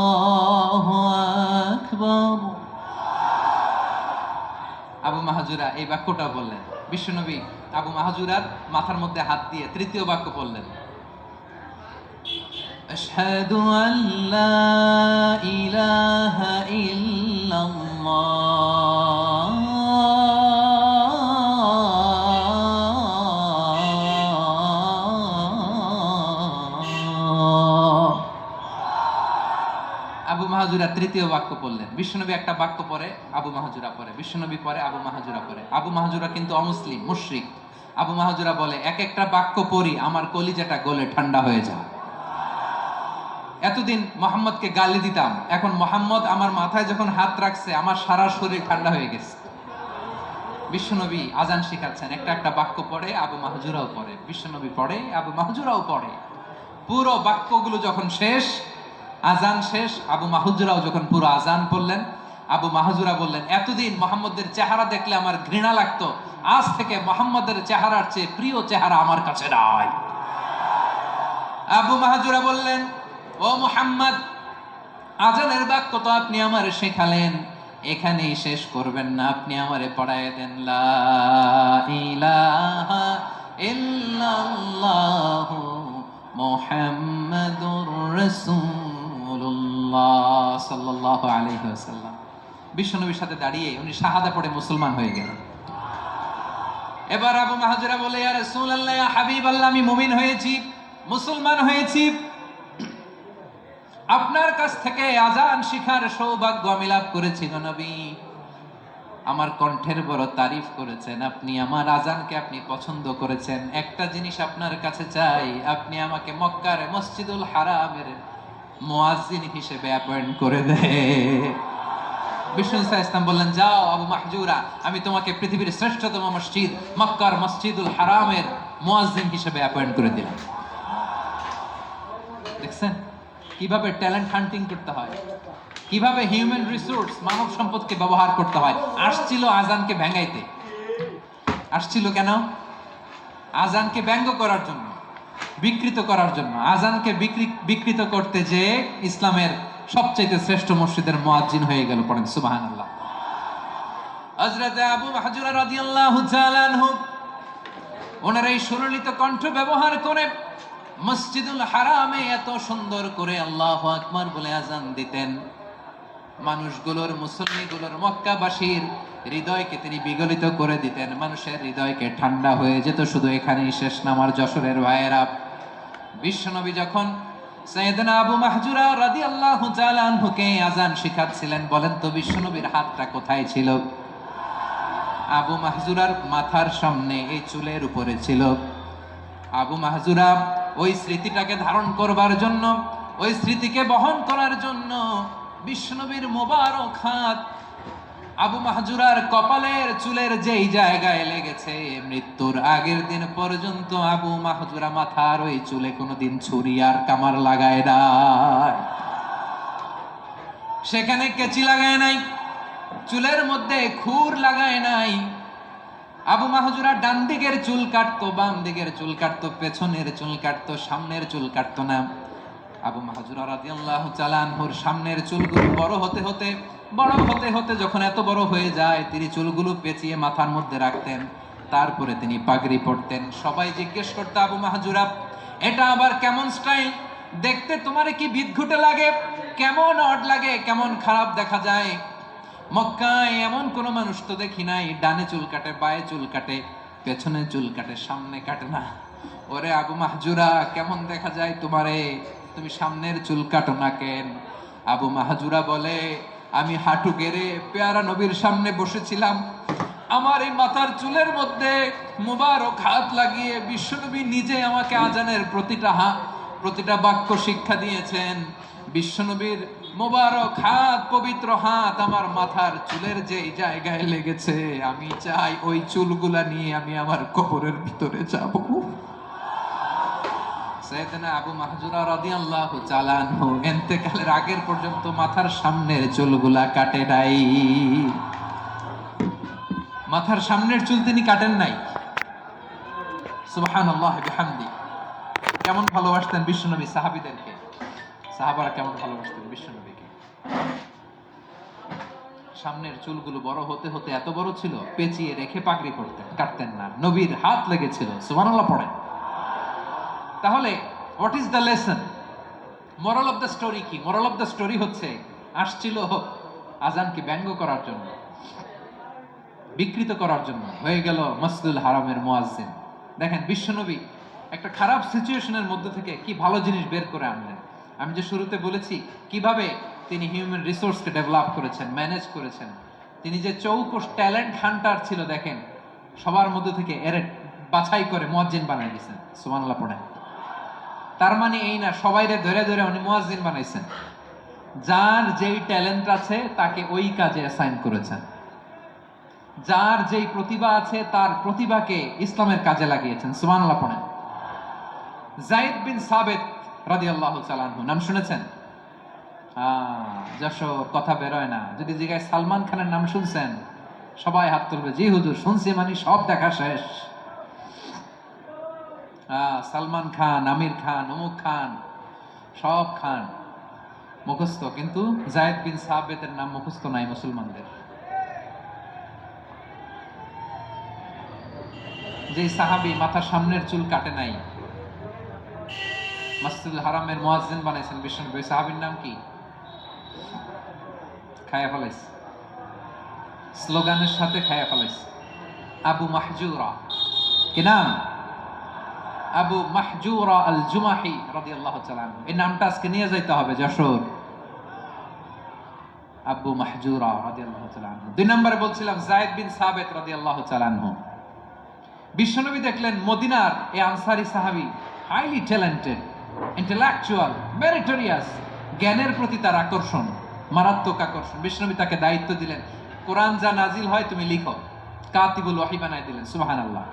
Speaker 1: আল্লাহু আকবার। আবু মাহাজুরা এই বাক্যটা বললেন। বিশ্বনবী আবু মাহাজুরার মাথার মধ্যে হাত দিয়ে তৃতীয় বাক্য বললেন, আশহাদু আল্লা ইলাহা ইল্লাল্লাহ আবু মাহাজুরা তৃতীয় বাক্য পড়লেন। বিশ্বনবী একটা বাক্য পরে আবু মাহাজুরা পরে, বিশ্বনবী পরে আবু মাহাজুরা পরে। আবু মাহাজুরা কিন্তু অমুসলিম, মুশরিক। আবু মাহাজুরা বলে, এক একটা বাক্য পড়ি আমার কলিজাটা গলে ঠান্ডা হয়ে যায়। এতদিন মোহাম্মদকে গালি দিতাম, এখন মোহাম্মদ আমার মাথায় যখন হাত রাখছে আমার সারা শরীর ঠান্ডা হয়ে গেছে। বিশ্বনবী আজান শিখাচ্ছেন, একটা একটা বাক্য পড়ে আবু মাহাজুরাও পড়ে, বিশ্বনবী পড়ে আবু মাহাজুরাও পড়ে। পুরো বাক্যগুলো যখন শেষ, আজান শেষ, আবু মাহাজুরাও যখন পুরো আজান পড়লেন, আবু মাহাজুরা বললেন, এতদিন মোহাম্মদের চেহারা দেখলে আমার ঘৃণা লাগতো, আজ থেকে মোহাম্মদের চেহারার চেয়ে প্রিয় চেহারা আমার কাছে নাই। আবু মাহাজুরা বললেন, ও মুহাম্মদ, আজানের বাক্য তো আপনি আমারে শেখালেন, এখানেই শেষ করবেন না, আপনি আমারে পড়ায় দেন, লা ইলাহা ইল্লাল্লাহু মুহাম্মাদুর রাসূলুল্লাহ সাল্লাল্লাহু আলাইহি ওয়াসাল্লাম। বিশ্বনবীর সাথে দাঁড়িয়ে উনি শাহাদা পড়ে মুসলমান হয়ে গেলেন। এবার আবু মাহাজুরা বলে, ইয়া রাসূলুল্লাহ, ইয়া হাবিবাল্লাহ, আমি মুমিন হয়েছি, মুসলমান হয়েছি, আপনার কাছ থেকে আজান শিখার সৌভাগ্য আমি লাভ করেছি গো নবী। আমার কণ্ঠের বড় তারিফ করেছেন আপনি, আমার আজানকে আপনি পছন্দ করেছেন। একটা জিনিস আপনার কাছে চাই, আপনি আমাকে মক্কার মসজিদুল হারামের মুয়াজ্জিন হিসেবে অ্যাপয়েন্ট করে দেন। বিষ্ণু ইসলাম বললেন, যাও আবু মাহজুরা, আমি তোমাকে পৃথিবীর শ্রেষ্ঠতম মসজিদ মক্কার মসজিদুল হারামের মুয়াজ্জিন হিসেবে অ্যাপয়েন্ট করে দিলাম। দেখছেন কিভাবে ট্যালেন্ট হান্টিং করতে হয়, কিভাবে হিউম্যান রিসোর্স মানব সম্পদকে ব্যবহার করতে হয়। আসছিল আজানকে ভেঙাইতে, আসছিল কেন? আজানকে ব্যঙ্গ করার জন্য, বিকৃত করার জন্য। আজানকে বিকৃত করতে যে ইসলামের সবচেয়ে শ্রেষ্ঠ মসজিদের মুয়াজ্জিন হয়ে গেল। পড়েন সুবহানাল্লাহ। হযরত আবু মাহজুরা রাদিয়াল্লাহু তাআলা আনহু ওনার এই সুললিত কণ্ঠ ব্যবহার করে মসজিদুল হারামে এত সুন্দর করে আল্লাহু আকবার বলে আজান দিতেন, মানুষগুলোর, মুসল্লিগুলোর, মক্কাবাসীর হৃদয়কে তিনি বিগলিত করে দিতেন, মানুষের হৃদয়কে ঠান্ডা হয়ে যেত। শুধু এখানেই শেষ না আমার যশোরের ভাইয়েরা। বিশ্বনবী যখন সাইয়েদনা আবু মাহজুরা রাদিয়াল্লাহু তাআলা আনহুকে আজান শিখাচ্ছিলেন, বলেন তো বিশ্বনবীর হাতটা কোথায় ছিল? আবু মাহজুরার মাথার সামনে, এই চুলের উপরে ছিল। আবু মাহজুরা ওই স্মৃতিটাকে ধারণ করবার জন্য, ওই স্মৃতিকে বহন করার জন্য বিশ্বনবীর মোবারক হাত আবু মাহজুরার কপালের চুলের যেই জায়গায় লেগেছে, মৃত্যুর আগের দিন পর্যন্ত আবু মাহজুরা মাথার ওই চুলে কোনোদিন ছুরি আর কামার লাগায় নাই, সেখানে কেচি লাগায় নাই, চুলের মধ্যে খুর লাগায় নাই। আবু মাহজুরা ডান দিকের চুল কাটতো, বাম দিকের চুল কাটতো, পেছনের চুল কাটতো, সামনের চুল কাটতো না। আবু মাহজুরা রাদিয়াল্লাহু তাআলা আনহুর সামনের চুলগুলো বড় হতে হতে যখন এত বড় হয়ে যায়, তিনি চুলগুলো পেঁচিয়ে মাথার মধ্যে রাখতেন, তারপরে তিনি পাগড়ি পরতেন। সবাই জিজ্ঞেস করতো, আবু মাহজুরা, এটা আবার কেমন স্টাইল? দেখতে তোমার কি বিদঘুটে লাগে? কেমন অড লাগে? কেমন খারাপ দেখা যায়? মক্কায় এমন কোন মানুষ তো দেখি নাই, ডানে চুল কাটে, বায়ে চুল কাটে, পেছনে চুল কাটে, সামনে কাটে না। ওরে আবু মাহজুরা, কেমন দেখা যায় তোমারে? তুমি সামনের চুল কাটো না কেন? আবু মাহজুরা বলে, আমি হাঁটু গেড়ে পেয়ারা নবীর সামনে বসেছিলাম, আমার এই মাথার চুলের মধ্যে মুবারক হাত লাগিয়ে বিশ্বনবী নিজে আমাকে আজানের প্রতিটা বাক্য শিক্ষা দিয়েছেন। বিশ্বনবীর মোবারক হাত, পবিত্র হাত আমার মাথার চুলের যেই জায়গায় লেগেছে, আমি চাই ওই চুলগুলা নিয়ে আমি আমার কবরের ভিতরে যাব। সাইয়েদনা আবু মাহজুরা রাদিয়াল্লাহু তাআলা আনহু ইন্তেকালের আগের পর্যন্ত মাথার সামনের চুলগুলা কাটে নাই। মাথার সামনের চুল তিনি কাটেন নাই। সুবহানাল্লাহ বিহামদি। কেমন ভালোবাসতেন বিশ্বনবী সাহাবীদেরকে, সাহাবারা কেমন ভালোবাসতেন বিশ্বনবীকে। সামনের চুলগুলো বড় হতে হতে এত বড় ছিল, পেঁচিয়ে রেখে পাগড়ি করতেন, কাটতেন না। নবীর হাত লেগেছিল। সুবহানাল্লাহ পড়েন। তাহলে what is the lesson, moral of the story কি? মোরাল অফ দ্য স্টোরি হচ্ছে, আসছিল আজানকে ব্যঙ্গ করার জন্য, বিকৃত করার জন্য, হয়ে গেল মসজিদুল হারামের মুয়াজ্জিন। দেখেন বিশ্বনবী একটা খারাপ সিচুয়েশনের মধ্যে থেকে কি ভালো জিনিস বের করে আনলেন। আমি যে শুরুতে বলেছি কিভাবে তিনি হিউম্যান রিসোর্সকে ডেভেলপ করেছেন, ম্যানেজ করেছেন। তিনি যে চৌকস ট্যালেন্ট হান্টার ছিল, দেখেন সবার মধ্যে থেকে এর বাছাই করে মুয়াজ্জিন বানিয়ে দিয়েছেন। সুবহানাল্লাহ পড়েন। তার মানে এই না সবাইরে ধরে ধরে উনি মুয়াজ্জিন বানাইছেন। যার যেই ট্যালেন্ট আছে তাকে ওই কাজে অ্যাসাইন করেছেন। যার যেই প্রতিভা আছে তার প্রতিভাকে ইসলামের কাজে লাগিয়েছেন। সুবহানাল্লাহ পড়েন। যায়েদ বিন সাবিত রাদিয়াল্লাহু তাআলা আনহু নাম শুনেছেন? যশোর কথা বেরোয় না। যদি জিজ্ঞাসা সালমান খানের নাম শুনছেন, সবাই হাত তুলবে, জি হুজুর শুনছি, মানে সব দেখা শেষ। সালমান খান, আমির খান, অমুক খান, সব খান মুখস্থ, কিন্তু যায়েদ বিন সাবিতের নাম মুখস্থ নাই মুসলমানদের। যে সাহাবী মাথার সামনের চুল কাটে নাই, মসজিদুল হারামের মুয়াজ্জিন বানাইছেন বিশ্বনবী, সাহাবীর নাম কি? খায়া ফেলাইছে, স্লোগানের সাথে খায়া ফেলাইছে। আবু মাহজুরা। কি নাম? আবু মাহজুরা আল জুমাহি রাদিয়াল্লাহু তাআলা আনহু। এই নামটা আজকে নিয়ে যাইতে হবে যশোর। আবু মাহজুরা রাদিয়াল্লাহু তাআলা আনহু। দুই নম্বরে বলছিলাম যায়েদ বিন সাবিত রাদিয়াল্লাহু তাআলা আনহু। বিশ্বনবী দেখলেন মদিনার এই আনসারী সাহাবী হাইলি ট্যালেন্টেড, ইন্টেলেকচুয়াল, মেরিটোরিয়াস, জ্ঞানের প্রতি তার আকর্ষণ, মারাত্মক আকর্ষণ। বিশ্বনবী তাকে দায়িত্ব দিলেন, কোরআন যা নাজিল হয় তুমি লিখো, কাতিবুল ওয়াহি বানায় দিলেন। সুবহানাল্লাহ।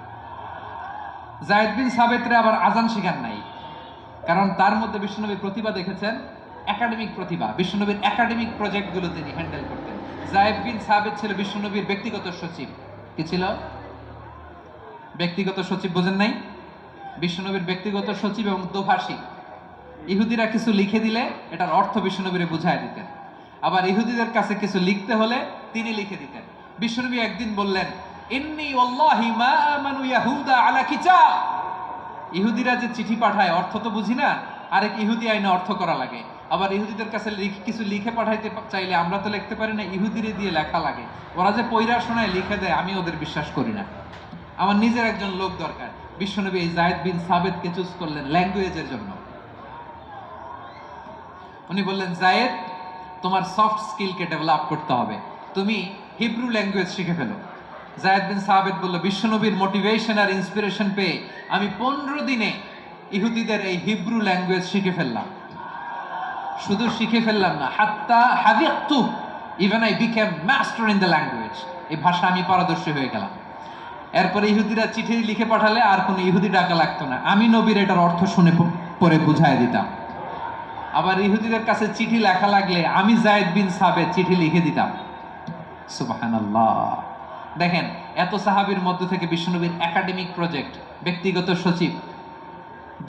Speaker 1: যায়েদ বিন সাবিতরে আবার আজান শিখান নাই, কারণ তার মধ্যে বিশ্বনবী প্রতিভা দেখেছেন, একাডেমিক প্রতিভা। বিশ্বনবীর একাডেমিক প্রজেক্টগুলো তিনি হ্যান্ডেল করতেন। যায়েদ বিন সাবিত ছিল বিশ্বনবীর ব্যক্তিগত সচিব। কি ছিল? ব্যক্তিগত সচিব। বোঝেন নাই? বিশ্বনবীর ব্যক্তিগত সচিব এবং দোভাষী। ইহুদিরা কিছু লিখে দিলে এটার অর্থ বিশ্বনবীরে বুঝায় দিতেন, আবার ইহুদিদের কাছে কিছু লিখতে হলে তিনি লিখে দিতেন। বিশ্বনবী একদিন বললেন, ইন্নী ওয়াল্লাহি মা আমানু ইয়াহুদা আলা কিতাব। ইহুদিরা যে চিঠি পাঠায় অর্থ তো বুঝি না, আরেক ইহুদি আইনে অর্থ করা লাগে। আবার ইহুদিদের কাছে কিছু লিখে পাঠাইতে চাইলে আমরা তো লিখতে পারি না, ইহুদিরে দিয়ে লেখা লাগে। ওরা যে পয়রা শোনায় লিখে দেয়, আমি ওদের বিশ্বাস করি না। আমার নিজের একজন লোক দরকার। বিশ্বনবী এই যায়েদ বিন সাবিতকে চুজ করলেন ল্যাঙ্গুয়েজের জন্য। উনি বললেন, যায়েদ তোমার সফট স্কিলকে ডেভেলপ করতে হবে, তুমি হিব্রু ল্যাঙ্গুয়েজ শিখে ফেলো। যায়েদ বিন সাবিত বলল, বিশ্বনবীর মোটিভেশন আর ইন্সপিরেশন পেয়ে আমি 15 দিনে ইহুদিদের এই হিব্রু ল্যাঙ্গুয়েজ শিখে ফেললাম। শুধু শিখে ফেললাম না, হাত্তা হাদিয়াতু, even I became master in the language. এই ভাষা আমি পারদর্শী হয়ে গেলাম। এরপরে ইহুদিরা চিঠি লিখে পাঠালে আর কোনো ইহুদি ডাকা লাগতো না, আমি নবীর এটার অর্থ শুনে পরে বুঝাই দিতাম। আবার ইহুদিদের কাছে চিঠি লেখা লাগলে আমি যায়েদ বিন সাবিত চিঠি লিখে দিতাম। সুবহানাল্লাহ। দেখেন এত সাহাবীর মধ্যে থেকে বিশ্বনবীর একাডেমিক প্রজেক্ট, ব্যক্তিগত সচিব,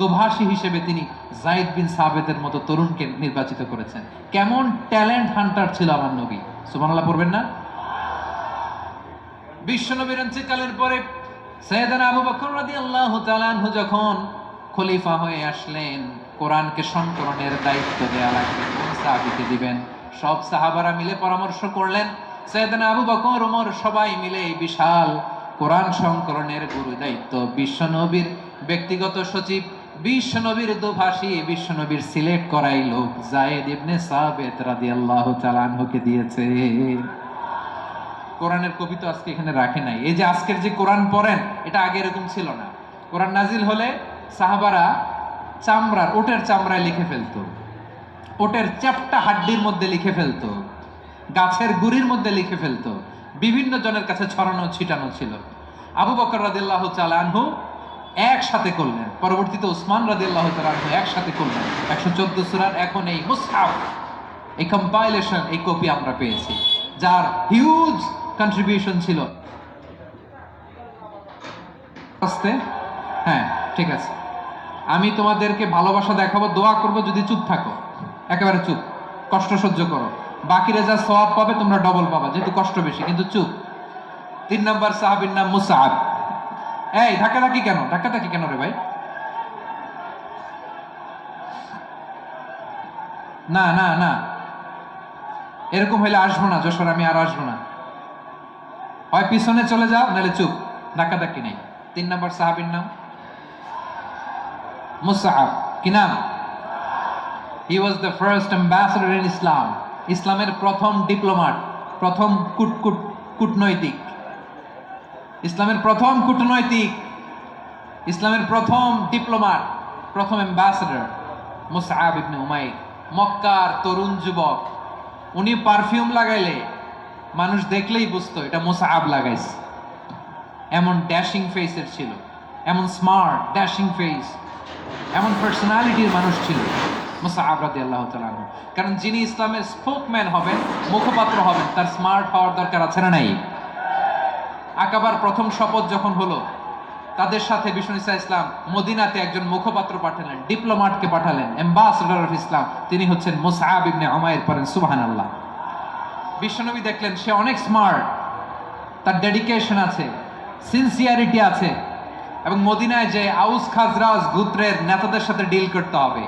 Speaker 1: দোভাষী হিসেবে তিনি যায়েদ বিন সাবিতের মতো তরুণকে নির্বাচিত করেছেন। কেমন ট্যালেন্ট হান্টার ছিল আমার নবী। সুবহানাল্লাহ পড়বেন না? বিশ্বনবীর ইন্তেকালের পরে সাইয়েদনা আবু বকর রাদিয়াল্লাহু তাআলা আনহু যখন খলিফা হয়ে আসলেন, কোরআনকে সংকলনের দায়িত্ব দেয়া লাগবে, কোন সাহাবীকে দিবেন? সব সাহাবারা মিলে পরামর্শ করলেন। সাইয়েদনা আবু বকর, ওমর সবাই মিলে এই বিশাল কোরআন সংকলনের গুরু দায়িত্ব বিশ্বনবীর ব্যক্তিগত সচিব, বিশ্বনবীর দোভাষী, বিশ্বনবীর সিলেক্ট করাই লোক যায়েদ ইবনে সাবিত রাদিয়াল্লাহু তাআলা আনহুকে দিয়েছে। কোরআনের কবি তো আজকে এখানে রাখে নাই। এই যে আজকের যে কোরআন পড়েন, এটা আগে এরকম ছিল না। কোরআন নাজিল হলে সাহাবারা চামড়ার, ওটের চামড়ায় লিখে ফেলতো, ওটের চ্যাপ্টা হাড্ডির মধ্যে লিখে ফেলতো, গাছের গুড়ির মধ্যে লিখে ফেলতো, বিভিন্ন জনের কাছে ছড়ানো ছিটানো ছিল। আবু বকর রাদিয়াল্লাহু তাআলা আনহু একসাথে করলেন। পরবর্তীতে উসমান রাদিয়াল্লাহু তাআলা আনহু একসাথে করলেন 114 সূরার। এখন এই মুসহাফ, এই কম্পাইলেশন, এই কপি আমরা পেয়েছি, যার হিউজ কন্ট্রিবিউশন ছিল। আস্তে, হ্যাঁ ঠিক আছে, আমি তোমাদেরকে ভালোবাসা দেখাবো, দোয়া করবো যদি চুপ থাকো, একেবারে চুপ, কষ্ট সহ্য করো, বাকিরা যা সওয়াব পাবে তোমরা ডবল পাবা, যেহেতু কষ্ট বেশি, কিন্তু চুপ। 3 নম্বর সাহাবীর নাম মুসআব। এই ধাক্কাধাক্কি কেন, ধাক্কাধাক্কি কেন রে ভাই? না না না, এরকম হইলে আসবো না যশোর, আমি আর আসবো না। হয় পিছনে চলে যাও, নাহলে চুপ, ধাক্কাধাক্কি নেই। 3 নম্বর সাহাবীর নাম মুসআব। কি নাম? He was the first ambassador in Islam. ইসলামের প্রথম ডিপ্লোমাট, প্রথম কূটনৈতিক, ইসলামের প্রথম কূটনৈতিক, ইসলামের প্রথম ডিপ্লোমাট, প্রথম অ্যাম্বাসেডর মুসআব ইবনে উমাইর। মক্কার তরুণ যুবক, উনি পারফিউম লাগাইলে মানুষ দেখলেই বুঝতো এটা মুসআব লাগাইছে। এমন ড্যাশিং ফেসের ছিল, এমন স্মার্ট ড্যাশিং ফেস, এমন পার্সোনালিটির মানুষ ছিল মুসআব রাদিয়াল্লাহু তাআলা আনহু। কারণ যিনি ইসলামের স্পোকম্যান হবেন, মুখপাত্র হবেন, তার স্মার্ট হওয়ার দরকার আছে না নাই? আকাবার প্রথম শপথ যখন হলো, তাদের সাথে বিষ্ণু ইসা ইসলাম মদিনাতে একজন মুখপাত্র পাঠালেন, ডিপ্লোমাটকে পাঠালেন, অ্যাম্বাসেডর অফ ইসলাম, তিনি হচ্ছেন মুসআব ইবনে উমাইর। পড়েন সুবহানাল্লাহ। বিশ্বনবী দেখলেন সে অনেক স্মার্ট, তার ডেডিকেশন আছে, সিনসিয়ারিটি আছে, এবং মদিনায় যে আউস খাজরাজ গোত্রের নেতাদের সাথে ডিল করতে হবে,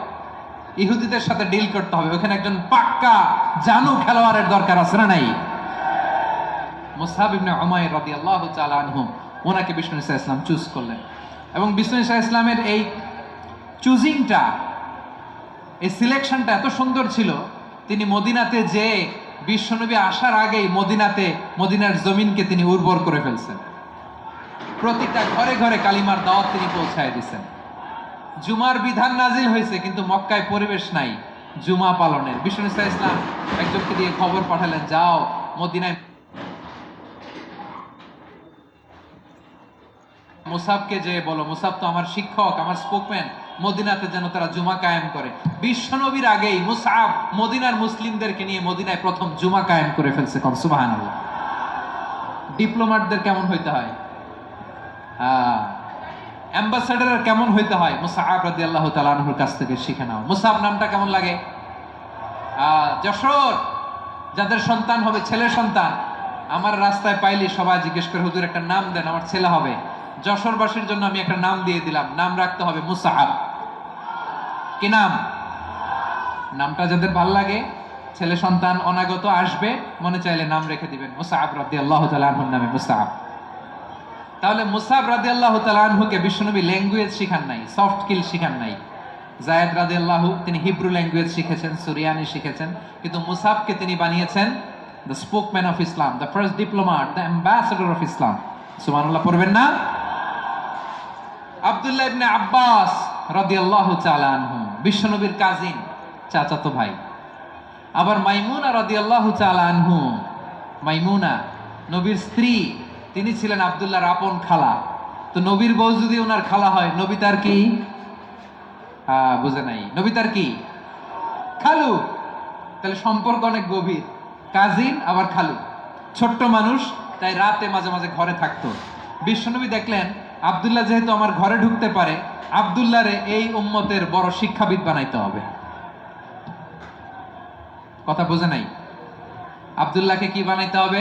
Speaker 1: ইহুদিদের সাথে ডিল করতে হবে, ওখানে একজন পাক্কা জানু খেলোয়াড়ের দরকার আছে না নাই? মুসআব ইবনে উমাইর রাদিয়াল্লাহু তাআলা আনহু, ওনাকে বিষ্ণু ইসা ইসলাম চুজ করলেন। এবং বিষ্ণু ইসা ইসলামের এই চুজিংটা, এই সিলেকশনটা এত সুন্দর ছিল, তিনি মদিনাতে যে বিশ্বনবী আসার আগেই মদিনার জমিনকে তিনি উর্বর করে ফেলছেন। প্রতিটা ঘরে ঘরে কালিমার দাওয়াত তিনি পৌঁছায় দিয়েছেন। জুমার বিধান নাজিল হয়েছে, কিন্তু মক্কায় পরিবেশ নাই জুমা পালনের। বিষ্ণু ইসা ইসলাম একজনকে দিয়ে খবর পাঠালেন, যাও মদিনায় মুসাবকে যে বলো, মুসাব তো আমার শিক্ষক, আমার স্পোকম্যান, মদিনাতে যেন তারা জুমা কায়েম করে। বিশ্বনবীর আগেই মুসআব মদিনার মুসলিমদেরকে নিয়ে মদিনায় প্রথম জুমা কায়েম করে ফেলছে। কোন সুবহানাল্লাহ। ডিপ্লোম্যাটদের কেমন হইতে হয়, অ্যাম্বাসেডারের কেমন হইতে হয়, মুসআব রাদিয়াল্লাহু তাআলা আনহুর কাছ থেকে শিখে নাও। মুসআব নামটা কেমন লাগে? যশোর যাদের সন্তান হবে, ছেলে সন্তান, আমার রাস্তায় পাইলি সবাই জিজ্ঞেস করে, হুজুর একটা নাম দেন, আমার ছেলে হবে। যশোরবাসীর জন্য আমি একটা নাম দিয়ে দিলাম, নাম রাখতে হবে মুসআব। কি নাম? নামটা যাদের ভাল লাগে, ছেলে সন্তান অনাগত আসবে, মনে চাইলে নাম রেখে দিবেন মুসআব রাদিয়াল্লাহু তাআলা আনহুর নামে মুসআব। তাহলে মুসআব রাদিয়াল্লাহু তাআলা আনহুকে বিশ্বনবী ল্যাঙ্গুয়েজ শিখান নাই, সফট স্কিল শিখান নাই। যায়েদ রাদিয়াল্লাহু, তিনি হিব্রু ল্যাঙ্গুয়েজ শিখেছেন, সুরিয়ানি শিখেছেন, কিন্তু মুসআবকে তিনি বানিয়েছেন the spokesman of Islam, the first diplomat, the ambassador of Islam. সুবহানাল্লাহ পড়বেন না? আব্দুল্লাহ ইবনে আব্বাস রাদিয়াল্লাহু তাআলা আনহু, বিশ্বনবীর কাজিন, চাচাতো ভাই। আবার মাইমুনা রাদিয়াল্লাহু তাআলা আনহু, মাইমুনা নবীর স্ত্রী, তিনি ছিলেন আব্দুল্লাহর আপন খালা। তো নবীর বউ যদি ওনার খালা হয়, নবী তার কি? বুঝে নাই, নবী তার কি? খালু। তাহলে সম্পর্ক অনেক গভীর, কাজিন আবার খালু, ছোট্ট মানুষ, তাই রাতে মাঝে মাঝে ঘরে থাকতো। বিশ্বনবী দেখলেন আব্দুল্লাহ যেহেতু আমার ঘরে ঢুকতে পারে, আব্দুল্লাহরে এই উম্মতের বড় শিক্ষাবিদ বানাইতে হবে। কথা বোঝে নাই? আব্দুল্লাহকে কি বানাইতে হবে?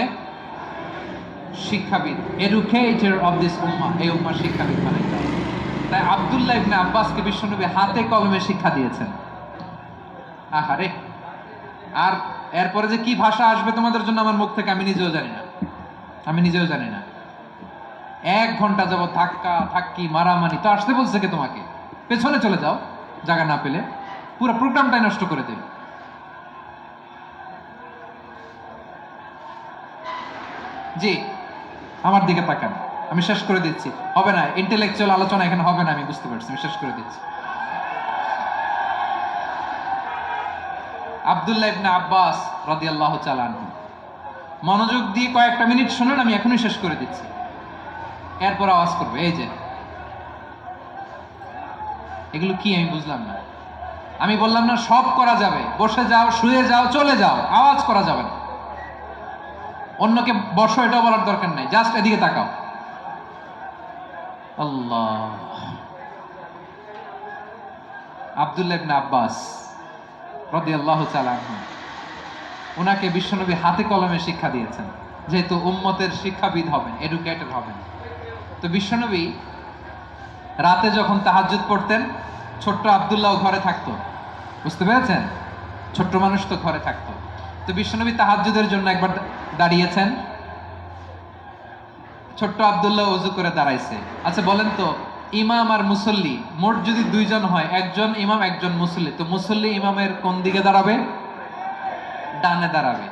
Speaker 1: শিক্ষাবিদ, এডুকেটর অফ দিস উম্মাহ, এই উম্মার শিক্ষাবিদ বানাইতে হবে। তাই আব্দুল্লাহ ইবনে আব্বাসকে বিশ্বনবী হাতে কলমে শিক্ষা দিয়েছেন। আহারে, আর এরপরে যে কি ভাষা আসবে তোমাদের জন্য আমার মুখ থেকে, আমি নিজেও জানি না, আমি নিজেও জানি না। 1 ঘন্টা যাবত ধাক্কা ধাক্কি মারামারি। তো আসতে বলছে কে তোমাকে? পেছনে চলে যাও, জায়গা না পেলে, পুরো প্রোগ্রামটাই নষ্ট করে দেবে। জি, আমার দিকে তাকান, আমি শেষ করে দিচ্ছি। হবে না, ইন্টেলেকচুয়াল আলোচনা এখানে হবে না, আমি বুঝতে পারছি, আমি শেষ করে দিচ্ছি। আব্দুল্লাহ ইবনে আব্বাস রাদিয়াল্লাহু তাআলা আনহু, মনোযোগ দিয়ে কয়েকটা মিনিট শুনুন, আমি এখনই শেষ করে দিচ্ছি, এরপর আওয়াজ করবে। এই যে এগুলো কি আমি বুঝলাম না। আমি বললাম না সব করা যাবে, বসে যাও, শুয়ে যাও, চলে যাও, আওয়াজ করা যাবে না। অন্যকে বসো এটাও বলার দরকার নাই, জাস্ট এদিকে তাকাও। আল্লাহ। আব্দুল্লাহ ইবনে আব্বাস রাদিয়াল্লাহু তাআলা আনহু, ওনাকে বিশ্বনবী হাতে কলমে শিক্ষা দিয়েছেন, যেহেতু উম্মতের শিক্ষাবিদ হবেন, এডুকেটেড হবেন। তো বিশ্বনবী রাতে যখন তাহাজ্জুদ পড়তেন, ছোট্ট আব্দুল্লাহ ঘরে থাকতো। বুঝতে পেরেছেন? ছোট্ট মানুষ তো ঘরে থাকতো। তো বিশ্বনবী তাহাজ্জুদের জন্য একবার দাঁড়িয়েছেন, ছোট্ট আব্দুল্লাহ ওযু করে দাঁড়াইছে। আচ্ছা বলেন তো, ইমাম আর মুসল্লি মোট যদি দুইজন হয়, একজন ইমাম একজন মুসল্লি, তো মুসল্লি ইমামের কোন দিকে দাঁড়াবে? ডানে দাঁড়াবে।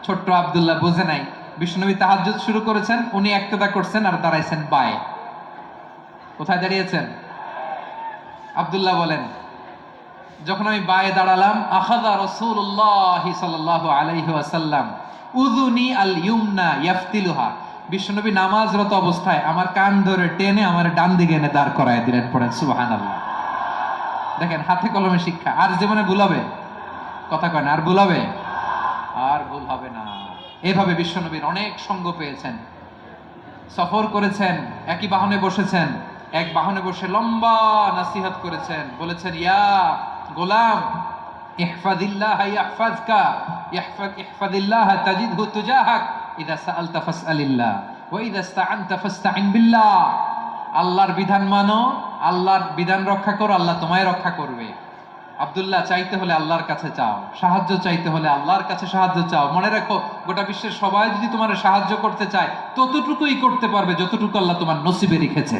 Speaker 1: ছোট্ট আব্দুল্লাহ বুঝে নাই, বিশ্বনবী তাহাজ্জুদ শুরু করেছেন, উনি একতেদা করছেন আর দাঁড়াইছেন বায়ে। কোথায় দাঁড়িয়েছেন? আব্দুল্লাহ বলেন, যখন আমি বায়ে দাঁড়ালাম, আখাযা রাসূলুল্লাহ সাল্লাল্লাহু আলাইহি ওয়াসাল্লাম উযুনি আল ইউমনা ইয়াফতিলুহা, বিশ্বনবী নামাজরত অবস্থায় আমার কান ধরে টেনে আমার ডান দিকে এনে দাঁড় করায় দিলেন। পড়েন সুবহানাল্লাহ। দেখেন, হাতে কলমে শিক্ষা। আর জীবনে ভুল হবে? কথা কয় না, আর ভুল হবে? আর ভুল হবে না। এভাবে বিশ্বনবীর অনেক সঙ্গ পেয়েছেন, সফর করেছেন, একই বাহনে বসেছেন, এক বাহনে বসে লম্বা নাসিহত করেছেন, বলেছেন, ইয়া গোলাম ইহফাজিল্লাহ ইয়াহফাজকা, ইহফাজিল্লাহ তাজিদহু তুজাহাক, ইযা সাআলতা ফাসআলিল্লাহ ওয়া ইযা ইসতাআনতা ফাসতাইন বিল্লাহ। আল্লাহর বিধান মানো, আল্লাহর বিধান রক্ষা করো, আল্লাহ তোমায় রক্ষা করবে। আব্দুল্লাহ, চাইতে হলে আল্লাহর কাছে চাও, সাহায্য চাইতে হলে আল্লাহর কাছে সাহায্য চাও। মনে রাখো, গোটা বিশ্বের সবাই যদি তোমার সাহায্য করতে চায়, ততটুকুই করতে পারবে যতটুকু আল্লাহ তোমার নসিবে রেখেছে।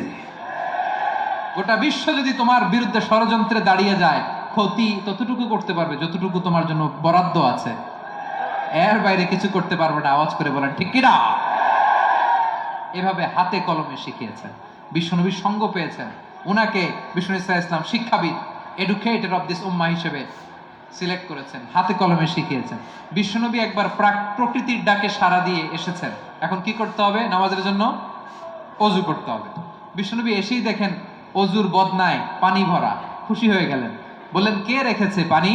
Speaker 1: গোটা বিশ্ব যদি তোমার বিরুদ্ধে ষড়যন্ত্রে দাঁড়িয়ে যায়, ক্ষতি ততটুকু করতে পারবে যতটুকু তোমার জন্য বরাদ্দ আছে। এর বাইরে কিছু করতে পারবে না। আওয়াজ করে বলেন ঠিক কিনা? এভাবে হাতে কলমে শিখিয়েছেন, বিশ্বনবীর সঙ্গ পেয়েছেন। উনাকে বিষ্ণু ইসলাম শিক্ষাবিদ, এডুকেটেড অফ দিস উম্মাহ হিসেবে সিলেক্ট করেছেন, হাতে কলমে শিখিয়েছেন। বিশ্বনবী একবার প্রকৃতির ডাকে সাড়া দিয়ে এসেছেন। এখন কি করতে হবে? নামাজের জন্য অজু করতে হবে। বিশ্বনবী এসেই দেখেন অজুর বদনায় পানি ভরা, খুশি হয়ে গেলেন, বললেন, কে রেখেছে পানি?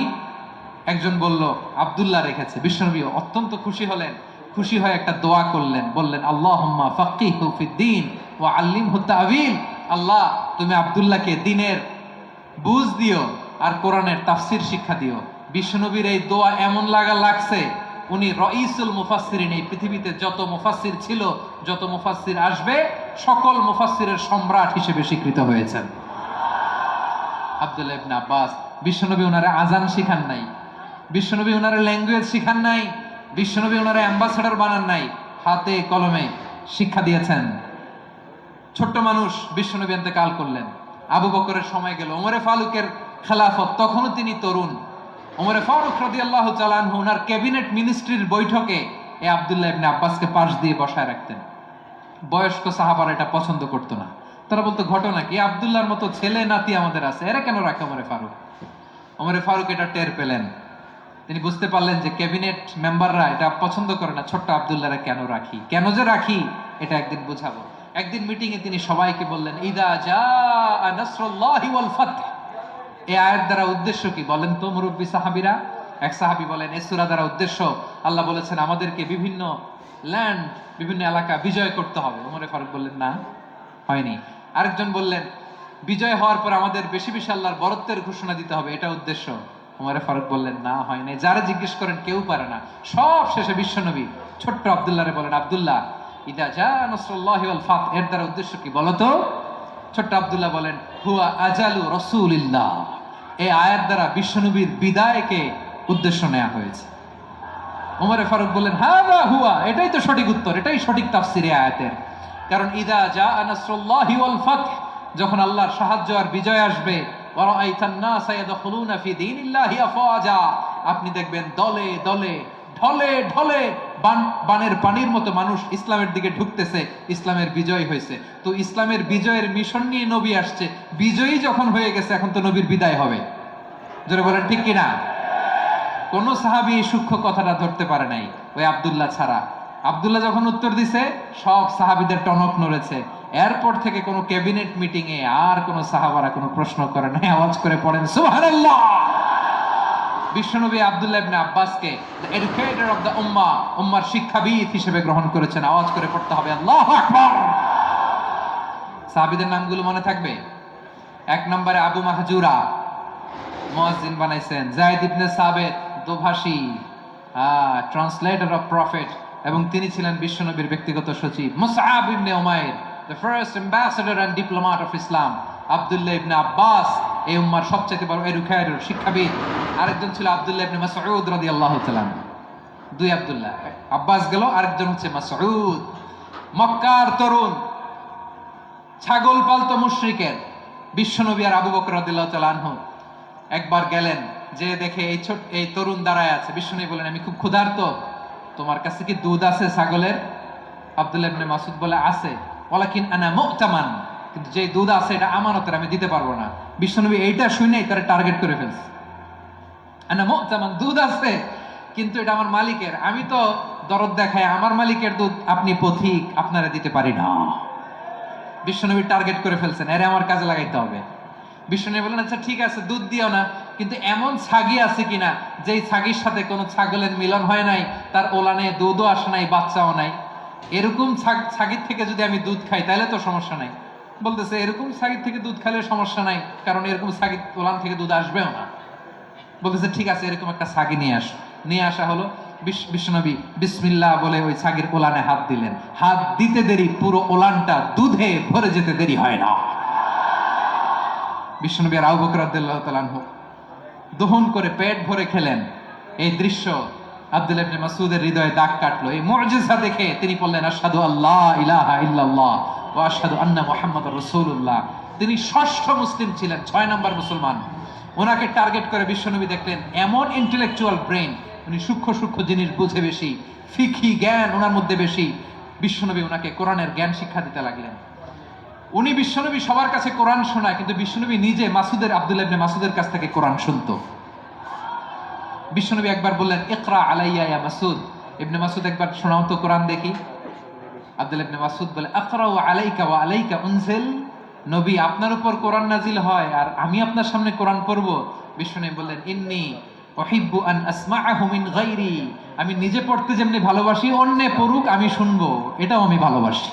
Speaker 1: একজন বলল, আব্দুল্লাহ রেখেছে। বিশ্বনবী অত্যন্ত খুশি হলেন, খুশি হয়ে একটা দোয়া করলেন, বললেন, আল্লাহুম্মা ফাক্কিহু ফিদ্দীন ওয়া আল্লিমহু তা'ওয়ীল। আল্লাহ, তুমি আব্দুল্লাহকে দ্বীনের বুঝ দিও আর কোরআনের তাফসীর শিক্ষা দিও। বিশ্বনবীর এই দোয়া এমন লাগছে, উনি রাইসুল মুফাসসিরিন, এই পৃথিবীতে যত মুফাসসির ছিল, যত মুফাসসির আসবে, সকল মুফাসসিরের সম্রাট হিসেবে স্বীকৃত হয়েছেন। আব্দুল্লাহ ইবনে আব্বাস, বিশ্বনবী ওনারে আজান শিখান নাই, বিশ্বনবী ওনারে ল্যাঙ্গুয়েজ শিখান নাই, বিশ্বনবী ওনারে অ্যাম্বাসেডর বানান নাই, হাতে কলমে শিক্ষা দিয়েছেন। ছোট্ট মানুষ, বিশ্বনবী ইন্তেকাল করলেন, আবু বকরের সময় গেল, ওমরে ফারুকের খেলাফত, তখনও তিনি তরুণ। ওমরে ফারুক রাদিয়াল্লাহু তাআলা আনহু ওনার ক্যাবিনেট মিনিস্ট্রির বৈঠকে এই আব্দুল্লাহ ইবনে আব্বাসকে পাশ দিয়ে বসায় রাখতেন। বয়স্ক সাহাবারা এটা পছন্দ করতো না। তারা বলতো, ঘটনা কি? আব্দুল্লাহর মতো ছেলে নাতি আমাদের আছে, এরা কেন রাখে ওমরে ফারুক? ওমরে ফারুক এটা টের পেলেন, তিনি বুঝতে পারলেন যে ক্যাবিনেট মেম্বাররা এটা পছন্দ করে না, ছোট্ট আব্দুল্লাহরা কেন রাখি, কেন যে রাখি, এটা একদিন বুঝাবো। একদিন মিটিং এ তিনি সবাইকে বললেন, ইদা জাআ নাসরুল্লাহি ওয়াল ফাতহ। এই আয়াত দ্বারা উদ্দেশ্য কি বলেন তো মুরব্বী সাহাবীরা? এক সাহাবী বলেন, এই সূরা দ্বারা উদ্দেশ্য, আল্লাহ বলেছেন আমাদেরকে বিভিন্ন ল্যান্ড, বিভিন্ন এলাকা বিজয় করতে হবে। ওমরে ফারুক বললেন, না, হয়নি। আরেকজন বললেন, বিজয় হওয়ার পর আমাদের বেশি বেশি আল্লাহর বরত্বের ঘোষণা দিতে হবে, এটা উদ্দেশ্য। ওমরে ফারুক বললেন, না, হয় নাই। যারা জিজ্ঞেস করেন কেউ পারে না। সব শেষে বিশ্বনবী ছোট্ট আব্দুল্লাহরে বলেন, আব্দুল্লাহ, ইদা জাআ নাসরুল্লাহি ওয়াল ফাতহ, এর দ্বারা উদ্দেশ্য কি বলো তো? ছোট্ট আব্দুল্লাহ বলেন, হুয়া আজালু রাসূলিল্লাহ। এই আয়াত দ্বারা বিশ্বনবীর বিদায়কে উদ্দেশ্য নেওয়া হয়েছে। ওমরে ফারুক বললেন, হাযা হুয়া, এটাই তো সঠিক উত্তর, এটাই সঠিক তাফসীর এই আয়াতের। কারণ ইদা জাআ নাসরুল্লাহি ওয়াল ফাতহ, যখন আল্লাহর সাহায্য আর বিজয় আসবে, ওয়া রাআইতান নাসা ইয়াদখুলুনা ফি দীনিল্লাহি আফওয়াজা, আপনি দেখবেন দলে দলে, ঢলে ঢলে, বানের পানির মতো মানুষ ইসলামের দিকে ঢুকতেছে, ইসলামের বিজয় হয়েছে। তো ইসলামের বিজয়ের মিশন নিয়ে নবী আসছে, বিজয়ী যখন হয়ে গেছে, এখন তো নবীর বিদায় হবে। জোরে বলেন ঠিক কিনা? কোন সাহাবী এই সূক্ষ্ম কথাটা ধরতে পারে নাই, ওই আব্দুল্লাহ ছাড়া। আব্দুল্লাহ যখন উত্তর দিছে, সব সাহাবীদের টনক নড়েছে। এরপর থেকে কোনো ক্যাবিনেট মিটিং এ আর কোনো সাহাবারা কোনো প্রশ্ন করে নাই, আওয়াজ করে পড়েন সুবহানাল্লাহ। বিশ্বনবী আব্দুল্লাহ ইবনে আব্বাসকে দ্য এডুকেটর অফ দ্য উম্মাহ, উম্মার শিক্ষাবিদ হিসেবে গ্রহণ করেছেন। আওয়াজ করে পড়তে হবে আল্লাহু আকবার। সাহাবীদের নামগুলো মনে থাকবে। এক নম্বরে আবু মাহজুরা, মুয়াজ্জিন বানাইছেন। যায়েদ ইবনে সাবিত, দোভাষী, ট্রান্সলেটর অফ প্রফেট, এবং তিনি ছিলেন বিশ্বনবীর ব্যক্তিগত সচিব। Musab ibn Umair, the first ambassador and diplomat of Islam. Abdullah ibn Abbas, এই উম্মার সবচেয়ে বড় এডুকেটর, শিক্ষাবিদ। আরেকজন ছিল আব্দুল্লাহ ইবনে মাসউদ রাদিয়াল্লাহু তাআলা। দুই আব্দুল্লাহ, আব্বাস গেল, আরেকজন হচ্ছে মাসউদ। মক্কার তরুণ, ছাগল পালতো মুশরিকের বিশ্বনবী আর আবু বকর রাদিয়াল্লাহু তাআলা আনহু একবার গেলেন, যে দেখে এই তরুণ দাঁড়ায় আছে। বিশ্বনবী বলেন, আমি খুব ক্ষুধার্ত, তোমার কাছে কি দুধ আছে ছাগলের? আব্দুল্লাহ ইবনে মাসউদ বলে, আছে। ওয়ালাকিন আনা মুতামান, কিন্তু যে দুধ আছে এটা আমানতের, আমি দিতে পারবো না। বিশ্বনবী এইটা শুনেই তারে টার্গেট করে ফেলছে। আনা মুতামান, দুধ আছে কিন্তু এটা আমার মালিকের, আমি তো দরদ দেখায় আমার মালিকের দুধ আপনি পথিক, আপনারা দিতে পারি না। বিশ্বনবী টার্গেট করে ফেলছেন, এরে আমার কাজে লাগাইতে হবে। বিশ্বনবী বলেন, আচ্ছা ঠিক আছে, দুধ দিও না, কিন্তু এমন ছাগি আছে কিনা যেই ছাগির সাথে কোনো ছাগলের মিলন হয় নাই, তার ওলানে দুধও আসে নাই, বাচ্চাও নাই, এরকম ছাগির থেকে যদি আমি দুধ খাই তাহলে তো সমস্যা নাই। বলতেছে, এরকম ছাগির থেকে দুধ খাইলে সমস্যা নাই, কারণ এরকম ছাগির ওলান থেকে দুধ আসবেও না। বলতেছে, ঠিক আছে, এরকম একটা ছাগি নিয়ে আস। নিয়ে আসা হলো। বিশ্বনবী বিসমিল্লাহ বলে ওই ছাগির ওলানে হাত দিলেন। হাত দিতে দেরি, পুরো ওলানটা দুধে ভরে যেতে দেরি হয় না। বিশ্বনবী আর আবু বকর রাদিয়াল্লাহু তাআলা আনহু দহন করে পেট ভরে খেলেন। এই দৃশ্য আব্দুল্লাহ ইবনে মাসউদের হৃদয়ে দাগ কাটলো। এই মুজিজা দেখে তিনি বললেন, আশহাদু আল্লা ইলাহা ইল্লাল্লাহ ওয়া আশহাদু আন্না মুহাম্মাদুর রাসূলুল্লাহ। তিনি ষষ্ঠ মুসলিম ছিলেন, 6 নম্বর মুসলমান। ওনাকে টার্গেট করে বিশ্বনবী দেখলেন এমন ইন্টেলেকচুয়াল ব্রেন, উনি সূক্ষ্ম সূক্ষ্ম জিনিস বুঝে বেশি, ফিকহি জ্ঞান ওনার মধ্যে বেশি। বিশ্বনবী ওনাকে কোরআনের জ্ঞান শিক্ষা দিতে লাগলেন। উনি বিশ্বনবী সবার কাছে কোরআন শোনায়, কিন্তু বিশ্বনবী নিজে আব্দুল্লাহ ইবনে মাসউদের কাছ থেকে কোরআন শুনতো। বিশ্বনবী একবার বললেন, ইকরা আলাইয়া ইয়া মাসউদ। ইবনে মাসউদ, একবার শোনাও তো কোরআন দেখি। আব্দুল্লাহ ইবনে মাসউদ বলে, আকরাউ আলাইকা ওয়া আলাইকা উনজিল। নবী, আপনার উপর কোরআন নাজিল হয় আর আমি আপনার সামনে কোরআন পড়ব। বিশ্বনবী বললেন, ইন্নী উহিব্বু আন আসমাআহু মিন গায়রি। আমি নিজে পড়তে যেমনি ভালোবাসি, অন্যে পড়ুক আমি শুনবো, এটাও আমি ভালোবাসি।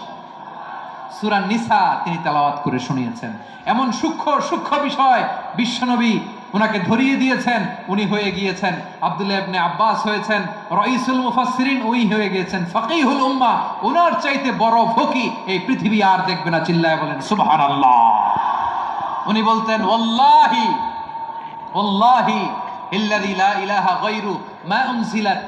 Speaker 1: সূরা নিসা তিনি তেলাওয়াত করে শুনিয়েছেন। এমন সূক্ষ্ম সূক্ষ্ম বিষয় বিশ্বনবী ওনাকে ধরিয়ে দিয়েছেন। উনি হয়ে গিয়েছেন, আব্দুল্লাহ ইবনে আব্বাস হয়েছেন রাইসুল মুফাসসিরিন, উনি হয়ে গিয়েছেন ফাকিহুল উম্মাহ। ওনার চাইতে বড় ফকিহ এই পৃথিবী আর দেখবে না। চিল্লায় বলেন সুবহানাল্লাহ। উনি বলতেন, ওয়াল্লাহি ওয়াল্লাহি ইল্লাযী লা ইলাহা গায়রু মা উনজিলাত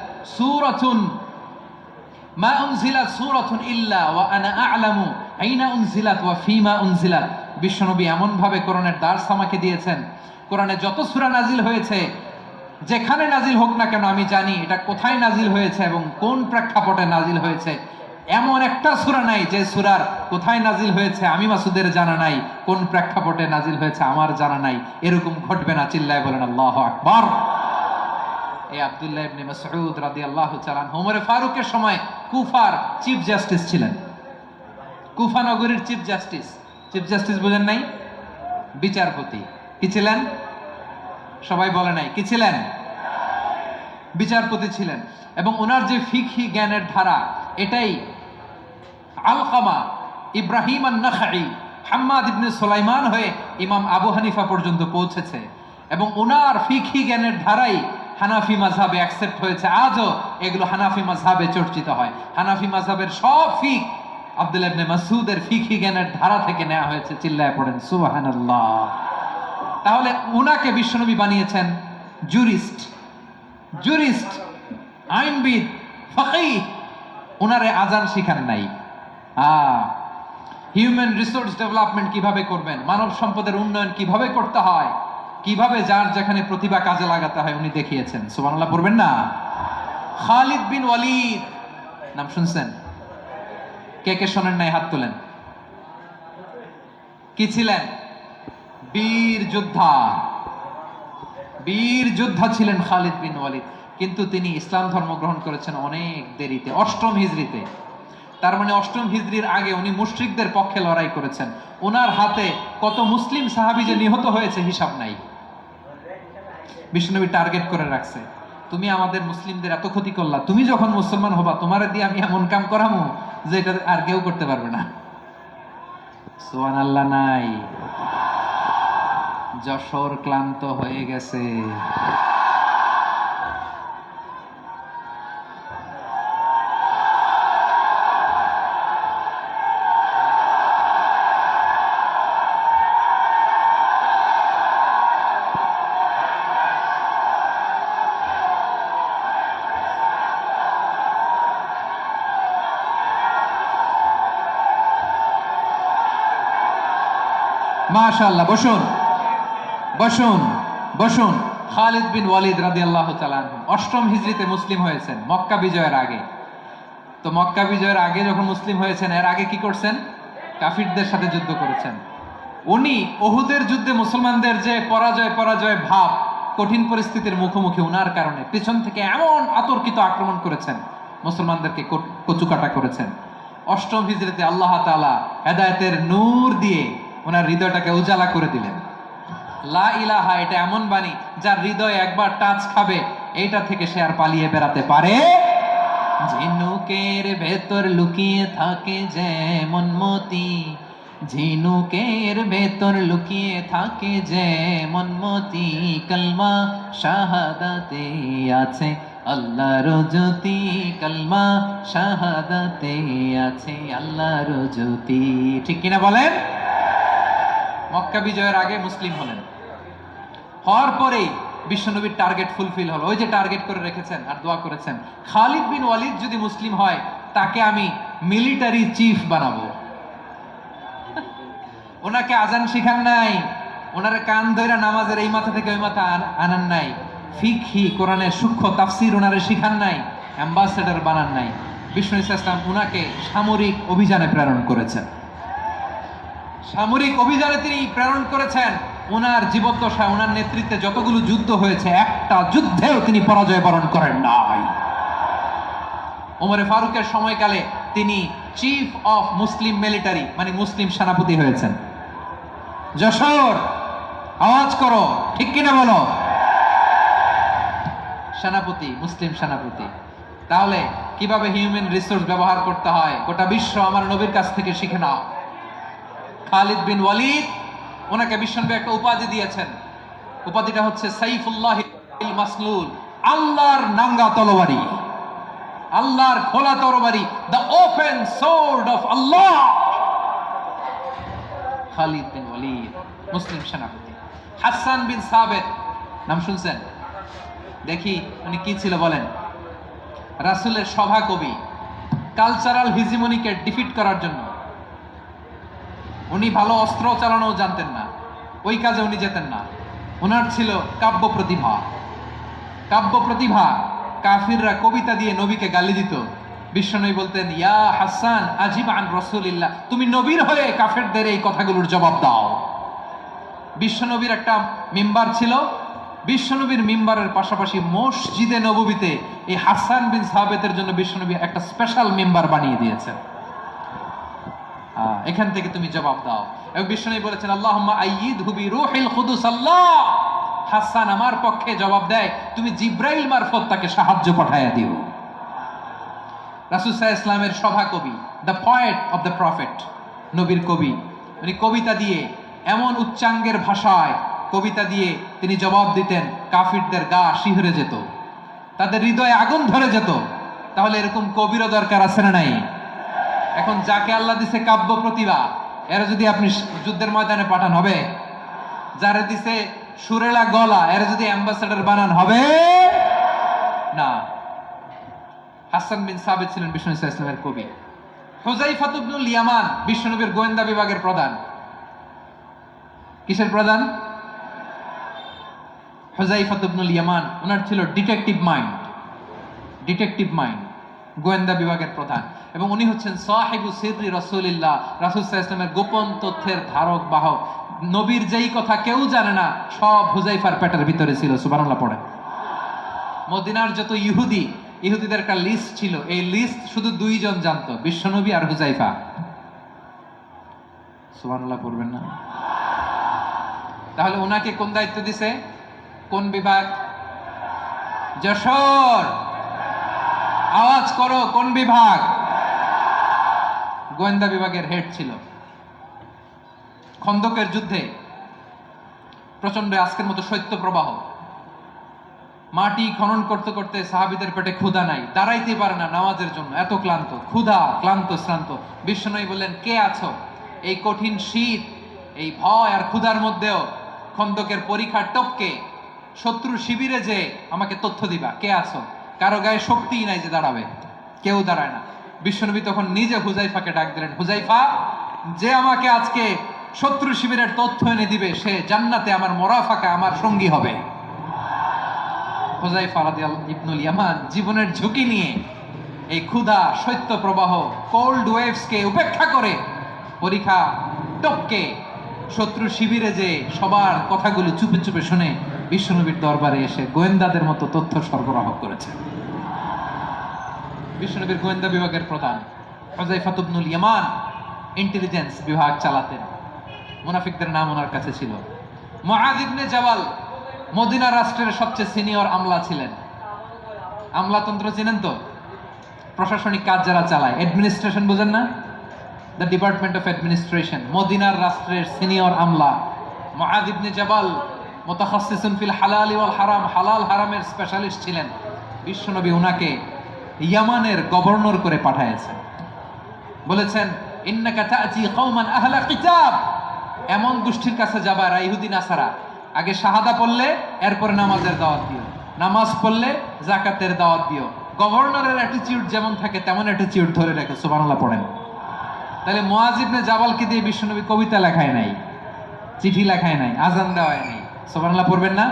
Speaker 1: সূরাতুন ইল্লা ওয়া আনা আ'লামু আইনা উনজিলাত ওয়া ফীমা উনজিলাত। বিশ্বনবী এমন ভাবে কোরআনের দার্স আমাকে দিয়েছেন, কোরআনে যত সূরা নাজিল হয়েছে, যেখানে নাজিল হোক না কেন আমি জানি এটা কোথায় নাজিল হয়েছে এবং কোন প্রেক্ষাপটে নাজিল হয়েছে। এমন একটা সূরা নাই যে সূরার কোথায় নাজিল হয়েছে আমি মাসুদের জানা নাই, কোন প্রেক্ষাপটে নাজিল হয়েছে আমার জানা নাই। এরকম ঘটবে না। চিল্লায় বলেন আল্লাহু আকবার। এই আব্দুল্লাহ ইবনে মাসউদ রাদিয়াল্লাহু তাআলা ওমর ফারুকের সময় কুফার চিফ জাস্টিস ছিলেন। কুফা নগরীর চিফ জাস্টিস। চিফ জাস্টিস বুঝেন নাই? বিচারপতি। কি ছিলেন? সবাই বলে নাই, কি ছিলেন? বিচারপতি ছিলেন। এবং ওনার যে ফিকহি জ্ঞানের ধারা, এটাই আলকামা, ইব্রাহিম আন-নাখাই, হাম্মাদ ইবনে সুলাইমান হয়ে ইমাম আবু হানিফা পর্যন্ত পৌঁছেছে। এবং ওনার ফিকহি জ্ঞানের ধারাই হানাফি মাযহাবে অ্যাকসেপ্ট হয়েছে। আজও এগুলো হানাফি মাযহাবে চর্চিত হয়। হানাফি মাযহাবের সব ফিক আব্দুল্লাহ ইবনে মাসউদের ফিকহি জ্ঞানের ধারা থেকে নেওয়া হয়েছে। চিল্লায় পড়েন সুবহানাল্লাহ। তাহলে উনাকে বিশ্বনবী বানিয়েছেন জুরিস্ট, আইনবিদ, ফাকিহ। উনারে আজান শিখান নাই। হিউম্যান রিসোর্স ডেভেলপমেন্ট কিভাবে করবেন, মানব সম্পদের উন্নয়ন কিভাবে করতে হয়, কিভাবে যার যেখানে প্রতিভা কাজে লাগাতে হয় উনি দেখিয়েছেন। সুবহানাল্লাহ পড়বেন না? খালিদ বিন ওয়ালিদ নাম শুনছেন? কে কে শোনেন নাই হাত তোলেন। কি ছিলেন? বীর যোদ্ধা ছিলেন খালিদ বিন ওয়ালিদ। কিন্তু তিনি ইসলাম ধর্ম গ্রহণ করেছেন অনেক দেরিতে, 8ম হিজরিতে। তার মানে অষ্টম হিজরির আগে উনি মুশরিকদের পক্ষে লড়াই করেছেন। ওনার হাতে কত মুসলিম সাহাবী যে নিহত হয়েছে হিসাব নাই। বিশ্বনবী টার্গেট করে রাখছে, তুমি আমাদের মুসলিমদের এত ক্ষতি করলা, তুমি যখন মুসলমান হবা তোমার দিয়ে আমি এমন কাম করামু যে এটা আর কেউ করতে পারবে না। সুবহানাল্লাহ নাই। যশোর ক্লান্ত হয়ে গেছে। মাশাআল্লাহ, বসুন বসুন বসুন। খালিদ বিন ওয়ালিদ রাদিয়াল্লাহু তাআলা আনহু অষ্টম হিজরিতে মুসলিম হয়েছেন, মক্কা বিজয়ের আগে। তো মক্কা বিজয়ের আগে যখন মুসলিম হয়েছেন, এর আগে কি করছেন? কাফিরদের সাথে যুদ্ধ করেছেন। উনি উহুদের যুদ্ধে মুসলমানদের যে পরাজয় ভাব, কঠিন পরিস্থিতির মুখোমুখি উনার কারণে পিছন থেকে এমন আতর্কিত আক্রমণ করেছেন, মুসলমানদেরকে কচুকাটা করেছেন। অষ্টম হিজরিতে আল্লাহ তাআলা হেদায়েতের নূর দিয়ে ওনার হৃদয়টাকে উজালা করে দিলেন। লা ইলাহা, এটা এমন বাণী যার হৃদয় একবার টাচ খাবে, এইটা থেকে সে আর পালিয়ে বেড়াতে পারে। ঝিনুকের ভেতর লুকিয়ে থাকে যেমন মতি, ঝিনুকের ভেতর লুকিয়ে থাকে যেমন মতি, কলমা শাহাদাতে আছে আল্লাহর জ্যোতি, কলমা শাহাদাতে আছে আল্লাহর জ্যোতি। ঠিক কিনা বলেন? মক্কা বিজয়ের আগে মুসলিম হলেন, হওয়ার পরেই বিশ্বনবীর টার্গেট ফুলফিল হলো। ওই যে টার্গেট করে রেখেছেন আর দোয়া করেছেন, খালিদ বিন ওয়ালিদ যদি মুসলিম হয় তাকে আমি মিলিটারি চিফ বানাবো। ওনাকে আজান শিখান নাই, ওনার কান ধইরা নামাজের এই মাথা থেকে ওই মাথা আনান নাই, ফিকহি কোরআনের সূক্ষ্ম তাফসীর ওনারে শিখান নাই, অ্যাম্বাসেডর বানান নাই। বিষ্ণু ইসলাম উনাকে সামরিক অভিযানে প্রেরণ করেছেন। সামরিক অভিযানে তিনি প্রেরণ করেছেন। ওনার জীবদ্দশায় ওনার নেতৃত্বে যতগুলো যুদ্ধ হয়েছে, একটা যুদ্ধেও তিনি পরাজয় বরণ করেন নাই। ওমরে ফারুকের সময়কালে তিনি চিফ অফ মুসলিম মিলিটারি, মানে মুসলিম সেনাপতি হয়েছেন। যশোর আওয়াজ করো, ঠিক কিনা বলো? সেনাপতি, মুসলিম সেনাপতি। তাহলে কিভাবে হিউম্যান রিসোর্স ব্যবহার করতে হয় গোটা বিশ্ব আমার নবীর কাছ থেকে শিখে নাও। খালিদ বিন ওয়ালিদ, ওনাকে বিশ্বনবী একটা উপাধি দিয়েছেন। উপাধিটা হচ্ছে সাইফুল্লাহিল মাসলুল, আল্লাহর নাঙ্গা তরবারি, আল্লাহর খোলা তরবারি, দ্য ওপেন সোর্ড অফ আল্লাহ। খালিদ বিন ওয়ালিদ মুসলিম সেনাপতি। হাসান বিন সাবিত নাম শুনছেন? দেখি উনি কি ছিল বলেন। রাসূলের সভা কবি, কালচারাল হিজিমনিকে ডিফিট করার জন্য। উনি ভালো অস্ত্র চালানো জানতেন না, ওই কাজে উনি যেতেন না। ওনার ছিল কাব্য প্রতিভা। কাব্য প্রতিভা, কাফিররা কবিতা দিয়ে নবীকে গালি দিত। বিশ্বনবী বলতেন, ইয়া হাসান আজিব আন রাসূলিল্লাহ, তুমি নবীর হয়ে কাফেরদের এই কথাগুলোর জবাব দাও। বিশ্বনবীর একটা মিম্বার ছিল, বিশ্বনবীর মিম্বারের পাশাপাশি মসজিদে নববীতে এই হাসান বিন সাবিতের জন্য বিশ্বনবী একটা স্পেশাল মিম্বার বানিয়ে দিয়েছেন। এখান থেকে তুমি জবাব দাও। এবং বিশ্বনবী বলেছেন, আল্লাহুম্মা আইয়িদহু বিরূহিল কুদুস, আল্লাহ হাসান আমার পক্ষে জবাব দেয়, তুমি জিব্রাইল মারফত তাকে সাহায্য পাঠায়া দিও। রাসূল সাল্লাল্লাহু আলাইহি ওয়াসাল্লামের সভা কবি, the poet of the prophet, নবীর কবি। উনি কবিতা দিয়ে, এমন উচ্চাঙ্গের ভাষায় কবিতা দিয়ে তিনি জবাব দিতেন, কাফিরদের গা শিহরে যেত, তাদের হৃদয়ে আগুন ধরে যেত। তাহলে এরকম কবিরও দরকার আছে না নাই? এখন যাকে আল্লাহ দিছে কাব্য প্রতিভা, এরা যদি আপনি যুদ্ধের ময়দানে পাঠান হবে? যারা দিছে সুরেলা গলা, এরা যদি অ্যাম্বাসেডর বানান হবে না। হাসান বিন সাবিত ছিলেন বিষ্ণু ইসলামের কবি। হুযায়ফা ইবনুল ইয়ামান বিশ্বনবীর গোয়েন্দা বিভাগের প্রধান। কিসের প্রধান? হুযায়ফা ইবনুল ইয়ামান। ওনার ছিল ডিটেকটিভ মাইন্ড, ডিটেকটিভ মাইন্ড, গোয়েন্দা বিভাগের প্রধান। এবং উনি হচ্ছেন সাহিবু সিররি রাসূলিল্লাহ, রাসূল সাল্লাল্লাহু আলাইহি ওয়াসাল্লামের গোপন তথ্যের ধারক বাহক। নবীর যেই কথা কেউ জানে না, সব হুযায়ফার পেটের ভিতরে ছিল। সুবহানাল্লাহ পড়ে। মদিনার যত ইহুদি ইহুদিদের একটা লিস্ট ছিল, এই লিস্ট শুধু দুইজন জানতো, বিশ্বনবী আর হুজাইফা। সুবহানাল্লাহ পড়বেন না? তাহলে ওনাকে কোন দায়িত্ব দিছে? কোন বিভাগ? যশোর। আওয়াজ করো, কোন বিভাগ? গোয়েন্দা বিভাগের হেড ছিল। খন্দকের যুদ্ধে প্রচন্ড আজকের মতো শৈত্য প্রবাহ, মাটি খনন করতে করতে সাহাবীদের পেটে ক্ষুধা নাই, দাঁড়াইতে পারে না নামাজের জন্য, এত ক্লান্ত, ক্ষুধা, ক্লান্ত, শ্রান্ত। বিশ্বনবী বললেন, কে আছো এই কঠিন শীত, এই ভয় আর ক্ষুধার মধ্যেও খন্দকের পরীক্ষার টপকে শত্রু শিবিরে যে আমাকে তথ্য দিবা, কে আছো? কারো গায়ে শক্তিই নাই যে দাঁড়াবে, কেউ দাঁড়ায় না। বিশ্বনবী তখন নিজে হুজাইফাকে ডাক দিলেন, হুজাইফা, যে আমাকে আজকে শত্রু শিবিরের তথ্য এনে দিবে সে জান্নাতে আমার মোরাফাকা, আমার সঙ্গী হবে। হুজাইফা রাদিয়াল্লাহু ইবনুল ইয়ামান জীবনের ঝুঁকি নিয়ে এই ক্ষুধা, শৈত্য প্রবাহ, কোল্ড ওয়েভসকে উপেক্ষা করে পরীক্ষা টপকে শত্রু শিবিরে যে সবার কথাগুলো চুপে চুপে শুনে বিশ্বনবীর দরবারে এসে গোয়েন্দাদের মতো তথ্য সরবরাহ করেছে। বিশ্বনবীর গোয়েন্দা বিভাগের প্রধান হুজাইফা ইবনুল ইয়ামান ইন্টেলিজেন্স বিভাগ চালাতেন। মুনাফিকদের নাম ওনার কাছে ছিল। মুআয ইবনে জাবাল মদিনা রাষ্ট্রের সবচেয়ে সিনিয়র আমলা ছিলেন। আমলাতন্ত্র চিনেন তো? প্রশাসনিক কাজ যারা চালায়, অ্যাডমিনিস্ট্রেশন বোঝেন না? The department of administration. মদিনার রাষ্ট্রের সিনিয়র আমলা মুআয ইবনে জাবাল মুতাখাসসিসুন ফিল হালাল ওয়াল হারাম, হালাল হারামের স্পেশালিস্ট ছিলেন। বিশ্বনবী উনাকে ইয়ামানের গভর্নর করে পাঠায়েছেন। বলেছেন, ইন্নাকা তা'তি কওমান আহলা কিতাব, এমন গোষ্ঠীর কাছে যাবা এরা ইহুদি নাসারা, আগে শাহাদা পড়লে এরপরে নামাজের দাওয়াত দিও, নামাজ পড়লে যাকাতের দাওয়াত দিও। গভর্নরের অ্যাটিটিউড যেমন থাকে তেমন অ্যাটিটিউড ধরে রেখে। সুবহানাল্লাহ পড়েন। তাহলে মুআয ইবনে জাবালকে দিয়ে বিশ্বনবী কবিতা লেখায় নাই, চিঠি লেখায় নাই, আজান দেওয়ায় নাই। সুবহানাল্লাহ পড়বেন না?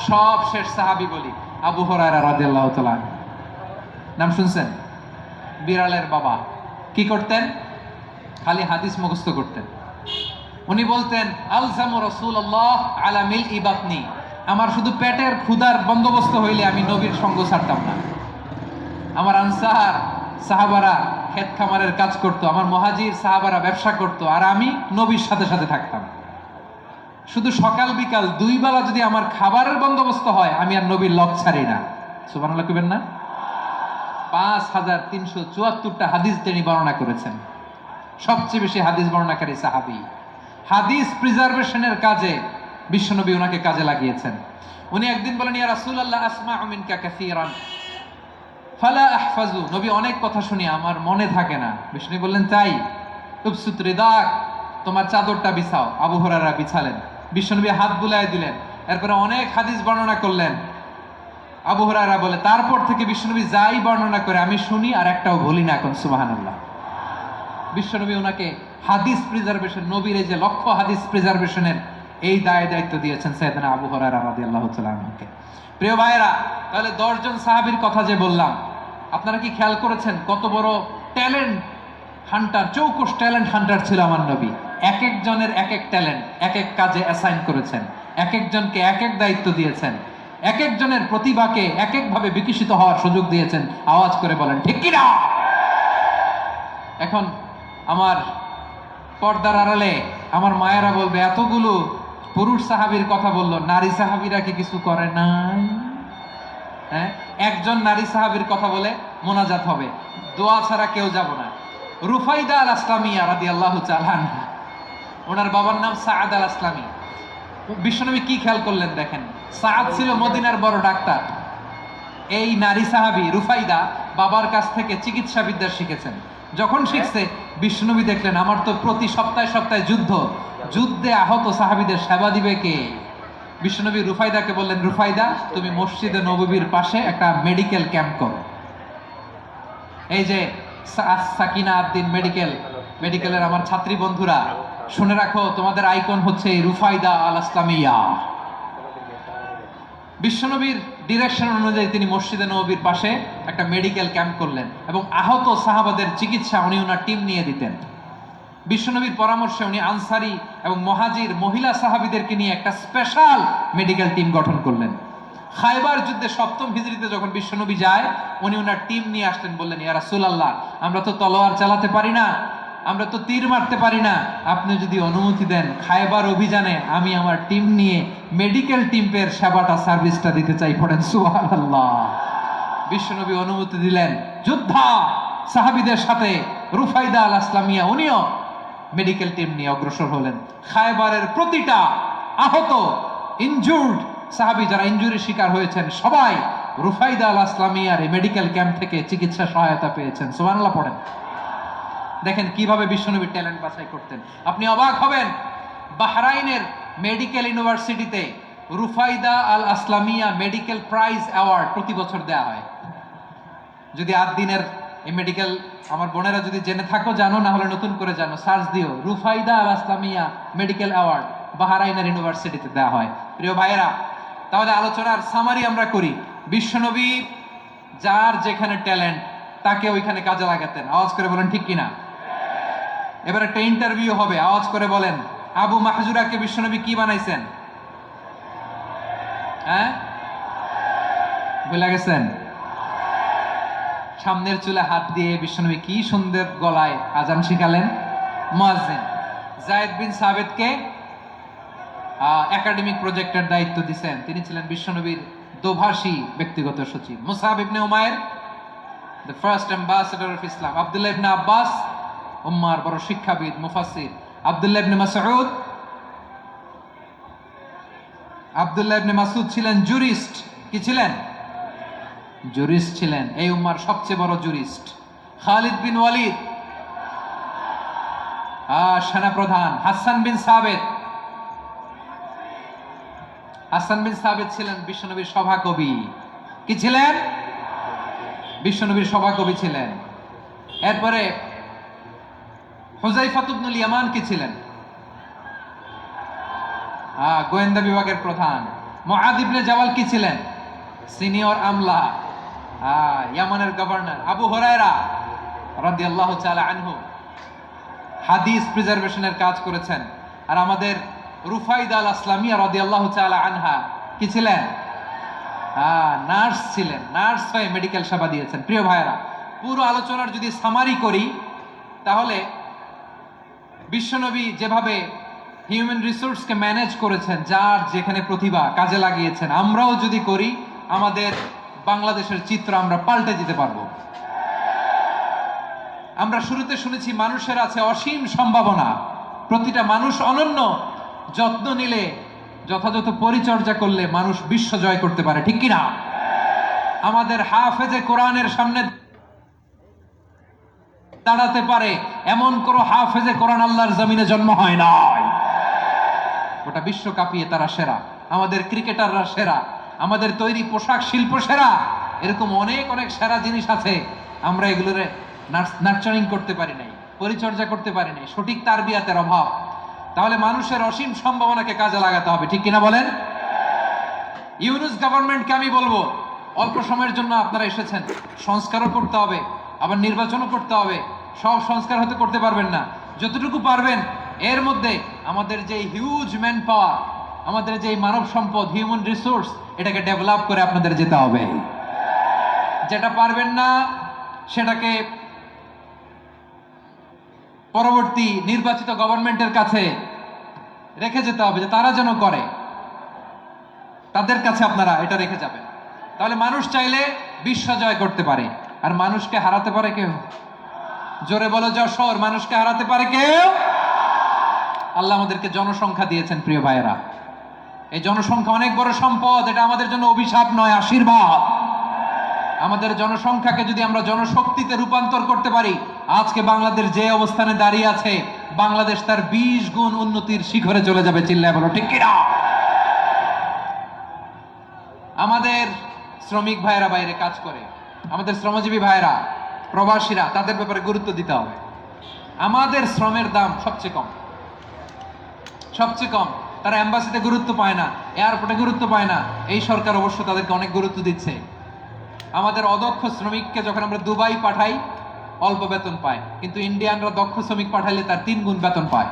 Speaker 1: সব শেষ সাহাবী বলি আবু হুরায়রা রাদিয়াল্লাহু তাআলা, নাম শুনছেন? বিড়ালের বাবা। কি করতেন? খালি হাদিস মুখস্থ করতেন। উনি বলতেন, আলজামু রাসূলুল্লাহ আলা মিলই বাতনি, আমার শুধু পেটের ক্ষুধার বন্দোবস্ত হইলে আমি নবীর সঙ্গ ছাড়তাম না। আমার আনসার সাহাবারা ক্ষেত খামারের কাজ করতো, আমার মুহাজির সাহাবারা ব্যবসা করতো, আর আমি নবীর সাথে সাথে থাকতাম। শুধু সকাল বিকাল দুই বেলা যদি আমার খাবারের বন্দোবস্ত হয়, আমি আর নবীর লগ ছাড়ি না। সুবহানাল্লাহ কইবেন না? 5374টা হাদিস তিনি বর্ণনা করেছেন। সবচেয়ে বেশি হাদিস বর্ণনাকারী সাহাবী। হাদিস প্রিজার্ভেশনের কাজে বিশ্বনবী ওনাকে কাজে লাগিয়েছেন। উনি একদিন বলেন, ইয়া রাসূলুল্লাহ আসমাউ মিনকা কাসীরান ফালা আহফাজু, নবী অনেক কথা শুনি আমার মনে থাকে না। বিশ্বনবী বললেন, তাই? উবসুত রিদাক, তোমার চাদরটা বিছাও। আবু হুরায়রা বিছালেন, বিশ্বনবী হাত বুলায় দিলেন, এরপরে অনেক হাদিস বর্ণনা করলেন। আবু হুরায়রা বলে, তারপর থেকে বিশ্বনবী যাই বর্ণনা করে আমি শুনি আর একটাও ভুলি না। এখন সুবহানাল্লাহ। বিশ্বনবী ওনাকে হাদিস প্রিজার্ভেশন, নবীর এই যে লক্ষ্য হাদিস প্রিজার্ভেশনের এই দায়িত্ব দিয়েছেন সাইয়েদনা আবু হুরায়রা রাদিয়াল্লাহু তাআলা আনহুকে। প্রিয় ভাইরা, তাহলে 10 জন সাহাবীর কথা যে বললাম, আপনারা কি খেয়াল করেছেন কত বড় ট্যালেন্ট হান্টার, চৌকস ট্যালেন্ট হান্টার ছিল আমার নবী। এক একজনের এক এক ট্যালেন্ট এক এক কাজে অ্যাসাইন করেছেন, এক একজনকে এক এক দায়িত্ব দিয়েছেন, এক একজনের প্রতিভাকে এক একভাবে বিকশিত হওয়ার সুযোগ দিয়েছেন। আওয়াজ করে বলেন ঠিক কি না? এখন আমার পর্দার আড়ালে আমার মায়েরা বলবে, এতগুলো পুরুষ সাহাবীর কথা বললো, নারী সাহাবীরা কি কিছু করে নাই? হ্যাঁ, একজন নারী সাহাবীর কথা বলে মোনাজাত হবে, দোয়া ছাড়া কেউ যাব না। রুফাইদা আল আসলামিয়া রাদিয়াল্লাহু তাআলা আনহা, ওনার বাবার নাম সাআদ আল আসলামি। বিশ্বনবী কি খেয়াল করলেন দেখেন, সাআদ ছিল মদিনার বড় ডাক্তার। এই নারী সাহাবী রুফাইদা বাবার কাছ থেকে চিকিৎসা বিদ্যা শিখেছেন। যখন শিখছে, বিশ্বনবী দেখলেন আমার তো প্রতি সপ্তাহে সপ্তাহে যুদ্ধে আহত সাহাবীদের সেবা দিবে কে? বিশ্বনবী রুফাইদাকে বললেন, রুফাইদা তুমি মসজিদে নববীর পাশে একটা মেডিকেল ক্যাম্প করো। এই যে সাকিনা আদ্দিন মেডিকেলের আমার ছাত্রী বন্ধুরা শুনে রাখো, তোমাদের আইকন হচ্ছে রুফাইদা আল আসলামিয়া। বিশ্বনবীর ডিরেকশন অনুযায়ী তিনি মসজিদে নববীর পাশে একটা মেডিকেল ক্যাম্প করলেন এবং আহত সাহাবাদের চিকিৎসা উনি ওনার টিম নিয়ে দিতেন। বিশ্বনবীর পরামর্শে উনি আনসারি এবং মুহাজির মহিলা সাহাবীদেরকে নিয়ে একটা স্পেশাল মেডিকেল টিম গঠন করলেন। খায়বার যুদ্ধে 7ম হিজরিতে যখন বিশ্বনবী যায়, উনি ওনার টিম নিয়ে আসলেন, বললেন ইয়া রাসূলুল্লাহ, আমরা তো তলোয়ার চালাতে পারি না, আমরা তো তীর মারতে পারি না, আপনি যদি অনুমতি দেন খায়বার অভিযানে আমি আমার টিম নিয়ে মেডিকেল টিমের সেবাটা সার্ভিসটা দিতে চাই। পড়েন সুবহানাল্লাহ। বিশ্বনবী অনুমতি দিলেন, যোদ্ধা সাহাবীদের সাথে রুফাইদা আল আসলামিয়া উনিও মেডিকেল টিম নিয়ে অগ্রসর হলেন। খায়বারের প্রতিটা আহত ইনজুর্ড সাহাবী যারা ইনজুরি শিকার হয়েছেন সবাই রুফাইদা আল আসলামিয়ার এই মেডিকেল ক্যাম্প থেকে চিকিৎসা সহায়তা পেয়েছেন। সুবহানাল্লাহ পড়েন। দেখেন কিভাবে বিশ্বনবী ট্যালেন্ট বাছাই করতেন, আপনি অবাক হবেন। বাহরাইনের মেডিকেল ইউনিভার্সিটিতে রুফাইদা আল আসলামিয়া মেডিকেল প্রাইজ অ্যাওয়ার্ড প্রতি বছর দেয়া হয়। যদি 8 দিনের এই মেডিকেল, আমার বোনেরা যদি জেনে থাকো জানো, না হলে নতুন করে জানো, সার্চ দিও রুফাইদা আল আসলামিয়া মেডিকেল অ্যাওয়ার্ড বাহরাইনের ইউনিভার্সিটিতে দেওয়া হয়। প্রিয় ভাইয়েরা, তাহলে আলোচনার সামারি আমরা করি। বিশ্বনবী যার যেখানে ট্যালেন্ট তাকে ওইখানে কাজে লাগাতেন। আওয়াজ করে বলেন ঠিক কিনা। এবার একটা ইন্টারভিউ হবে, আওয়াজ করে বলেন আবু মাহজুরাকে বিশ্বনবী কি বানাইছেন? হ্যাঁ, ভুলে গেছেন? সামনের চুলে হাত দিয়ে বিশ্বনবী কি সুন্দর গলায় আজান শিখালেন। মুয়াজ্জিন। যায়েদ বিন সাবিতকে একাডেমিক প্রজেক্টের দায়িত্ব দিয়েছেন, তিনি ছিলেন বিশ্বনবীর দোভাষী ব্যক্তিগত সচিব। Musab ibn Umair, the first ambassador of Islam. Abdullah ibn Abbas, উম্মার বড় শিক্ষাবিদ মুফাসসির। আব্দুল্লাহ ইবনে মাসউদ, আব্দুল্লাহ ইবনে মাসউদ ছিলেন জুরিস্ট। কি ছিলেন? জুরিস্ট ছিলেন, এই উম্মার সবচেয়ে বড় জুরিস্ট। খালিদ বিন ওয়ালিদ, সেনাপ্রধান। হাসান বিন সাবিত, হাসান বিন সাবিত ছিলেন বিশ্বনবীর সভাকবি। কি ছিলেন? বিশ্বনবীর সভাকবি ছিলেন। এরপরে হুযায়ফা ইবনুল ইয়ামান কি ছিলেন? গোয়েন্দা বিভাগের প্রধান। মুআদ ইবনে জাবাল কি ছিলেন? সিনিয়র আমলা, ইয়ামানের গভর্নর। আবু হুরায়রা রাদিয়াল্লাহু তাআলা আনহু হাদিস প্রিজার্ভেশনের কাজ করেছেন। আর আমাদের রুফাইদা আল আসলামিয়া রাদিয়াল্লাহু তাআলা আনহা কি ছিলেন? নার্স ছিলেন, নার্স হয়ে মেডিকেল সেবা দিয়েছেন। প্রিয় ভাইয়েরা, পুরো আলোচনার যদি সামারি করি তাহলে বিশ্বনবী যেভাবে হিউম্যান রিসোর্সকে ম্যানেজ করেছেন, যার যেখানে প্রতিভা কাজে লাগিয়েছেন, আমরাও যদি করি আমাদের বাংলাদেশের চিত্র আমরা পাল্টে দিতে পারবো। আমরা শুরুতে শুনেছি মানুষের আছে অসীম সম্ভাবনা, প্রতিটা মানুষ অনন্য, যত্ন নিলে, যথাযথ পরিচর্যা করলে মানুষ বিশ্ব জয় করতে পারে। ঠিক কিনা? আমাদের হাফেজে কোরআনের সামনে দাঁড়াতে পারে এমন কোন হাফেজে কোরআন আল্লাহর জমিনে জন্ম হয় নাই। গোটা বিশ্ব কাঁপিয়ে তারা সেরা, আমাদের ক্রিকেটাররা সেরা, আমাদের তৈরি পোশাক শিল্প সেরা। এরকম অনেক অনেক সেরা জিনিস আছে, আমরা এগুলোরে নার্চারিং করতে পারি নাই, পরিচর্যা করতে পারি নাই, সঠিক তারবিয়াতের অভাব। তাহলে মানুষের অসীম সম্ভাবনাকে কাজে লাগাতে হবে। ঠিক কিনা বলেন? ইউনুস গভর্নমেন্টকে আমি বলবো, অল্প সময়ের জন্য আপনারা এসেছেন, সংস্কারও করতে হবে, আবার নির্বাচনও করতে হবে। সব সংস্কার হতে করতে পারবেন না, যতটুকু পারবেন এর মধ্যে আমাদের যে হিউজ ম্যান পাওয়ার, আমাদের যে মানব সম্পদ, হিউম্যান রিসোর্স, এটাকে ডেভেলপ করে আপনাদের যেতে হবে। যেটা পারবেন না সেটাকে পরবর্তী নির্বাচিত গভর্নমেন্টের কাছে রেখে যেতে হবে, যে তারা যেন করে, তাদের কাছে আপনারা এটা রেখে যাবেন। তাহলে মানুষ চাইলে বিশ্ব জয় করতে পারে। আর মানুষকে হারাতে পারে কেউ? জোরে বলো যশোর, মানুষকে হারাতে পারে কেউ? আল্লাহ আমাদেরকে জনসংখ্যা দিয়েছেন। প্রিয় ভাইয়েরা, এই জনসংখ্যা অনেক বড় সম্পদ, এটা আমাদের জন্য অভিশাপ নয়, আশীর্বাদ। আমাদের জনসংখ্যাকে যদি আমরা জনশক্তিতে রূপান্তর করতে পারি, আজকে বাংলাদেশ যে অবস্থানে দাঁড়িয়ে আছে, বাংলাদেশ তার 20 গুণ উন্নতির শিখরে চলে যাবে। চিল্লায় বলো ঠিক কিনা? আমাদের শ্রমিক ভাইয়েরা বাইরে কাজ করে, আমাদের শ্রমজীবী ভাইয়েরা, প্রবাসীরা, তাদের ব্যাপারে গুরুত্ব দিতে হবে। আমাদের শ্রমের দাম সবচেয়ে কম, সবচেয়ে কম। তারা এম্বাসিতে গুরুত্ব পায় না, এয়ারপোর্টে গুরুত্ব পায় না। এই সরকার অবশ্য তাদেরকে অনেক গুরুত্ব দিচ্ছে। আমাদের অদক্ষ শ্রমিককে যখন আমরা দুবাই পাঠাই অল্প বেতন পায়, কিন্তু ইন্ডিয়ানরা দক্ষ শ্রমিক পাঠাইলে তার 3 গুণ বেতন পায়।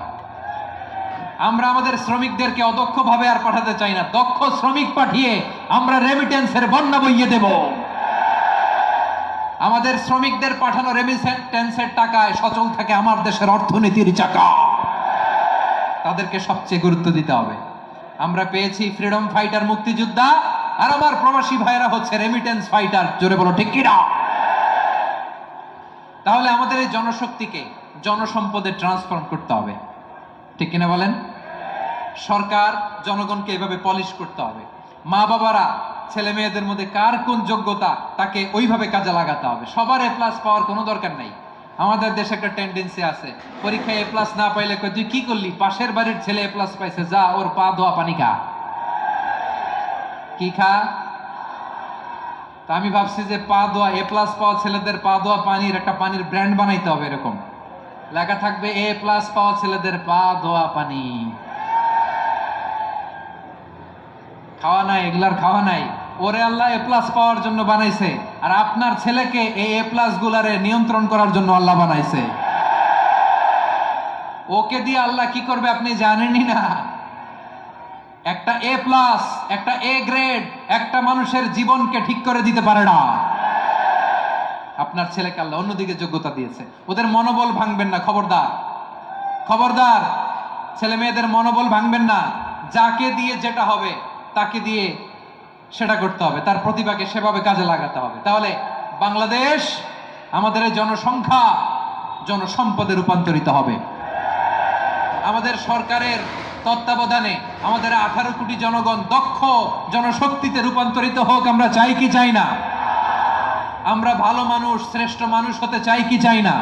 Speaker 1: আমরা আমাদের শ্রমিকদেরকে অদক্ষ ভাবে আর পাঠাতে চাই না, দক্ষ শ্রমিক পাঠিয়ে আমরা রেমিটেন্সের বন্যা বইয়ে দেব। আমাদের শ্রমিকদের পাঠানো রেমিটেন্সের টাকায় সচল থাকে আমার দেশের অর্থনীতির চাকা। তাদেরকে সবচেয়ে গুরুত্ব দিতে হবে। আমরা পেয়েছি ফ্রিডম ফাইটার, মুক্তিযোদ্ধা, আর আমার প্রবাসী ভাইরা হচ্ছে রেমিটেন্স ফাইটার। জোরে বলো ঠিক কিনা? তাহলে আমাদের এই জনশক্তিকে জনসম্পদে ট্রান্সফর্ম করতে হবে, ঠিক কিনা বলেন? সরকার জনগণকে এভাবে পলিশ করতে হবে। মা বাবারা ছেলে মেয়েদের মধ্যে কার কোন যোগ্যতা তাকে ওইভাবে কাজে লাগাতে হবে। সবার এ প্লাস পাওয়ার কোনো দরকার নাই। আমাদের দেশে একটা টেন্ডেন্সি আছে, পরীক্ষায় এ প্লাস না পাইলে তুই কি করলি, পাশের বাড়ির ছেলে এ প্লাস পাইছে, যা ওর পা ধোয়া পানি খা। কি খা? তা আমি ভাবছি যে পা ধোয়া, এ প্লাস পাওয়া ছেলেদের পা ধোয়া পানির একটা পানির ব্র্যান্ড বানাইতে হবে। এরকম লেখা থাকবে, এ প্লাস পাওয়া ছেলেদের পা ধোয়া পানি। খাওয়া নাই, এগুলার খাওয়া নাই। ওরে আল্লাহ এ প্লাস পাওয়ার জন্য বানাইছে, আর আপনার ছেলেকে এই এ প্লাস গুলারে নিয়ন্ত্রণ করার জন্য আল্লাহ বানাইছে। ওকে দিয়ে আল্লাহ কি করবে আপনি জানেনই না। একটা এ প্লাস, একটা এ গ্রেড একটা মানুষের জীবনকে ঠিক করে দিতে পারে না। আপনার ছেলেকে আল্লাহ অন্যদিকে যোগ্যতা দিয়েছে। ওদের মনোবল ভাঙবেন না, খবরদার খবরদার। ছেলে মেয়েদের মনোবল ভাঙবেন না। যাকে দিয়ে যেটা হবে তাকে দিয়ে সেটা করতে হবে, তার প্রতিভাকে সেভাবে কাজে লাগাতে হবে। তাহলে বাংলাদেশ, আমাদের এই জনসংখ্যা জনসম্পদে রূপান্তরিত হবে। আমাদের সরকারের তত্ত্বাবধানে আমাদের 18 কোটি জনগণ দক্ষ জনশক্তিতে রূপান্তরিত হোক। আমরা চাই কি চাই না? আমরা ভালো মানুষ, শ্রেষ্ঠ মানুষ হতে চাই কি চাই না?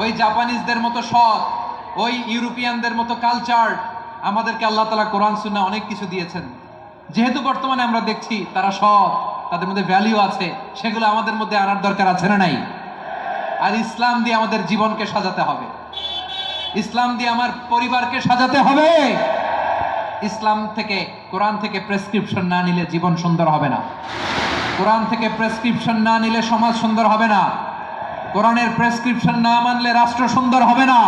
Speaker 1: ওই জাপানিজদের মতো সৎ, ওই ইউরোপিয়ানদের মতো কালচার, আমাদেরকে আল্লাহ তাআলা কোরআন সুন্নাহ অনেক কিছু দিয়েছেন। যেহেতু বর্তমানে আমরা দেখছি তারা সৎ, তাদের মধ্যে ভ্যালিউ আছে, সেগুলো আমাদের মধ্যে আনার দরকার আছে না নাই? আর ইসলাম দিয়ে আমাদের জীবনকে সাজাতে হবে, ইসলাম দিয়ে আমার পরিবারকে সাজাতে হবে। ইসলাম থেকে, কোরআন থেকে প্রেসক্রিপশন না নিলে জীবন সুন্দর হবে না। কোরআন থেকে প্রেসক্রিপশন না নিলে সমাজ সুন্দর হবে না। কোরআনের প্রেসক্রিপশন না মানলে রাষ্ট্র সুন্দর হবে না।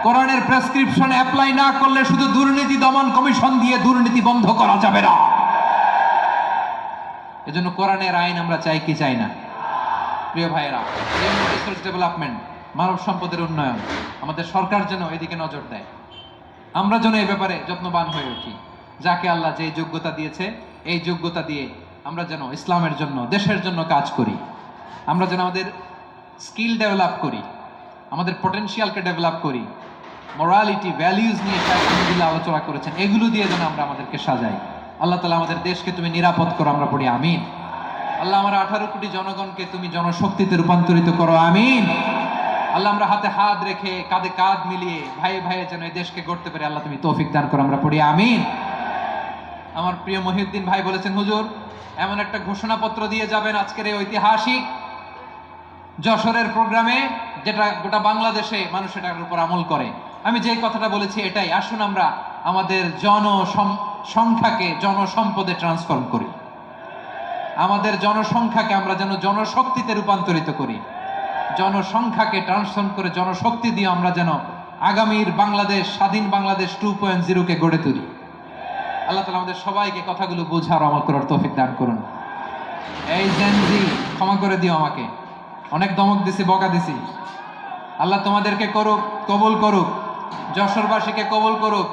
Speaker 1: কোরআনের প্রেসক্রিপশন অ্যাপ্লাই না করলে শুধু দুর্নীতি দমন কমিশন দিয়ে দুর্নীতি বন্ধ করা যাবে না। এজন্য কোরআনের আইন আমরা চাই কি চাই না? প্রিয় ভাইয়েরা, রিসোর্স ডেভেলপমেন্ট, মানব সম্পদের উন্নয়ন, আমাদের সরকার যেন এদিকে নজর দেয়। আমরা যেন এই ব্যাপারে যত্নবান হয়ে উঠি। যাকে আল্লাহ যে যোগ্যতা দিয়েছে, এই যোগ্যতা দিয়ে আমরা যেন ইসলামের জন্য, দেশের জন্য কাজ করি। আমরা যেন আমাদের স্কিল ডেভেলপ করি, আমাদের পটেনশিয়ালকে ডেভেলপ করি। মোরালিটি, ভ্যালিউজ নিয়ে শায়খ আলোচনা করেছেন, এগুলো দিয়ে যেন আমরা আমাদেরকে সাজাই। আল্লাহ তাআলা আমাদের দেশকে তুমি নিরাপদ করো, আমরা পড়ি আমিন। আল্লাহ আমার 18 কোটি জনগণকে তুমি জনশক্তিতে রূপান্তরিত করো, আমিন। আল্লাহ আমরা হাতে হাত রেখে, কাঁধে কাঁধ মিলিয়ে ভাই ভাই যেন এই দেশকে গড়তে পারি, আল্লাহ তুমি তৌফিক দান করো, আমরা পড়ি আমিন। আমার প্রিয় মহিউদ্দিন ভাই বলেছেন, হুজুর এমন একটা ঘোষণাপত্র দিয়ে যাবেন আজকের এই ঐতিহাসিক যশোরের প্রোগ্রামে, যেটা গোটা বাংলাদেশে মানুষ এটার উপর আমল করে। আমি যে কথাটা বলেছি এটাই, আসুন আমরা আমাদের জনসংখ্যাকে জনসম্পদে ট্রান্সফর্ম করি। আমাদের জনসংখ্যাকে আমরা যেন জনশক্তিতে রূপান্তরিত করি। জনসংখ্যাকে ট্রান্সফর্ম করে জনশক্তি দিয়ে আমরা যেন আগামীর বাংলাদেশ, স্বাধীন বাংলাদেশ 2.0 কে গড়ে তুলি। আল্লাহ তাআলা আমাদের সবাইকে কথাগুলো বোঝার, আমল করার তৌফিক দান করুন। এই জেনজি, ক্ষমা করে দিও আমাকে, অনেক দমক দিছি, বকা দিছি। আল্লাহ তোমাদেরকে করুক, কবুল করুক, যশোরবাসীকে কবুল করুক,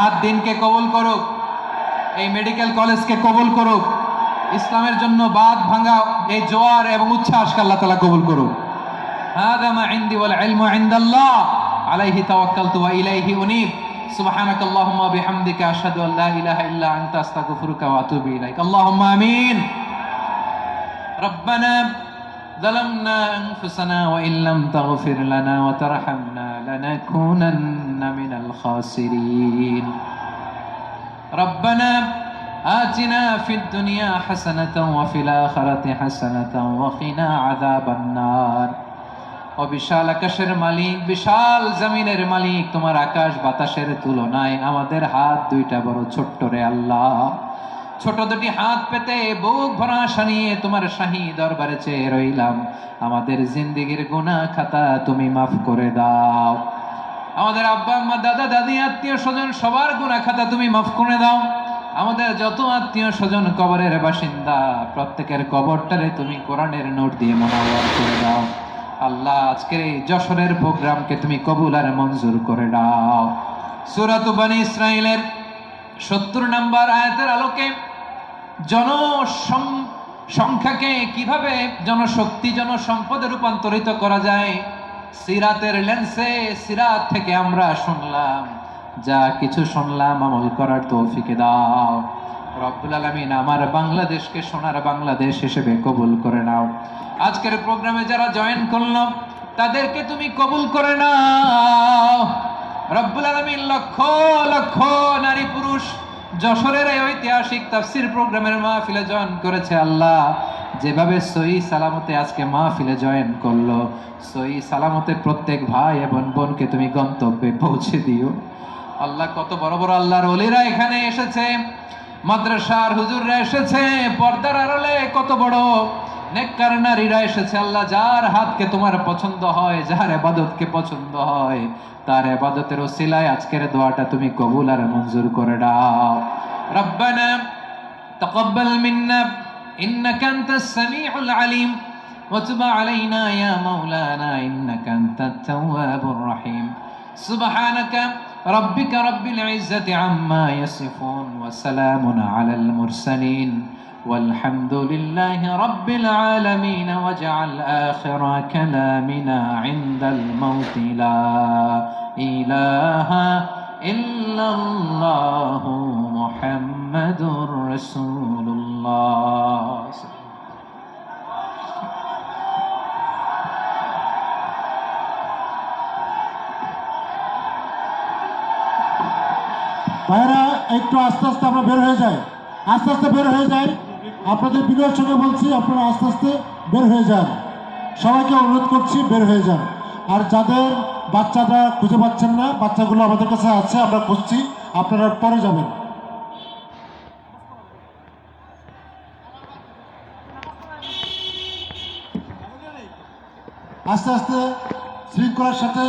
Speaker 1: আদ দিনকে কবুল করুক, এই মেডিকেল কলেজকে কবুল করুক, ইসলামের জন্য বাদ ভাঙা এই জোয়ার এবং উচ্ছ্বাসকে আল্লাহ তাআলা কবুল করুক। হাদা মা ইনদি ওয়াল ইলমু ইনদাল্লাহ আলাইহি তাওয়াক্কালতু ওয়া ইলাইহি উনীব। সুবহানাকাল্লাহুম্মা বিহামদিকা আশহাদু আল লা ইলাহা ইল্লা আনতা আস্তাগফিরুকা ওয়া আতুবু ইলাইক। আল্লাহুম্মা আমিন। রব্বানা ظلمنا أنفسنا وإن لم تغفر لنا وترحمنا لنكونن من الخاسرين. ربنا آتنا في الدنيا حسنة وفي الآخرة حسنة وقنا عذاب النار. ও বিশাল আকাশের মালিক, বিশাল জমিনের মালিক, তোমার আকাশ বাতাসের তুলনায় আমাদের হাত দুইটা বড় ছোট্ট রে আল্লাহ। ছোট দুটি হাত পেতে বুক ভরা আশা নিয়ে তোমার শাহী দরবারে চেয়ে রইলাম। আমাদের জিন্দেগির গুনাহ খাতা তুমি মাফ করে দাও। আমাদের আব্বা আম্মা, দাদা দাদি, আত্মীয় স্বজন সবার গুনাহ খাতা তুমি মাফ করে দাও। আমাদের যত আত্মীয় স্বজন কবরের বাসিন্দা প্রত্যেকের কবরটারে তুমি কোরআনের নোট দিয়ে মোনাওয়ার করে দাও। আল্লাহ আজকের এই যশোরের প্রোগ্রামকে তুমি কবুল আর মঞ্জুর করে দাও। সূরা বনী ইসরাঈলের 70 নম্বর আয়াতের আলোকে সংখ্যাকে কিভাবে জনশক্তি জনসম্পদে রূপান্তরিত করা যায়, সিরাতের লেন্সে সিরাত থেকে আমরা শুনলাম, যা কিছু শুনলাম আমল করার তৌফিক দাও রব্বুল আলামিন। আমার বাংলাদেশকে সোনার বাংলাদেশ হিসেবে কবুল করে নাও। আজকের প্রোগ্রামে যারা জয়েন করলো তাদেরকে তুমি কবুল করে নাও রব্বুল আলামিন। লক্ষ লক্ষ নারী পুরুষ যশোরের এই ঐতিহাসিক তাফসীর প্রোগ্রামের মাহফিলে জয়েন করেছে। আল্লাহ যেভাবে সহি সালামতে আজকে মাহফিলে জয়েন করলো, সহি সালামতে প্রত্যেক ভাই এবং বোনকে তুমি গন্তব্যে পৌঁছে দিও। আল্লাহ কত বড় বড় আল্লাহর ওলিরা এখানে এসেছে, মাদ্রাসার হুজুররা এসেছে, পর্দার আড়ালে কত বড় নেককার নারীরা এসেছে। আল্লাহ যার হাতকে তোমার পছন্দ হয়, যার ইবাদতকে পছন্দ হয়, তার ইবাদতের ওসিলায় আজকের দোয়াটা তুমি কবুল আর মঞ্জুর করে দাও। রব্বানা তাকাব্বাল মিন্না ইন্নাকা আনতাস সামিউল আলিম ওয়া তুব আলাইনা ইয়া মাওলানা ইন্নাকা আনতাত তাওয়াবুর রহিম। সুবহানাকা রাব্বিকা রাব্বিল ইজ্জাতি আম্মা ইয়াসিফুন ওয়া সালামুন আলাল মুরসালিন والحمد لله رب العالمين واجعل آخر كلامنا عند الموت لا إله إلا الله محمد رسول الله.
Speaker 2: ভাইরা একটু আস্তে আস্তে আমরা বের হয়ে যাই, আস্তে আস্তে বের হয়ে যাই। আপনাদের বিনয়ের সঙ্গে বলছি আপনারা আস্তে আস্তে বের হয়ে যান। সবাইকে অনুরোধ করছি বের হয়ে যান। আর যাদের বাচ্চারা খুঁজে পাচ্ছেন না, বাচ্চাগুলো আমাদের কাছে আছে, আমরা খুঁজছি, আপনারা পরে যাবেন। আস্তে আস্তে শৃঙ্খলার সাথে